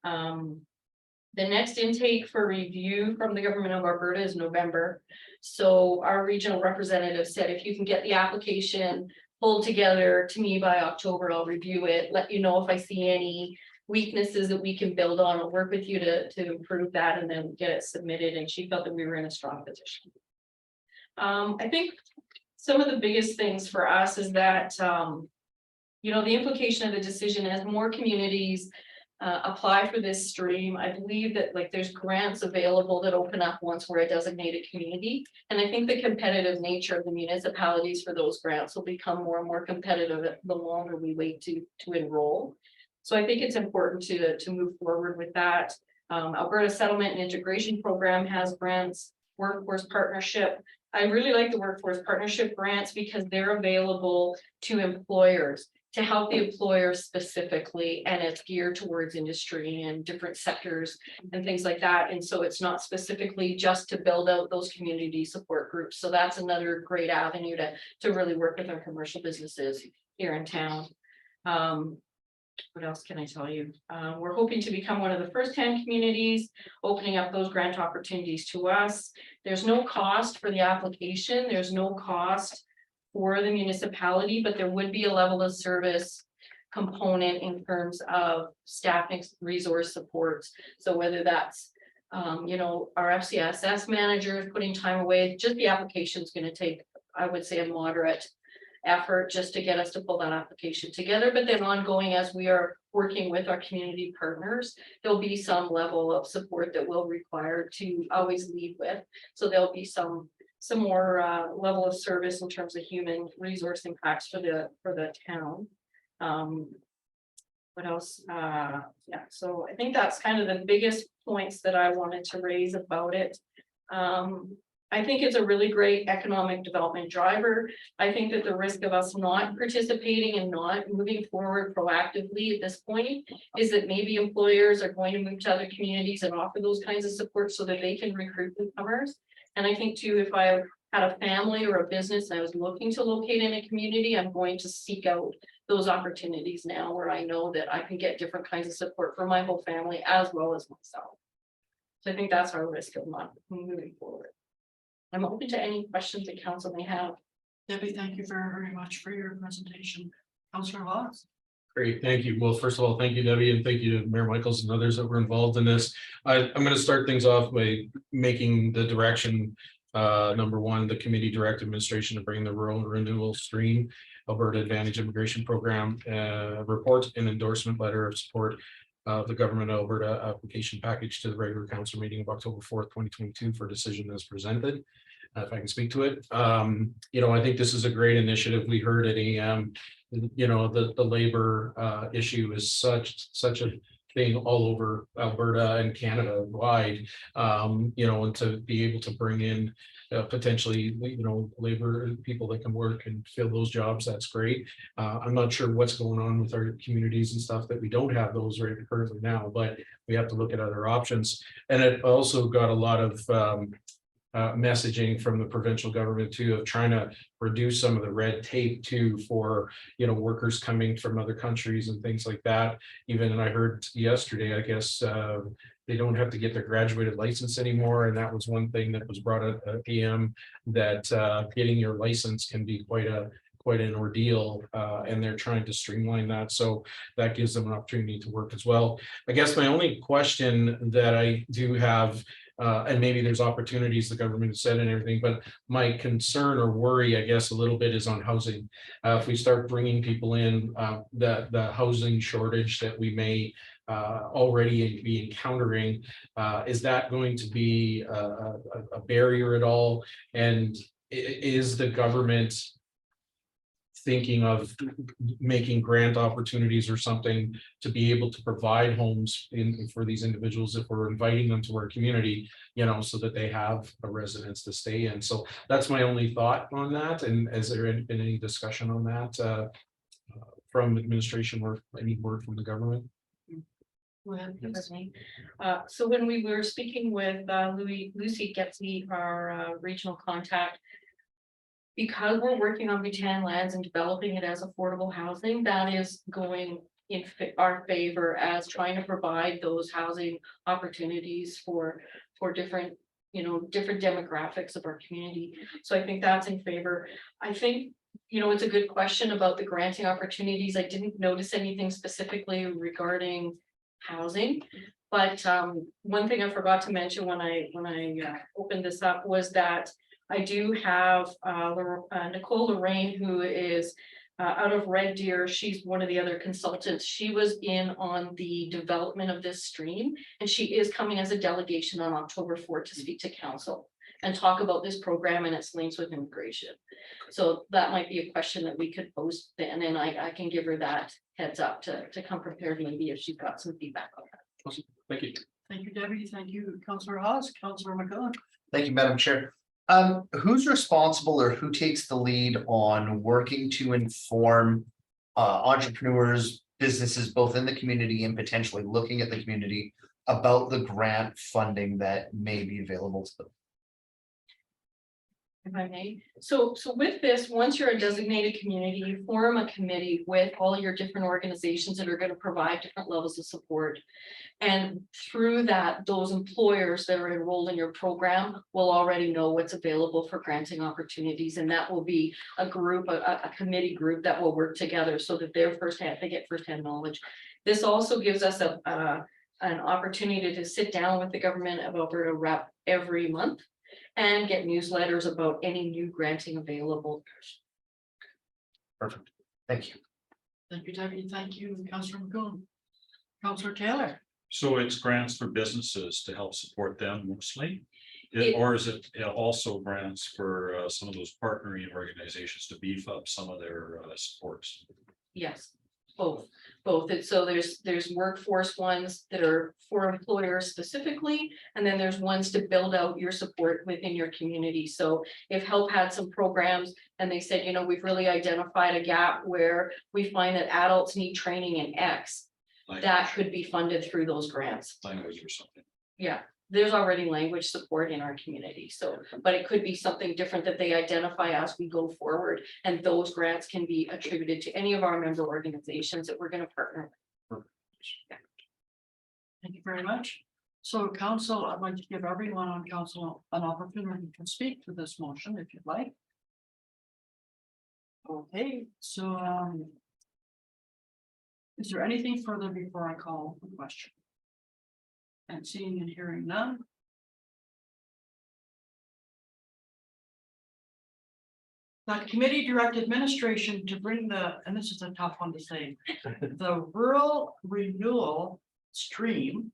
The next intake for review from the government of Alberta is November. So our regional representative said, if you can get the application pulled together to me by October, I'll review it, let you know if I see any weaknesses that we can build on. I'll work with you to improve that and then get it submitted. And she felt that we were in a strong position. I think some of the biggest things for us is that, you know, the implication of the decision as more communities apply for this stream. I believe that like there's grants available that open up once we're a designated community. And I think the competitive nature of the municipalities for those grants will become more and more competitive the longer we wait to enroll. So I think it's important to move forward with that. Alberta Settlement and Integration Program has grants, workforce partnership. I really like the workforce partnership grants because they're available to employers to help the employer specifically, and it's geared towards industry and different sectors and things like that. And so it's not specifically just to build out those community support groups. So that's another great avenue to really work with our commercial businesses here in town. What else can I tell you? We're hoping to become one of the first 10 communities, opening up those grant opportunities to us. There's no cost for the application. There's no cost for the municipality, but there would be a level of service component in terms of staffing resource supports. So whether that's, you know, our FCSS managers putting time away, just the application is going to take, I would say, a moderate effort just to get us to pull that application together. But then ongoing, as we are working with our community partners, there'll be some level of support that we'll require to always lead with. So there'll be some more level of service in terms of human resource impacts for the town. What else? Yeah, so I think that's kind of the biggest points that I wanted to raise about it. I think it's a really great economic development driver. I think that the risk of us not participating and not moving forward proactively at this point is that maybe employers are going to move to other communities and offer those kinds of support so that they can recruit newcomers. And I think too, if I had a family or a business and I was looking to locate in a community, I'm going to seek out those opportunities now where I know that I can get different kinds of support for my whole family as well as myself. So I think that's our risk of not moving forward. I'm open to any questions that council may have. Debbie, thank you very much for your presentation. Councillor Hawes. Great, thank you. Well, first of all, thank you, Debbie, and thank you to Mayor Michaels and others that were involved in this. I'm going to start things off by making the direction, number one, the committee direct administration to bring the rural renewal stream Alberta Advantage Immigration Program report and endorsement letter of support of the Government of Alberta application package to the regular council meeting of October 4th, 2022 for decision as presented. If I can speak to it, you know, I think this is a great initiative. We heard at AM, you know, the labor issue is such a thing all over Alberta and Canada wide, you know, and to be able to bring in potentially, you know, labor people that can work and fill those jobs, that's great. I'm not sure what's going on with our communities and stuff that we don't have those right currently now, but we have to look at other options. And it also got a lot of messaging from the provincial government too, of trying to reduce some of the red tape too for, you know, workers coming from other countries and things like that. Even, and I heard yesterday, I guess, they don't have to get their graduated license anymore. And that was one thing that was brought up at AM, that getting your license can be quite an ordeal, and they're trying to streamline that. So that gives them an opportunity to work as well. I guess my only question that I do have, and maybe there's opportunities the government has said and everything, but my concern or worry, I guess, a little bit is on housing. If we start bringing people in, the housing shortage that we may already be encountering, is that going to be a barrier at all? And is the government thinking of making grant opportunities or something to be able to provide homes for these individuals if we're inviting them to our community, you know, so that they have a residence to stay in? So that's my only thought on that. And has there been any discussion on that from administration or any word from the government? So when we were speaking with Lucy Getsy, our regional contact, because we're working on Buchanan lands and developing it as affordable housing, that is going in our favor as trying to provide those housing opportunities for different, you know, different demographics of our community. So I think that's in favor. I think, you know, it's a good question about the granting opportunities. I didn't notice anything specifically regarding housing, but one thing I forgot to mention when I opened this up was that I do have Nicole Lorraine, who is out of Red Deer. She's one of the other consultants. She was in on the development of this stream, and she is coming as a delegation on October 4th to speak to council and talk about this program and its links with immigration. So that might be a question that we could pose then, and I can give her that heads up to come prepared, maybe if she's got some feedback on that. Awesome. Thank you. Thank you, Debbie. Thank you, Councillor Hawes. Councillor McGowan. Thank you, Madam Chair. Who's responsible or who takes the lead on working to inform entrepreneurs, businesses, both in the community and potentially looking at the community about the grant funding that may be available to them? If I may, so with this, once you're a designated community, you form a committee with all your different organizations that are going to provide different levels of support. And through that, those employers that are enrolled in your program will already know what's available for granting opportunities. And that will be a group, a committee group that will work together so that they get firsthand knowledge. This also gives us an opportunity to sit down with the government of Alberta rep every month and get newsletters about any new granting available. Perfect. Thank you. Thank you, Deputy. Thank you, Councillor McGowan. Councillor Taylor. So it's grants for businesses to help support them mostly? It- Or is it also grants for some of those partnering organizations to beef up some of their supports? Yes, both. And so there's workforce ones that are for employers specifically, and then there's ones to build out your support within your community. So if Help had some programs and they said, we've really identified a gap where we find that adults need training in X, that could be funded through those grants. Language or something. Yeah, there's already language support in our community, so, but it could be something different that they identify as we go forward. And those grants can be attributed to any of our member organizations that we're going to partner with. Thank you very much. So council, I'd like to give everyone on council an opportunity to speak to this motion if you'd like. Okay, so is there anything further before I call the question? And seeing and hearing none. That committee direct administration to bring and this is a tough one to say, the rural renewal stream,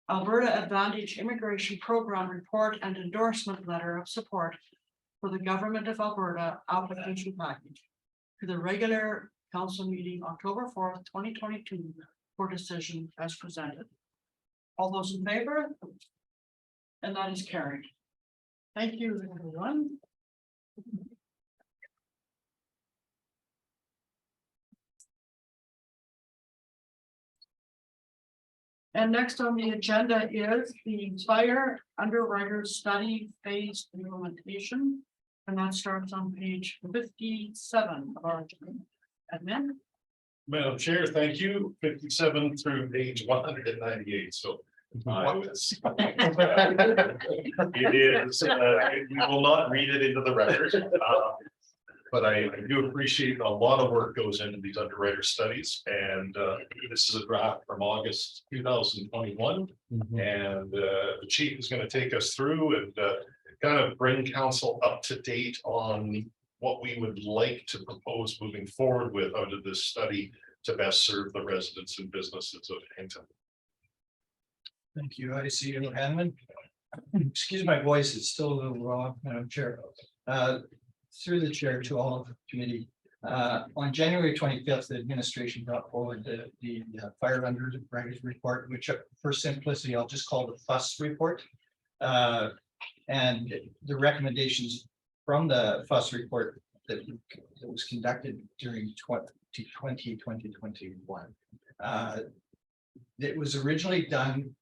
Alberta Advantage Immigration Program report and endorsement letter of support for the Government of Alberta application package to the regular council meeting October 4th, 2022 for decision as presented. All those in favor? And that is carried. Thank you, everyone. And next on the agenda is the fire underwriters study phase implementation. And that starts on page 57 of our agenda. Admin. Madam Chair, thank you. 57 through page 198, so. I was- It is, we will not read it into the record. But I do appreciate a lot of work goes into these underwriter studies, and this is a draft from August 2021. And the chief is going to take us through and kind of bring council up to date on what we would like to propose moving forward with out of this study to best serve the residents and businesses of Hinton. Thank you. I see you, Hanman. Excuse my voice, it's still a little raw, Madam Chair. Through the chair to all of the committee. On January 25th, the administration brought forward the fire underwriters report, which for simplicity, I'll just call the FUS report. And the recommendations from the FUS report that was conducted during 2021. It was originally done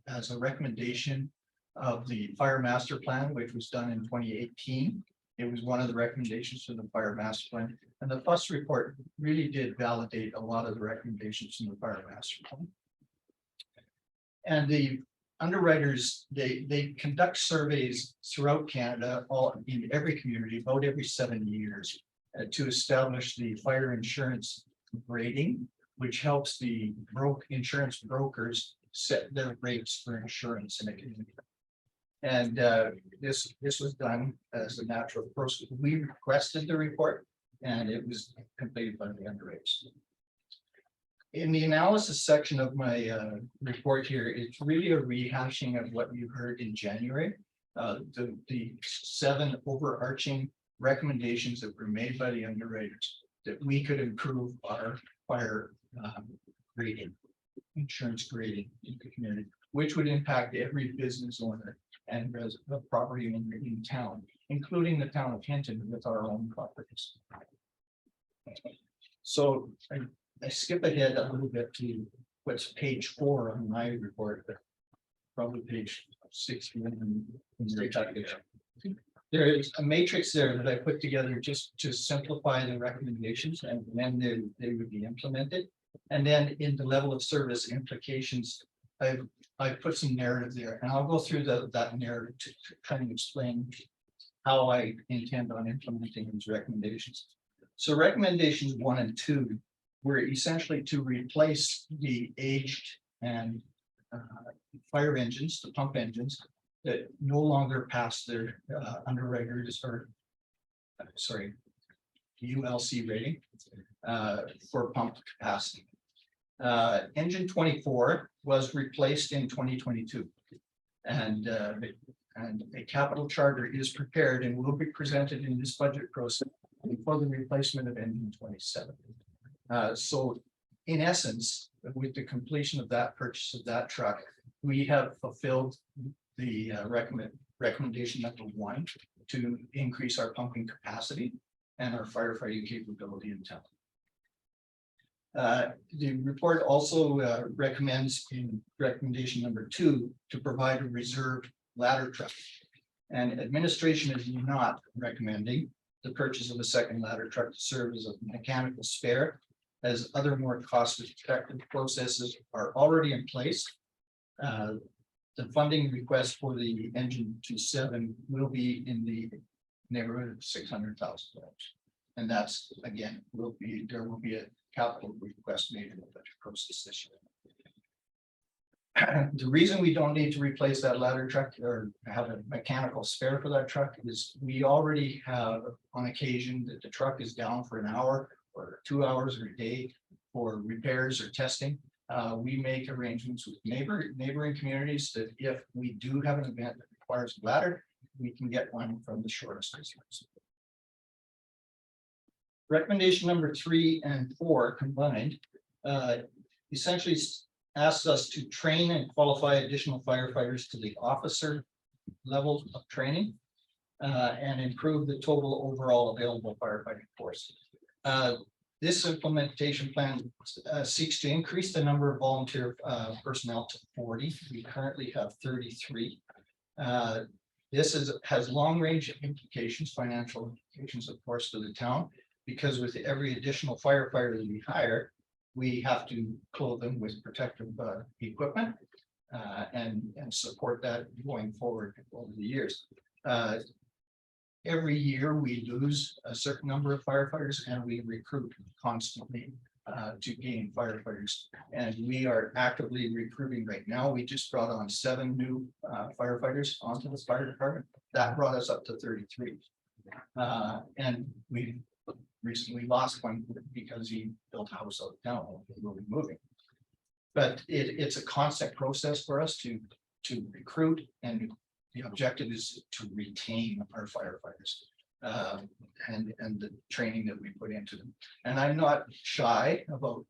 as a recommendation of the fire master plan, which was done in 2018. It was one of the recommendations for the fire master plan, and the FUS report really did validate a lot of the recommendations in the fire master plan. And the underwriters, they conduct surveys throughout Canada, all in every community, about every 7 years, to establish the fire insurance rating, which helps the insurance brokers set their rates for insurance in a community. And this was done as a natural process. We requested the report and it was completed by the underwriters. In the analysis section of my report here, it's really a rehashing of what you heard in January. The 7 overarching recommendations that were made by the underwriters that we could improve our fire grading, insurance grading in the community, which would impact every business owner and the property owner in town, including the town of Hinton with our own properties. So I skip ahead a little bit to what's page 4 on my report, but probably page 61 in your package. There is a matrix there that I put together just to simplify the recommendations and when they would be implemented. And then in the level of service implications, I've put some narrative there, and I'll go through that narrative to try and explain how I intend on implementing these recommendations. So recommendations 1 and 2 were essentially to replace the aged and fire engines, the pump engines that no longer pass their Underwriters or ULC rating for pump capacity. Engine 24 was replaced in 2022, and a capital charter is prepared and will be presented in this budget process for the replacement of engine 27. So in essence, with the completion of that purchase of that truck, we have fulfilled the recommendation number 1 to increase our pumping capacity and our firefighting capability in town. The report also recommends in recommendation number 2 to provide a reserve ladder truck. And administration is not recommending the purchase of a second ladder truck to serve as a mechanical spare, as other more cost-effective processes are already in place. The funding request for the engine 27 will be in the neighborhood of $600,000. And that's, again, there will be a capital request made in the budget process this year. The reason we don't need to replace that ladder truck or have a mechanical spare for that truck is we already have on occasion that the truck is down for an hour or 2 hours or a day for repairs or testing. We make arrangements with neighboring communities that if we do have an event that requires a ladder, we can get one from the shortest distance. Recommendation number 3 and 4 combined essentially asks us to train and qualify additional firefighters to the officer level of training and improve the total overall available firefighting force. This implementation plan seeks to increase the number of volunteer personnel to 40. We currently have 33. This has long-range implications, financial implications, of course, to the town, because with every additional firefighter that we hire, we have to clothe them with protective equipment and support that going forward over the years. Every year we lose a certain number of firefighters and we recruit constantly to gain firefighters. And we are actively recruiting right now. We just brought on 7 new firefighters onto the fire department. That brought us up to 33. And we recently lost one because he built a house out of town. We'll be moving. But it's a constant process for us to recruit, and the objective is to retain our firefighters and the training that we put into them. And I'm not shy about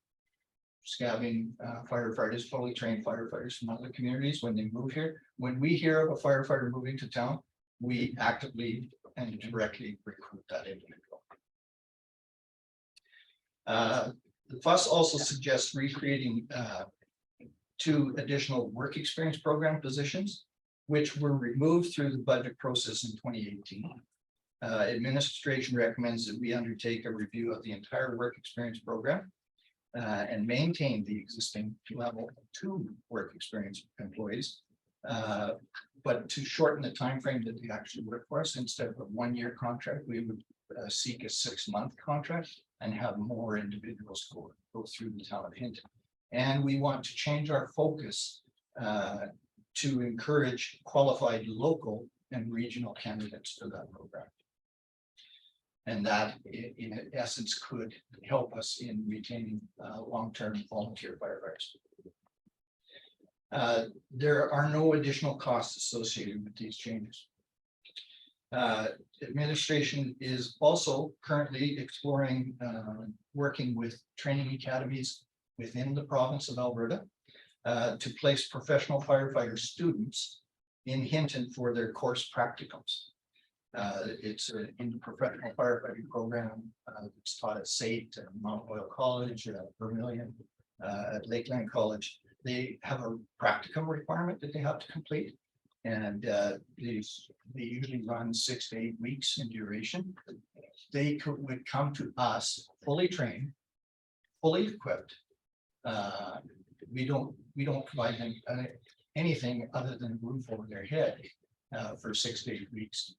scabbing firefighters, fully trained firefighters from other communities when they move here. When we hear of a firefighter moving to town, we actively and directly recruit that individual. The FUS also suggests recreating 2 additional work experience program positions, which were removed through the budget process in 2018. Administration recommends that we undertake a review of the entire work experience program and maintain the existing level 2 work experience employees, but to shorten the time frame that they actually work for us. Instead of a 1-year contract, we would seek a 6-month contract and have more individuals go through the town of Hinton. And we want to change our focus to encourage qualified local and regional candidates for that program. And that, in essence, could help us in retaining long-term volunteer firefighters. There are no additional costs associated with these changes. Administration is also currently exploring working with training academies within the province of Alberta to place professional firefighter students in Hinton for their course practicums. It's in professional firefighting program. It's taught at SAIT, Mount Royal College, Vermilion, at Lakeland College. They have a practicum requirement that they have to complete. And they usually run 6 to 8 weeks in duration. Would come to us fully trained, fully equipped. We don't provide them anything other than a roof over their head for 6 to 8 weeks,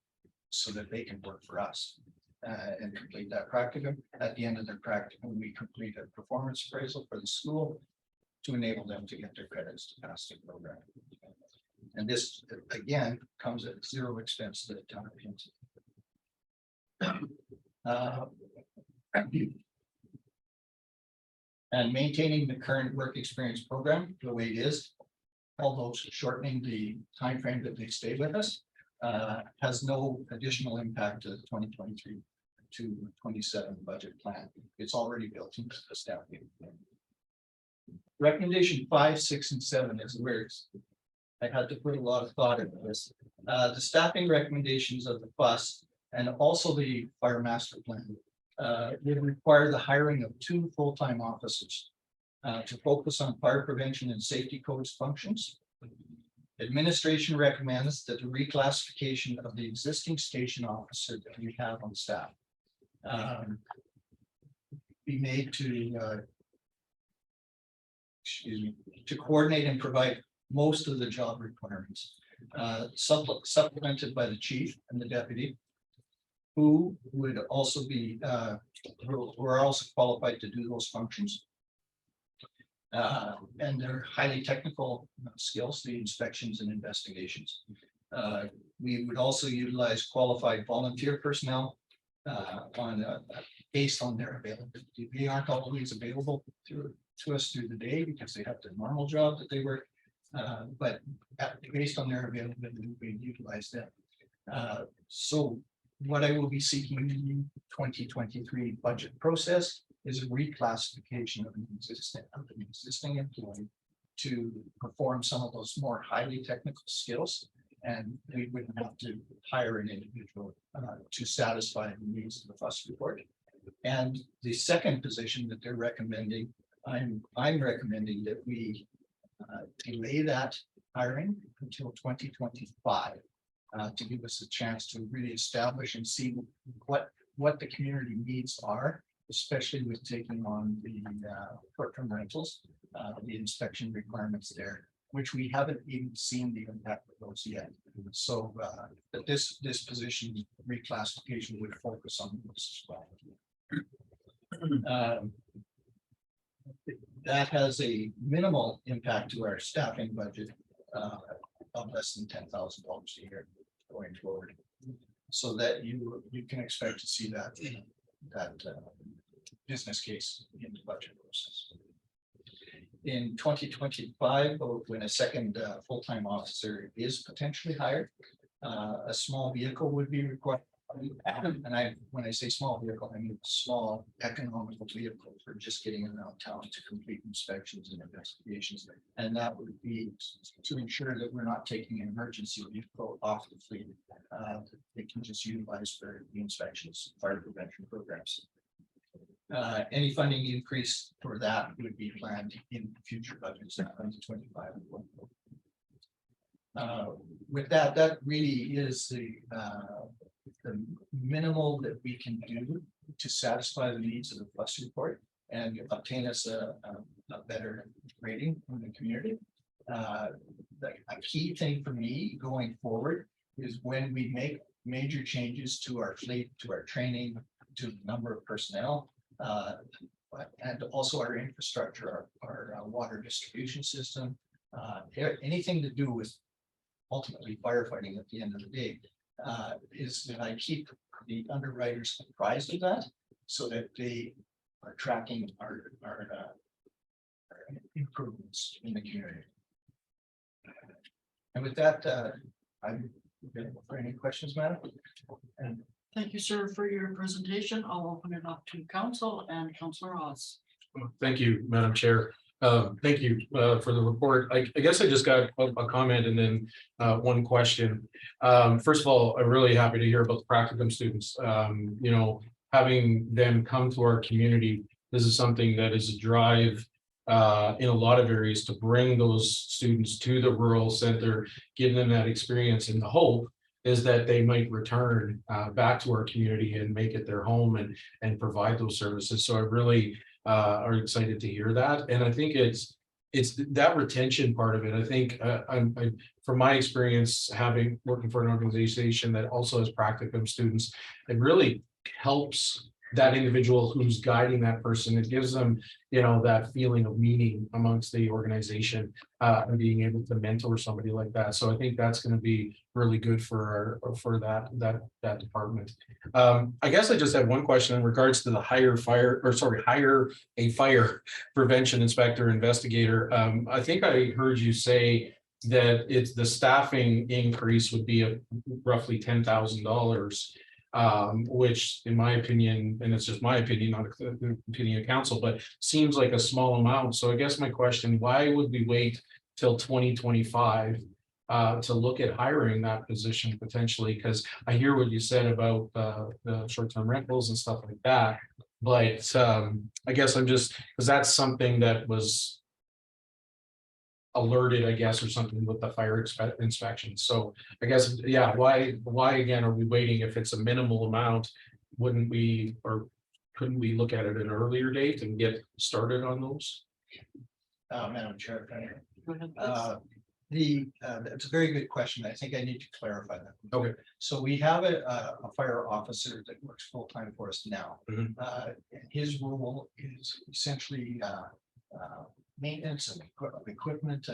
so that they can work for us and complete that practicum. At the end of their practicum, we complete a performance appraisal for the school to enable them to get their credits to pass the program. And this, again, comes at zero expense to the town of Hinton. And maintaining the current work experience program the way it is, although shortening the time frame that they stay with us, has no additional impact to the 2023 to 27 budget plan. It's already built into the staffing. Recommendation 5, 6, and 7 is where I had to put a lot of thought into this. The staffing recommendations of the FUS and also the fire master plan would require the hiring of 2 full-time officers to focus on fire prevention and safety codes functions. Administration recommends that the reclassification of the existing station officer that we have on staff be made to to coordinate and provide most of the job requirements, supplemented by the chief and the deputy, who would also be who are also qualified to do those functions. And they're highly technical skills, the inspections and investigations. We would also utilize qualified volunteer personnel based on their availability. They aren't always available to us through the day because they have the normal job that they work. But based on their availability, we utilize them. So what I will be seeking in the 2023 budget process is a reclassification of an existing employee to perform some of those more highly technical skills. And we wouldn't have to hire an individual to satisfy the needs of the FUS report. And the second position that they're recommending, I'm recommending that we delay that hiring until 2025 to give us a chance to really establish and see what the community needs are, especially with taking on the short-term rentals, the inspection requirements there, which we haven't even seen the impact of those yet. So that this position reclassification would focus on this as well. That has a minimal impact to our staffing budget of less than $10,000 a year going forward. So that you can expect to see that business case in the budget process. In 2025, when a second full-time officer is potentially hired, a small vehicle would be required. And when I say small vehicle, I mean small economical vehicle for just getting around town to complete inspections and investigations. And that would be to ensure that we're not taking an emergency vehicle off the fleet. They can just utilize for the inspections, fire prevention programs. Any funding increase for that would be planned in future budgets in 2025. With that really is the minimal that we can do to satisfy the needs of the FUS report and obtain us a better rating from the community. A key thing for me going forward is when we make major changes to our fleet, to our training, to the number of personnel, and also our infrastructure, our water distribution system, anything to do with ultimately firefighting at the end of the day, is that I keep the underwriters apprised of that so that they are tracking our improvements in the community. And with that, I'm available for any questions, madam. And Thank you, sir, for your presentation. I'll open it up to council and Councillor Oz. Thank you, Madam Chair. Thank you for the report. I guess I just got a comment and then one question. First of all, I'm really happy to hear about the practicum students. You know, having them come to our community, this is something that is a drive in a lot of areas to bring those students to the rural center, give them that experience, and the hope is that they might return back to our community and make it their home and provide those services. So I really are excited to hear that. And I think it's that retention part of it. I think from my experience, having working for an organization that also has practicum students, it really helps that individual who's guiding that person. It gives them, you know, that feeling of meaning amongst the organization and being able to mentor somebody like that. So I think that's going to be really good for that department. I guess I just have one question in regards to the hire a fire prevention inspector investigator. I think I heard you say that it's the staffing increase would be roughly $10,000. Which in my opinion, and it's just my opinion, not the opinion of council, but seems like a small amount. So I guess my question, why would we wait till 2025 to look at hiring that position potentially? Because I hear what you said about the short-term rentals and stuff like that. But I guess I'm just, because that's something that was alerted, I guess, or something with the fire inspection. So I guess, yeah, why again are we waiting? If it's a minimal amount, wouldn't we, or couldn't we look at it at an earlier date and get started on those? Madam Chair. It's a very good question. I think I need to clarify that. Okay. So we have a fire officer that works full-time for us now. And his role is essentially maintenance of equipment,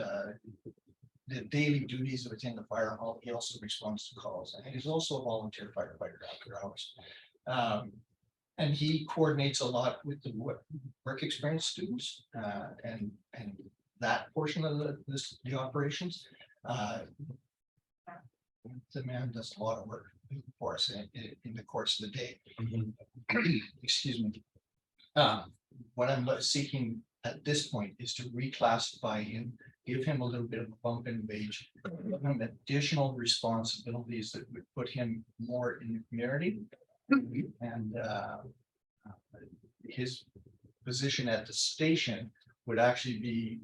the daily duties within the fire hall. He also responds to calls, and he's also a volunteer firefighter after hours. And he coordinates a lot with the work experience students and that portion of the operations. The man does a lot of work for us in the course of the day. Excuse me. What I'm seeking at this point is to reclassify him, give him a little bit of a bump in wage, give him additional responsibilities that would put him more in the community. And his position at the station would actually be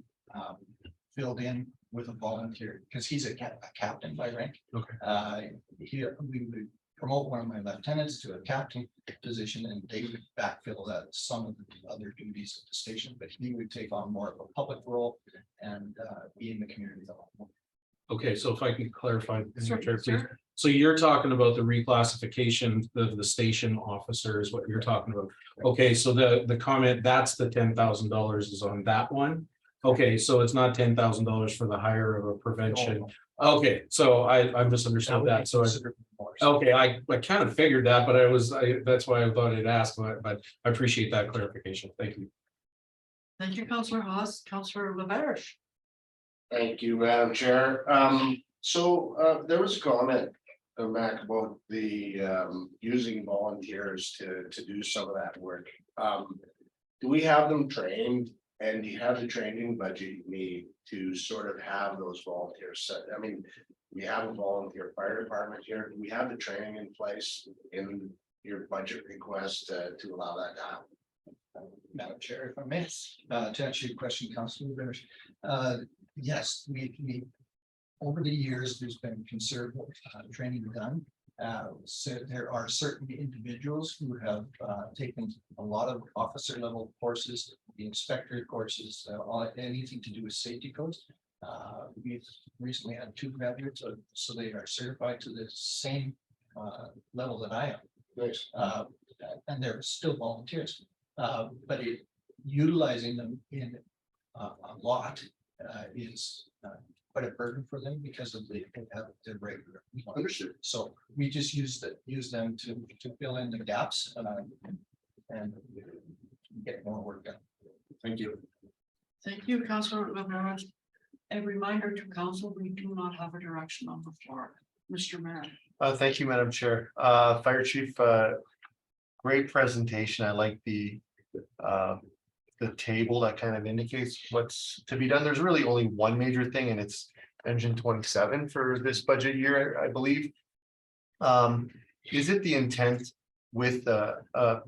filled in with a volunteer, because he's a captain by rank. Okay. We would promote one of my lieutenants to a captain position, and they would backfill that some of the other duties at the station, but he would take on more of a public role and be in the community a lot more. Okay, so if I can clarify, Sure, Chair, please. sure. So you're talking about the reclassification of the station officer is what you're talking about. Okay, so the comment, that's the $10,000 is on that one. Okay, so it's not $10,000 for the hire of a prevention. Okay, so I misunderstood that. So okay, I kind of figured that, but that's why I thought I'd ask, but I appreciate that clarification. Thank you. Thank you, Councillor Haas. Councillor Beverage. Thank you, Madam Chair. So there was a comment, Mac, about the using volunteers to do some of that work. Do we have them trained, and do you have the training budget you need to sort of have those volunteers set? I mean, we have a volunteer fire department here. Do we have the training in place in your budget request to allow that to happen? Madam Chair, if I may, to answer your question, Councilor Rivers, yes, we over the years, there's been considerable training done. So there are certain individuals who have taken a lot of officer level courses, the inspector courses, anything to do with safety codes. We've recently had 2 graduates, so they are certified to the same level that I am. Nice. And they're still volunteers, but utilizing them in a lot is quite a burden for them because of the regular. Understood. So we just use them to fill in the gaps and get more work done. Thank you. Thank you, Councillor Beverage. A reminder to council, we do not have a direction on the floor. Mr. Mayor. Thank you, Madam Chair. Fire Chief, great presentation. I like the the table that kind of indicates what's to be done. There's really only one major thing, and it's engine 27 for this budget year, I believe. Is it the intent with the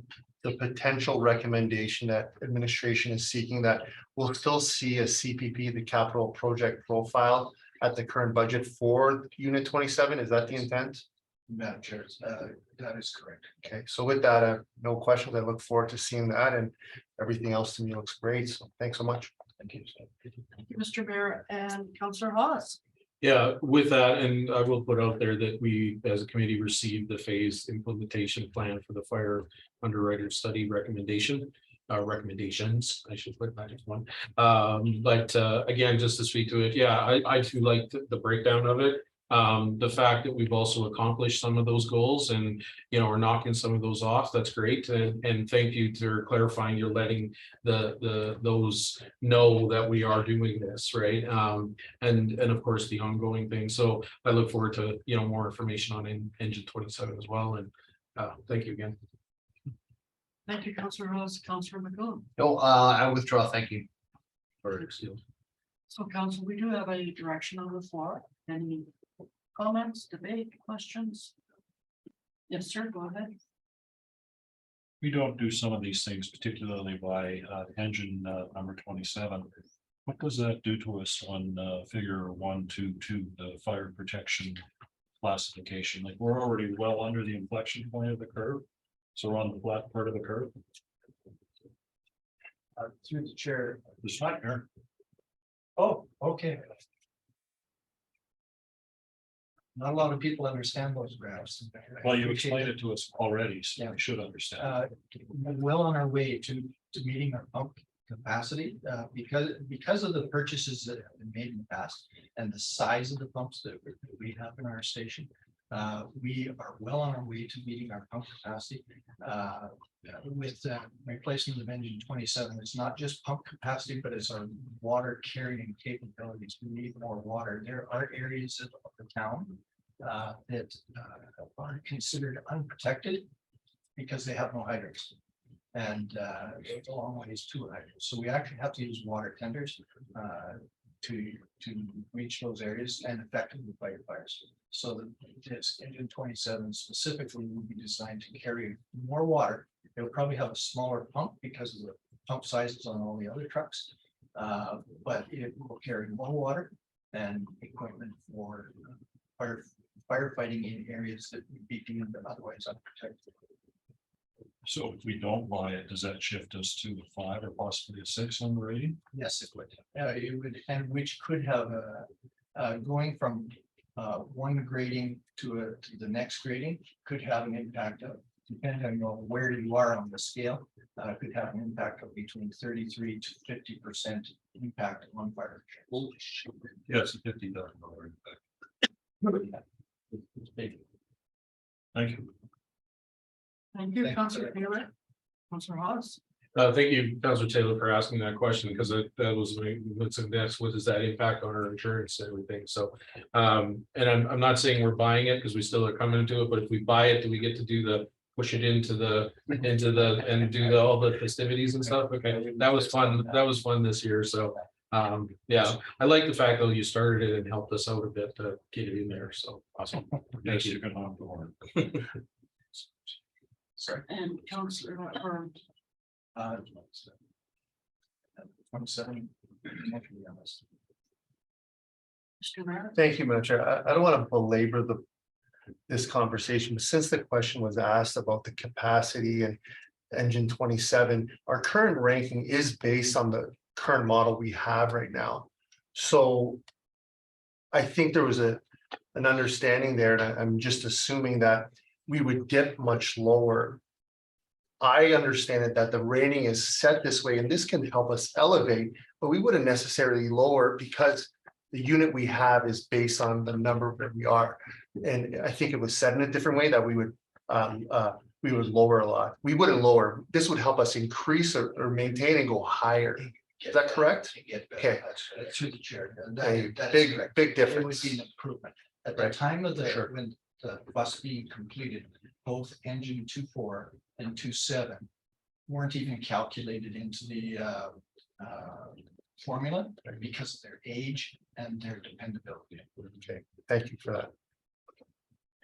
potential recommendation that administration is seeking that we'll still see a CPP, the capital project profile at the current budget for unit 27? Is that the intent? Madam Chair, that is correct. Okay, so with that, no questions. I look forward to seeing that, and everything else to me looks great. So thanks so much. Thank you, Mr. Mayor and Councillor Haas. Yeah, with that, and I will put out there that we, as a committee, received the phased implementation plan for the fire underwriter study recommendations, I should put that as one. But again, just to speak to it, yeah, I too like the breakdown of it. The fact that we've also accomplished some of those goals and, we're knocking some of those off, that's great. And thank you for clarifying, you're letting those know that we are doing this, right? And of course, the ongoing thing. So I look forward to, more information on engine 27 as well. And thank you again. Thank you, Councillor Haas. Councillor McGowan. No, I withdraw, thank you. So council, we do have a direction on the floor. Any comments, debate, questions? Yes, sir, go ahead. We don't do some of these things, particularly by engine number 27. What does that do to us on figure 122, the fire protection classification? Like, we're already well under the inflection point of the curve. So we're on the flat part of the curve. Through the chair. It's not here. Oh, okay. Not a lot of people understand those graphs. Well, you explained it to us already, so we should understand. Well on our way to meeting our pump capacity, because of the purchases that have been made in the past and the size of the pumps that we have in our station. We are well on our way to meeting our pump capacity. With replacement of engine 27, it's not just pump capacity, but it's our water carrying capabilities. We need more water. There are areas of the town that are considered unprotected because they have no hydrants. And it's a long ways to hydrants. So we actually have to use water tenders to reach those areas and effectively fight fires. So that this engine 27 specifically will be designed to carry more water. It will probably have a smaller pump because of the pump sizes on all the other trucks. But it will carry more water and equipment for firefighting in areas that would be deemed otherwise unprotected. So if we don't buy it, does that shift us to a 5 or possibly a 6 on the rating? Yes, it would. It would, and which could have going from one grading to the next grading could have an impact of, depending on where you are on the scale, could have an impact of between 33 to 50% impact on fire. Holy shit. Yeah, it's a $50,000 impact. It's big. Thank you. Thank you, Councillor Taylor. Councillor Haas. Thank you, Councillor Taylor, for asking that question, because that was what's next. What does that impact on our insurance and everything? So, and I'm not saying we're buying it because we still are coming into it, but if we buy it, do we get to do the push it into the and do all the festivities and stuff? Okay, that was fun. That was fun this year. So, yeah, I like the fact that you started it and helped us out a bit to get it in there. So awesome. Yes, you can have the horn. Sorry. And Councillor 27. Mr. Mayor. Thank you, Madam Chair. I don't want to belabor this conversation, but since the question was asked about the capacity and engine 27, our current ranking is based on the current model we have right now. So I think there was an understanding there, and I'm just assuming that we would dip much lower. I understand that the rating is set this way, and this can help us elevate, but we wouldn't necessarily lower because the unit we have is based on the number that we are. And I think it was said in a different way that we would lower a lot. We wouldn't lower. This would help us increase or maintain and go higher. Is that correct? Okay. That's through the chair. Big difference. It would be an improvement. At the time of when the bus being completed, both engine 24 and 27 weren't even calculated into the formula because of their age and their dependability. Okay, thank you for that.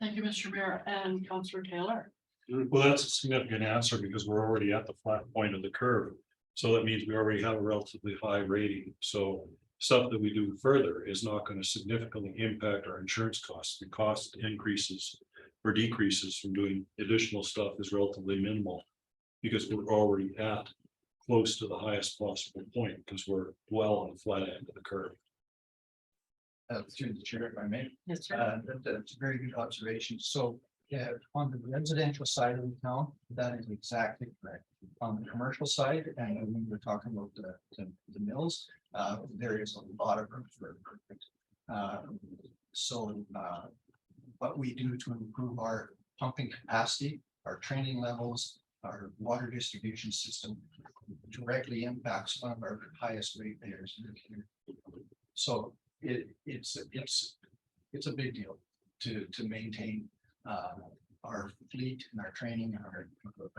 Thank you, Mr. Mayor and Councillor Taylor. Well, that's a significant answer because we're already at the flat point of the curve. So that means we already have a relatively high rating. So stuff that we do further is not going to significantly impact our insurance costs. The cost increases or decreases from doing additional stuff is relatively minimal. Because we're already at close to the highest possible point because we're well on the flat end of the curve. Through the chair, if I may. Yes, sir. That's a very good observation. So, yeah, on the residential side of the town, that is exactly correct. On the commercial side, and when we're talking about the mills, there is a lot of room for improvement. What we do to improve our pumping capacity, our training levels, our water distribution system directly impacts one of our highest ratepayers. So it's a big deal to maintain our fleet and our training and our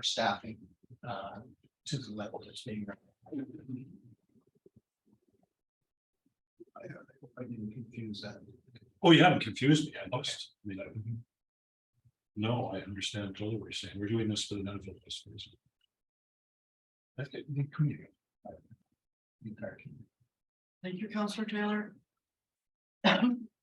staffing to the level that's being. I didn't confuse that. Oh, you haven't confused me. No, I understand totally what you're saying. We're doing this for the benefit of this. That's the community. Thank you, Councillor Taylor.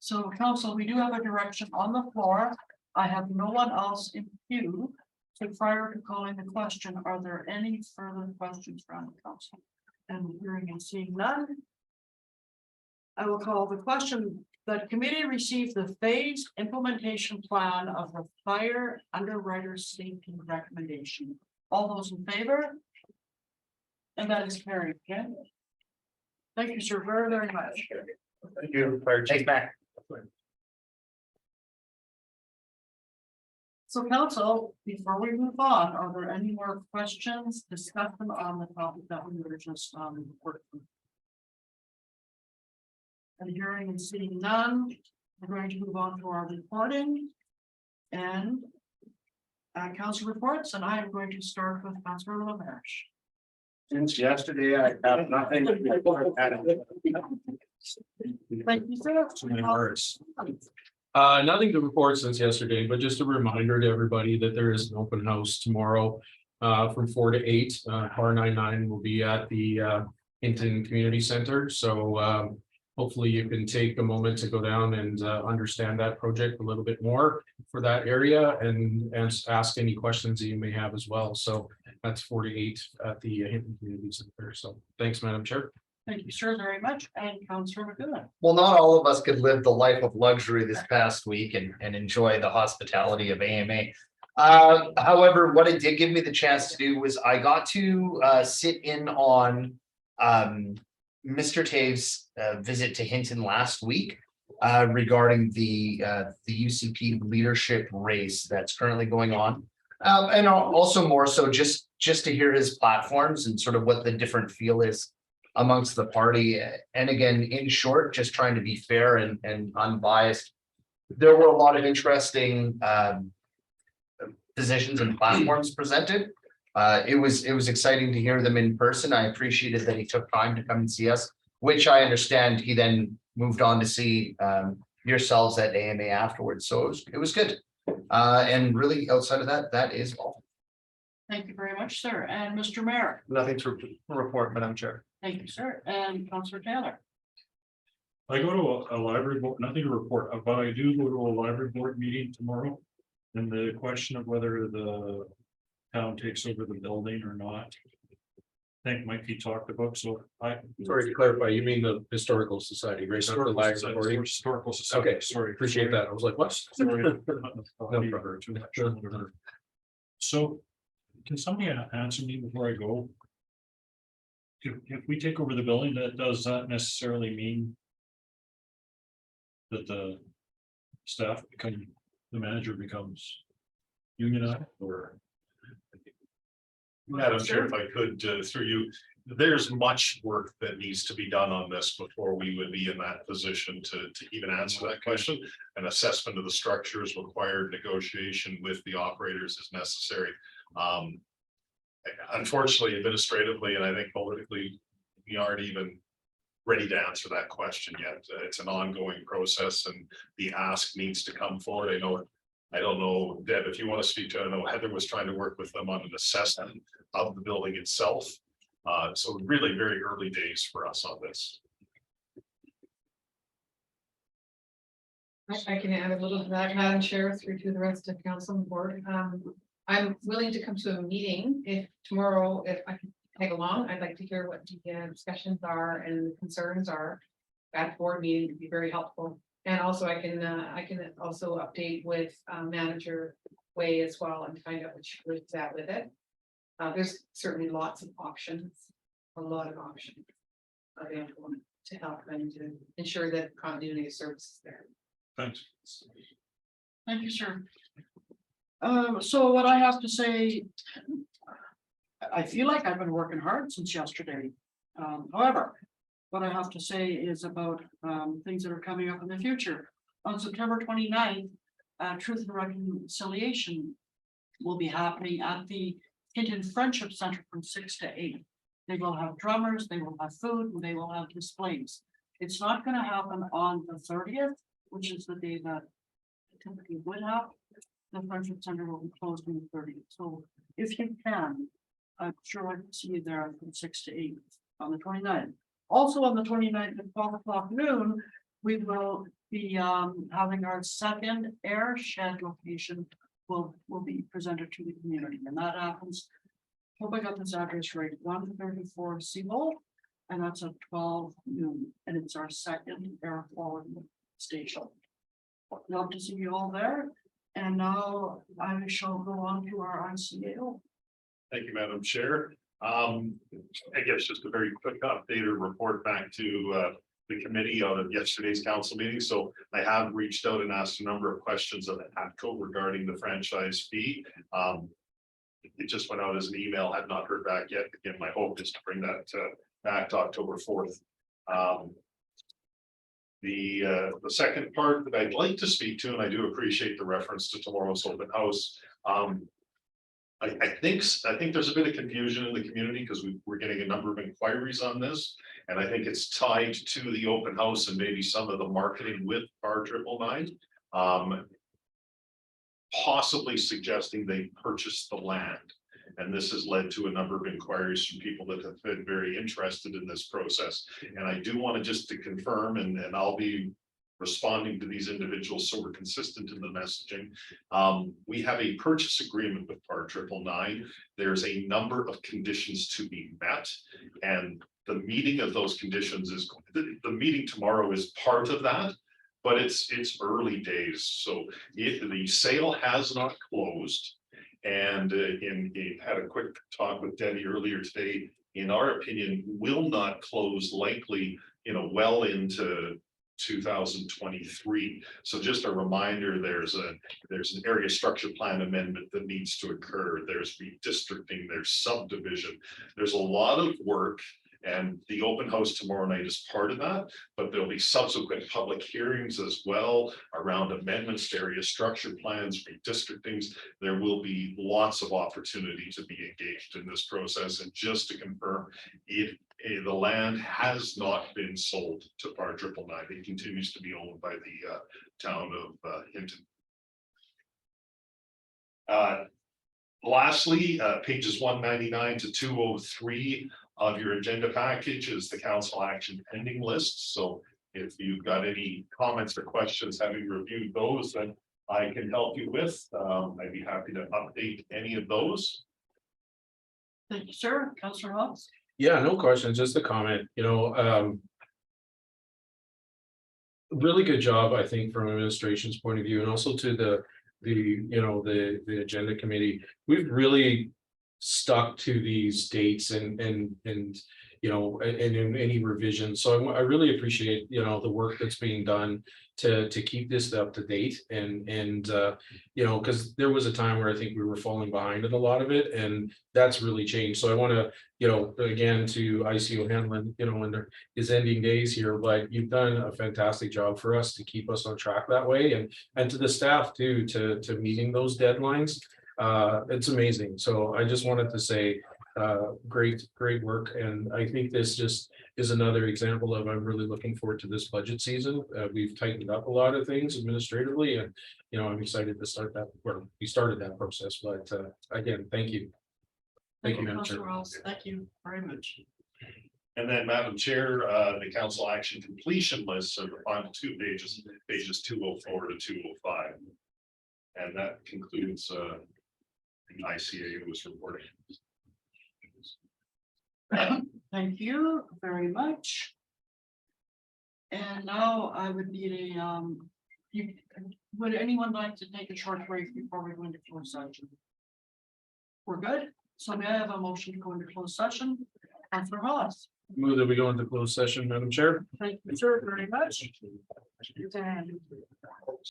So, council, we do have a direction on the floor. I have no one else in queue. So prior to calling the question, are there any further questions from the council? And hearing and seeing none, I will call the question. The committee received the phased implementation plan of the fire underwriters safety recommendation. All those in favor? And that is carried. Okay. Thank you, sir, very, very much. Thank you, Fire Chief. Thanks, Mac. So council, before we move on, are there any more questions, discussion on the topic that we were just working? And hearing and seeing none, we're going to move on to our reporting. And council reports, and I am going to start with Councilor LaMarche. Since yesterday, I have nothing. Thank you, sir. So many words. Nothing to report since yesterday, but just a reminder to everybody that there is an open house tomorrow from 4 to 8. Car 99 will be at the Hinton Community Center. So hopefully you can take a moment to go down and understand that project a little bit more for that area and ask any questions that you may have as well. So that's 4 to 8 at the Hinton Community Center. So thanks, Madam Chair. Thank you, sir, very much. And Councilor McGowan. Well, not all of us could live the life of luxury this past week and enjoy the hospitality of AMA. However, what it did give me the chance to do was I got to sit in on Mr. Tave's visit to Hinton last week regarding the UCP leadership race that's currently going on. And also more so just to hear his platforms and sort of what the different feel is amongst the party. And again, in short, just trying to be fair and unbiased. There were a lot of interesting positions and platforms presented. It was exciting to hear them in person. I appreciated that he took time to come and see us, which I understand he then moved on to see yourselves at AMA afterwards. So it was good. And really outside of that, that is all. Thank you very much, sir. And Mr. Mayor. Nothing to report, Madam Chair. Thank you, sir. And Councilor Taylor. I go to a library board, nothing to report, but I do go to a library board meeting tomorrow. And the question of whether the town takes over the building or not, I think might be talked about. So Sorry to clarify, you mean the Historical Society, right? Not the library. Historical Society. Okay, Sorry. appreciate that. I was like, what? Sorry. No problem. So can somebody answer me before I go? If we take over the building, that does not necessarily mean that the staff become, the manager becomes unionized or? Madam Chair, if I could, through you, there's much work that needs to be done on this before we would be in that position to even answer that question. An assessment of the structures required, negotiation with the operators is necessary. unfortunately, administratively, and I think politically, we aren't even ready to answer that question yet. It's an ongoing process and the ask needs to come forward. I don't know, Deb, if you want to speak to it. I know Heather was trying to work with them on an assessment of the building itself. So really very early days for us on this. I can add a little to that, Madam Chair, through to the rest of council and board. I'm willing to come to a meeting if tomorrow, if I can tag along. I'd like to hear what the discussions are and concerns are. That board meeting would be very helpful. And also I can also update with Manager Way as well and find out which group is at with it. There's certainly lots of options, a lot of options available to help and to ensure that continuity of service is there. Thanks. Thank you, sir. So what I have to say, I feel like I've been working hard since yesterday. However, what I have to say is about things that are coming up in the future. On September 29th, Truth and Reconciliation will be happening at the Hinton Friendship Center from 6 to 8. They will have drummers, they will have food, and they will have displays. It's not going to happen on the 30th, which is the day that typically would have. The Friendship Center will be closed on the 30th. So if you can, I'm sure I can see you there from 6 to 8 on the 29th. Also on the 29th at 12 o'clock noon, we will be having our second air shed location will be presented to the community. And that happens, hope I got this address right, 134 Seabold, and that's at 12 noon. And it's our second air quality station. Love to see you all there. And now I shall go on to our ICAO. Thank you, Madam Chair. I guess just a very quick update or report back to the committee out of yesterday's council meeting. So I have reached out and asked a number of questions of ATCO regarding the franchise fee. It just went out as an email, have not heard back yet. Again, my hope is to bring that back to October 4th. The second part that I'd like to speak to, and I do appreciate the reference to tomorrow's open house. I think there's a bit of confusion in the community because we're getting a number of inquiries on this. And I think it's tied to the open house and maybe some of the marketing with R999. Possibly suggesting they purchased the land. And this has led to a number of inquiries from people that have been very interested in this process. And I do want to just to confirm, and I'll be responding to these individuals so we're consistent in the messaging. We have a purchase agreement with R999. There's a number of conditions to be met. And the meeting of those conditions is, the meeting tomorrow is part of that. But it's early days. So the sale has not closed. And had a quick talk with Debbie earlier today, in our opinion, will not close likely, well into 2023. So just a reminder, there's an area structure plan amendment that needs to occur. There's redistricting, there's subdivision. There's a lot of work. And the open house tomorrow night is part of that, but there'll be subsequent public hearings as well around amendments to area structure plans, redistrictings. There will be lots of opportunity to be engaged in this process. And just to confirm, the land has not been sold to R999. It continues to be owned by the town of Hinton. Lastly, pages 199 to 203 of your agenda package is the council action pending list. So if you've got any comments or questions, having reviewed those, then I can help you with. I'd be happy to update any of those. Thank you, sir. Councillor Hobbs. Yeah, no question, just a comment, really good job, I think, from administration's point of view, and also to the agenda committee. We've really stuck to these dates and in any revision. So I really appreciate, the work that's being done to keep this up to date and because there was a time where I think we were falling behind in a lot of it, and that's really changed. So I want to, again, to ICO Hanlon, in his ending days here, but you've done a fantastic job for us to keep us on track that way, and to the staff too, to meeting those deadlines. It's amazing. So I just wanted to say, Great work, and I think this just is another example of, I'm really looking forward to this budget season. We've tightened up a lot of things administratively, and, you know, I'm excited to start that, well, we started that process, but, again, thank you. Thank you, Madam Chair. Councillor Ross. Thank you very much. And then, Madam Chair, the council action completion list of the final 2 pages, pages 204 to 205. And that concludes the ICAO's reporting. Thank you very much. And now I would need a, would anyone like to take a short break before we go into closed session? We're good, so may I have a motion to go into closed session? Councillor Ross. Move that we go into closed session, Madam Chair. Thank you, sir, very much.